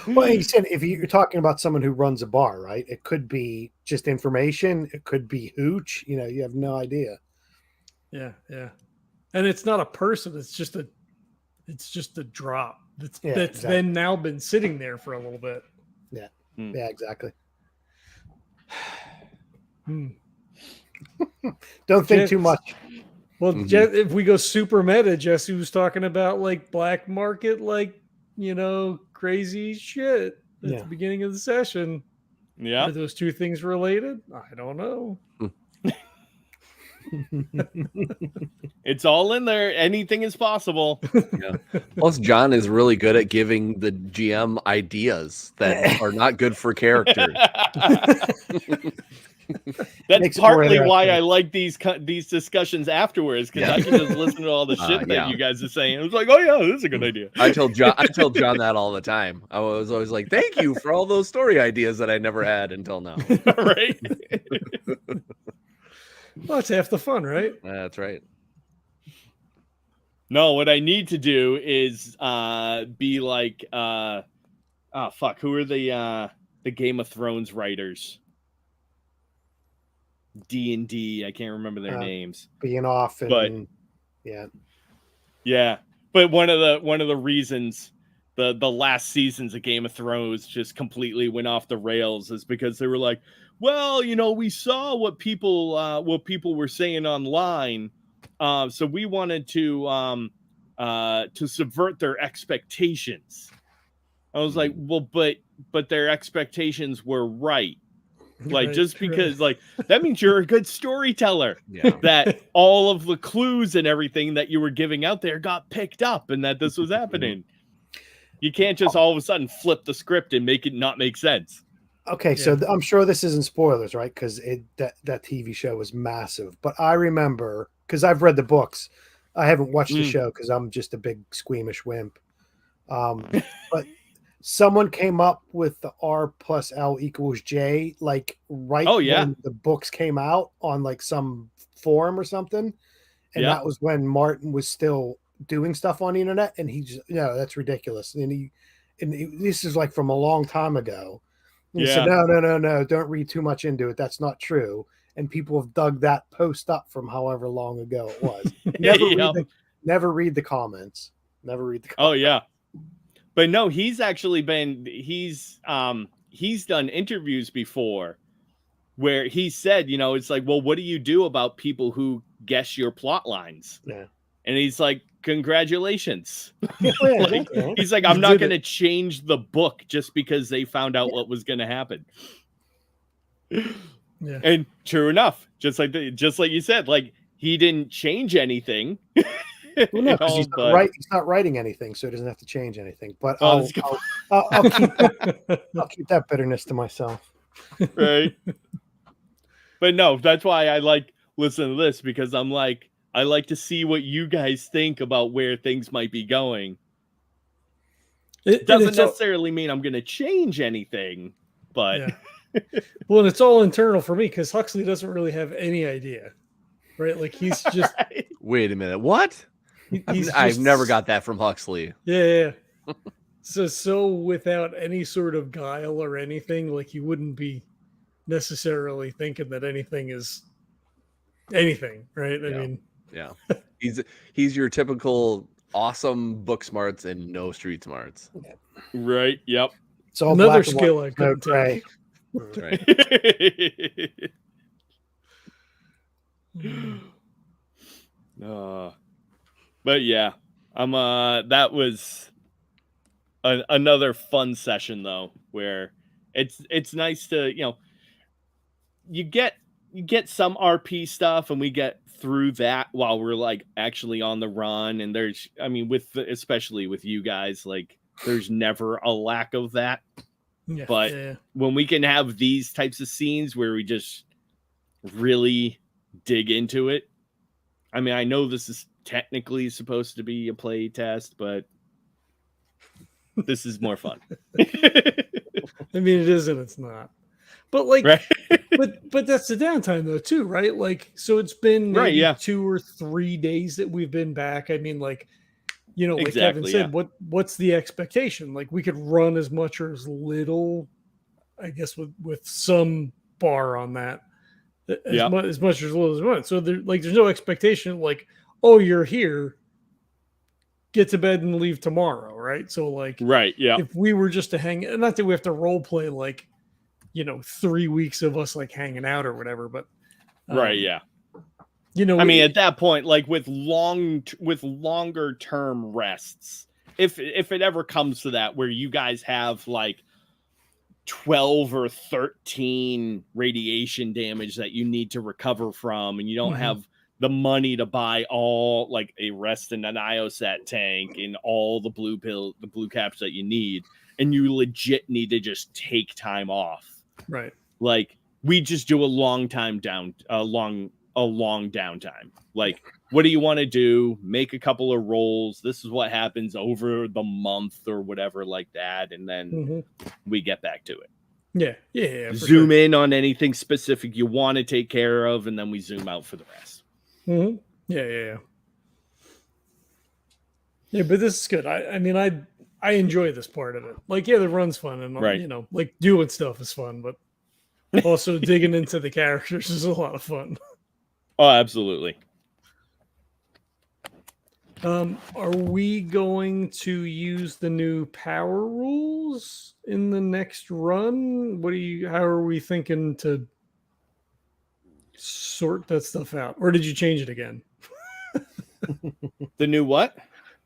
well, he said if you're talking about someone who runs a bar, right? It could be just information. It could be hooch. You have no idea. yeah. And it's not a person. It's just a drop that's exactly. then now been sitting there for a little bit. Yeah. Yeah, exactly. Don't think too much. Well, if we go super meta, Jesse was talking about like black market, like, crazy shit at the beginning of the session. Yeah. Are those two things related? I don't know. It's all in there. Anything is possible. Yeah. Plus, John is really good at giving the GM ideas that are not good for characters. That's partly why I like these discussions afterwards, because I can just listen to all the shit that you guys are saying. It was like, oh yeah, this is a good idea. I tell John that all the time. I was always like, thank you for all those story ideas that I never had until now. Right? Well, that's half the fun, right? That's right. No, what I need to do is be like who are the Game of Thrones writers? D&D. I can't remember their names. Being off, and But yeah. But one of the reasons the last seasons of Game of Thrones just completely went off the rails is because they were like, well, we saw what people were saying online, so we wanted to subvert their expectations. I was like, well, but their expectations were right. Like, Right, just right. because, like, that means you're a good storyteller. Yeah. That all of the clues and everything that you were giving out there got picked up and that this was happening. You can't just all of a sudden flip the script and make it not make sense. Okay, so I'm sure this isn't spoilers, right? Because that TV show was massive. But I remember, because I've read the books, I haven't watched the show because I'm just a big squeamish wimp. But someone came up with the R plus L equals J, like when the books came out on like some forum or something. And that was when Martin was still doing stuff on the internet. And he just, that's ridiculous. And this is like from a long time ago. And he said, no, don't read too much into it. That's not true. And people have dug that post up from however long ago it was. Never read the comments. Never read the comments. Oh, yeah. But no, he's done interviews before where he said, it's like, well, what do you do about people who guess your plot lines? Yeah. And he's like, congratulations. Like, he's like, I'm not going to change the book just because they found out what was going to happen. Yeah. And true enough, just like you said, like, he didn't change anything. Well, no, because he's not writing anything, so he doesn't have to change anything. But I'll keep that bitterness to myself. Right. But no, that's why I like listen to this, because I'm like, I like to see what you guys think about where things might be going. It doesn't necessarily mean I'm going to change anything, but well, and it's all internal for me because Huxley doesn't really have any idea, right? Like he's just wait a minute, what? I've never got that from Huxley. Yeah. So without any sort of guile or anything, like you wouldn't be necessarily thinking that anything is anything, right? I mean, he's your typical awesome book smarts and no street smarts. Right. Yep. It's all another skill I couldn't take. Right. But yeah, that was another fun session though, where it's nice to, you get some RP stuff, and we get through that while we're like actually on the run. And there's, I mean, especially with you guys, like there's never a lack of that. Yeah, but when we can have these types of scenes where we just really dig into it. I mean, I know this is technically supposed to be a play test, but this is more fun. I mean, it is and it's not. But like, right. but that's the downtime though too, right? Like, so it's been maybe 2 or 3 days that we've been back. I mean, like, like Kevin said, what's the expectation? Like, we could run as much or as little, I guess, with some bar on that, as much or as little as we want. So there's no expectation. Like, oh, you're here, get to bed and leave tomorrow, right? So like, right, yeah. If we were just to hang, not that we have to role play like, 3 weeks of us like hanging out or whatever, but right, yeah. I mean, at that point, like with longer term rests, if it ever comes to that, where you guys have like 12 or 13 radiation damage that you need to recover from, and you don't have the money to buy all like a rest and an IOSAT tank and all the blue caps that you need, and you legit need to just take time off. Right. Like, we just do a long downtime. Like, what do you want to do? Make a couple of rolls. This is what happens over the month or whatever like that. And then we get back to it. Yeah. Zoom in on anything specific you want to take care of, and then we zoom out for the rest. Mm-hmm. Yeah. Yeah, but this is good. I mean, I enjoy this part of it. Like, the run's fun, and right. like doing stuff is fun, but Also, digging into the characters is a lot of fun. Oh, absolutely. Are we going to use the new power rules in the next run? How are we thinking to sort that stuff out? Or did you change it again? The new what?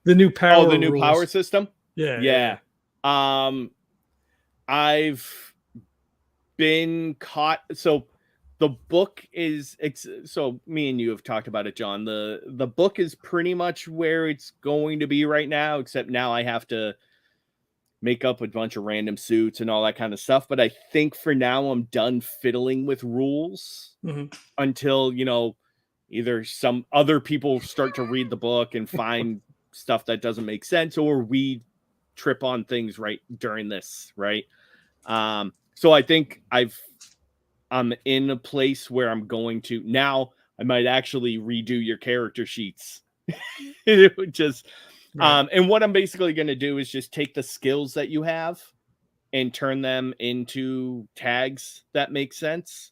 The new power The new rules. power system? Yeah. I've been caught. So the book is so me and you have talked about it, John. The book is pretty much where it's going to be right now, except now I have to make up a bunch of random suits and all that kind of stuff. But I think for now I'm done fiddling with rules until, either some other people start to read the book and find stuff that doesn't make sense, or we trip on things right during this, right? So I think I'm in a place where I'm going to now. I might actually redo your character sheets. It would just, and what I'm basically going to do is just take the skills that you have and turn them into tags that make sense.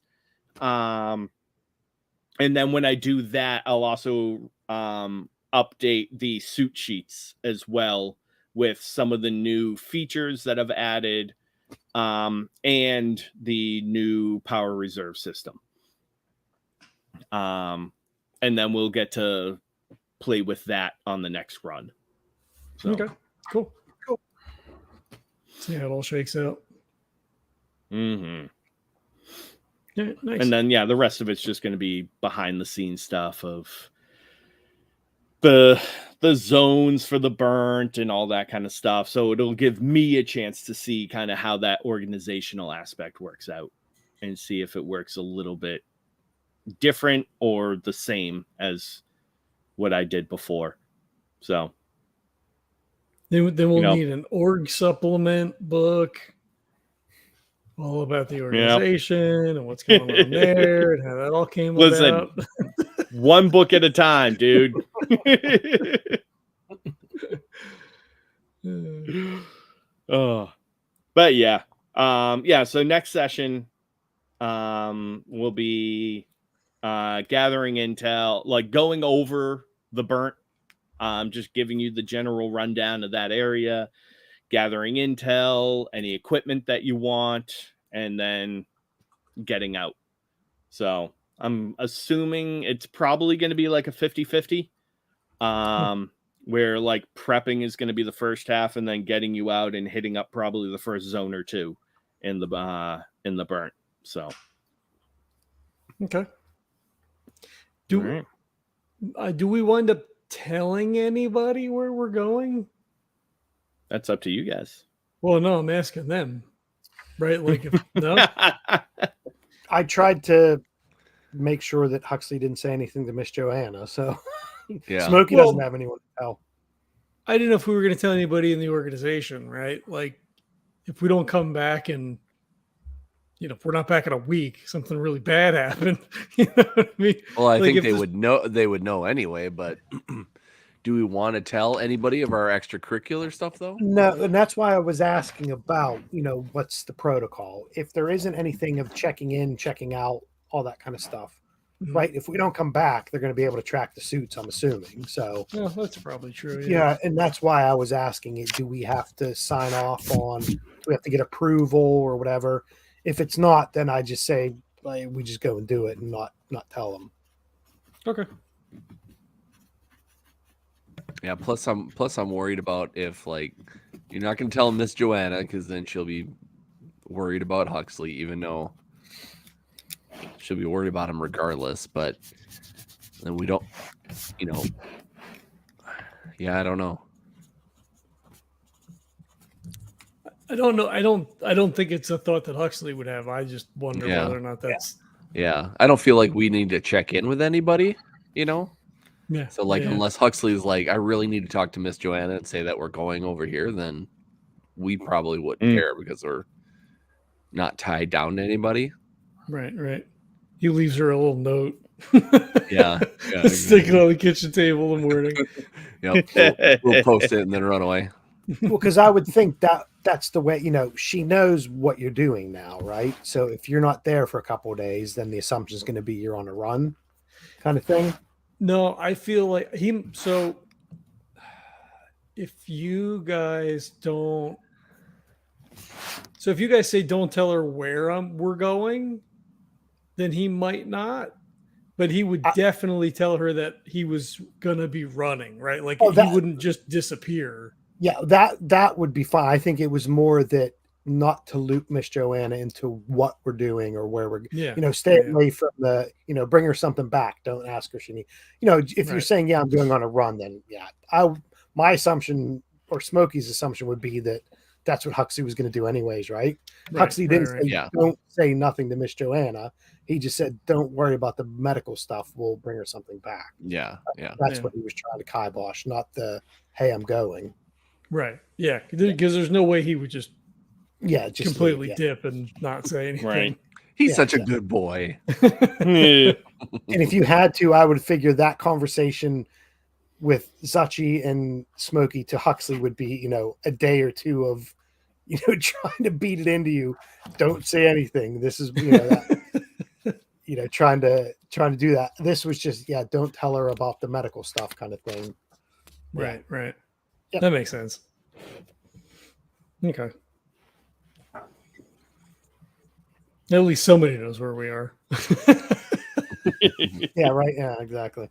And then when I do that, I'll also update the suit sheets as well with some of the new features that I've added. And the new power reserve system. And then we'll get to play with that on the next run. So. Okay, cool. See how it all shakes out. Mm-hmm. Yeah, nice. And then, the rest of it's just going to be behind the scenes stuff of the zones for the burnt and all that kind of stuff. So it'll give me a chance to see kind of how that organizational aspect works out and see if it works a little bit different or the same as what I did before. So then we'll need an org supplement book all about the organization and what's going on there and how that all came about. One book at a time, dude. But so next session will be gathering intel, like going over the burnt, just giving you the general rundown of that area, gathering intel, any equipment that you want, and then getting out. So I'm assuming it's probably going to be like a 50-50, where like prepping is going to be the first half and then getting you out and hitting up probably the first zone or two in the burnt. So. Okay. Do we wind up telling anybody where we're going? That's up to you guys. Well, no, I'm asking them. Right? Like, no? I tried to make sure that Huxley didn't say anything to Miss Joanna, so Smokey doesn't have anyone to tell. I didn't know if we were going to tell anybody in the organization, right? Like, if we don't come back and, if we're not back in a week, something really bad happened. You know what I mean? Well, I think they would know. They would know anyway, but do we want to tell anybody of our extracurricular stuff, though? No, and that's why I was asking about, what's the protocol? If there isn't anything of checking in, checking out, all that kind of stuff, right? If we don't come back, they're going to be able to track the suits, I'm assuming. So, that's probably true. Yeah, and that's why I was asking it. Do we have to sign off on? Do we have to get approval or whatever? If it's not, then I just say like we just go and do it and not tell them. Okay. Yeah. Plus, I'm worried about if like you're not going to tell Miss Joanna because then she'll be worried about Huxley, even though she'll be worried about him regardless. But then we don't, Yeah, I don't know. I don't know. I don't think it's a thought that Huxley would have. I just wonder whether or not that's. Yeah, I don't feel like we need to check in with anybody. Yeah. So unless Huxley's like, I really need to talk to Miss Joanna and say that we're going over here, then we probably wouldn't care because we're not tied down to anybody. Right. He leaves her a little note. Yeah. Stick it on the kitchen table in the morning. Yep. We'll post it and then run away. Well, because I would think that that's the way, she knows what you're doing now, right? So if you're not there for a couple of days, then the assumption is going to be you're on a run kind of thing. No, I feel like so if you guys don't, so if you guys say don't tell her where we're going, then he might not, but he would definitely tell her that he was gonna be running, right? Like he wouldn't just disappear. Yeah, that would be fine. I think it was more that not to loop Miss Joanna into what we're doing or where we're, stay away from the, bring her something back. Don't ask her she need, if you're saying, yeah, I'm going on a run, then yeah, my assumption or Smokey's assumption would be that that's what Huxley was going to do anyways, right? Huxley didn't say, don't say nothing to Miss Joanna. He just said, don't worry about the medical stuff. We'll bring her something back. Yeah. That's what he was trying to kibosh, not the, hey, I'm going. Right. Yeah. Because there's no way he would just completely dip and not say anything. Right. He's such a good boy. And if you had to, I would figure that conversation with Zuchy and Smokey to Huxley would be, a day or two of, trying to beat it into you. Don't say anything. This is, trying to do that. This was just, don't tell her about the medical stuff kind of thing. Right. Right. Yep. That makes sense. Okay. At least somebody knows where we are. Yeah, right. Yeah, exactly.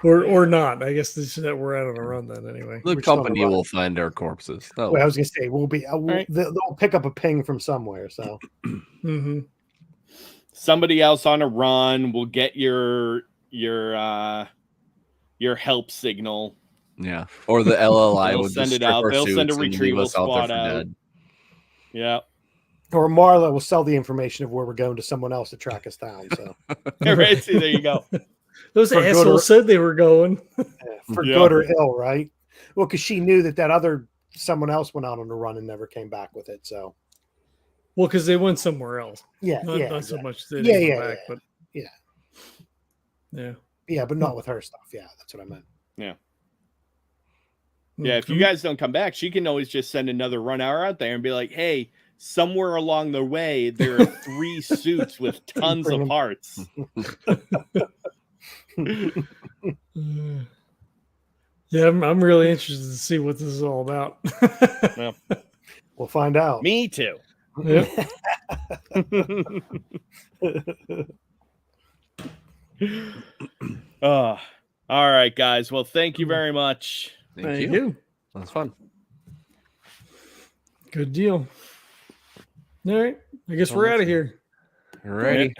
Or not. I guess this is that we're out on a run then anyway. The company will find our corpses. I was gonna say they'll pick up a ping from somewhere. So somebody else on a run will get your help signal. Yeah, or the LLI will send it out. They'll send a retrieval squad out. Yeah. Or Marla will sell the information of where we're going to someone else to track us down. So right, see, there you go. Those assholes said they were going for good or ill, right? Well, because she knew that other someone else went out on a run and never came back with it. So, well, because they went somewhere else. Yeah, not exactly. So much. They didn't go back, but but not with her stuff. Yeah, that's what I meant. Yeah. Yeah, if you guys don't come back, she can always just send another run hour out there and be like, hey, somewhere along the way, there are 3 suits with tons of parts. Yeah, I'm really interested to see what this is all about. Yeah. We'll find out. Me too. Yep. All right, guys. Well, thank you very much. Thank you. That was fun. Good deal. All right. I guess we're out of here. All righty.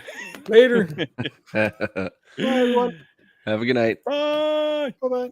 Later. Bye, everyone. Have a good night. Bye. Bye-bye.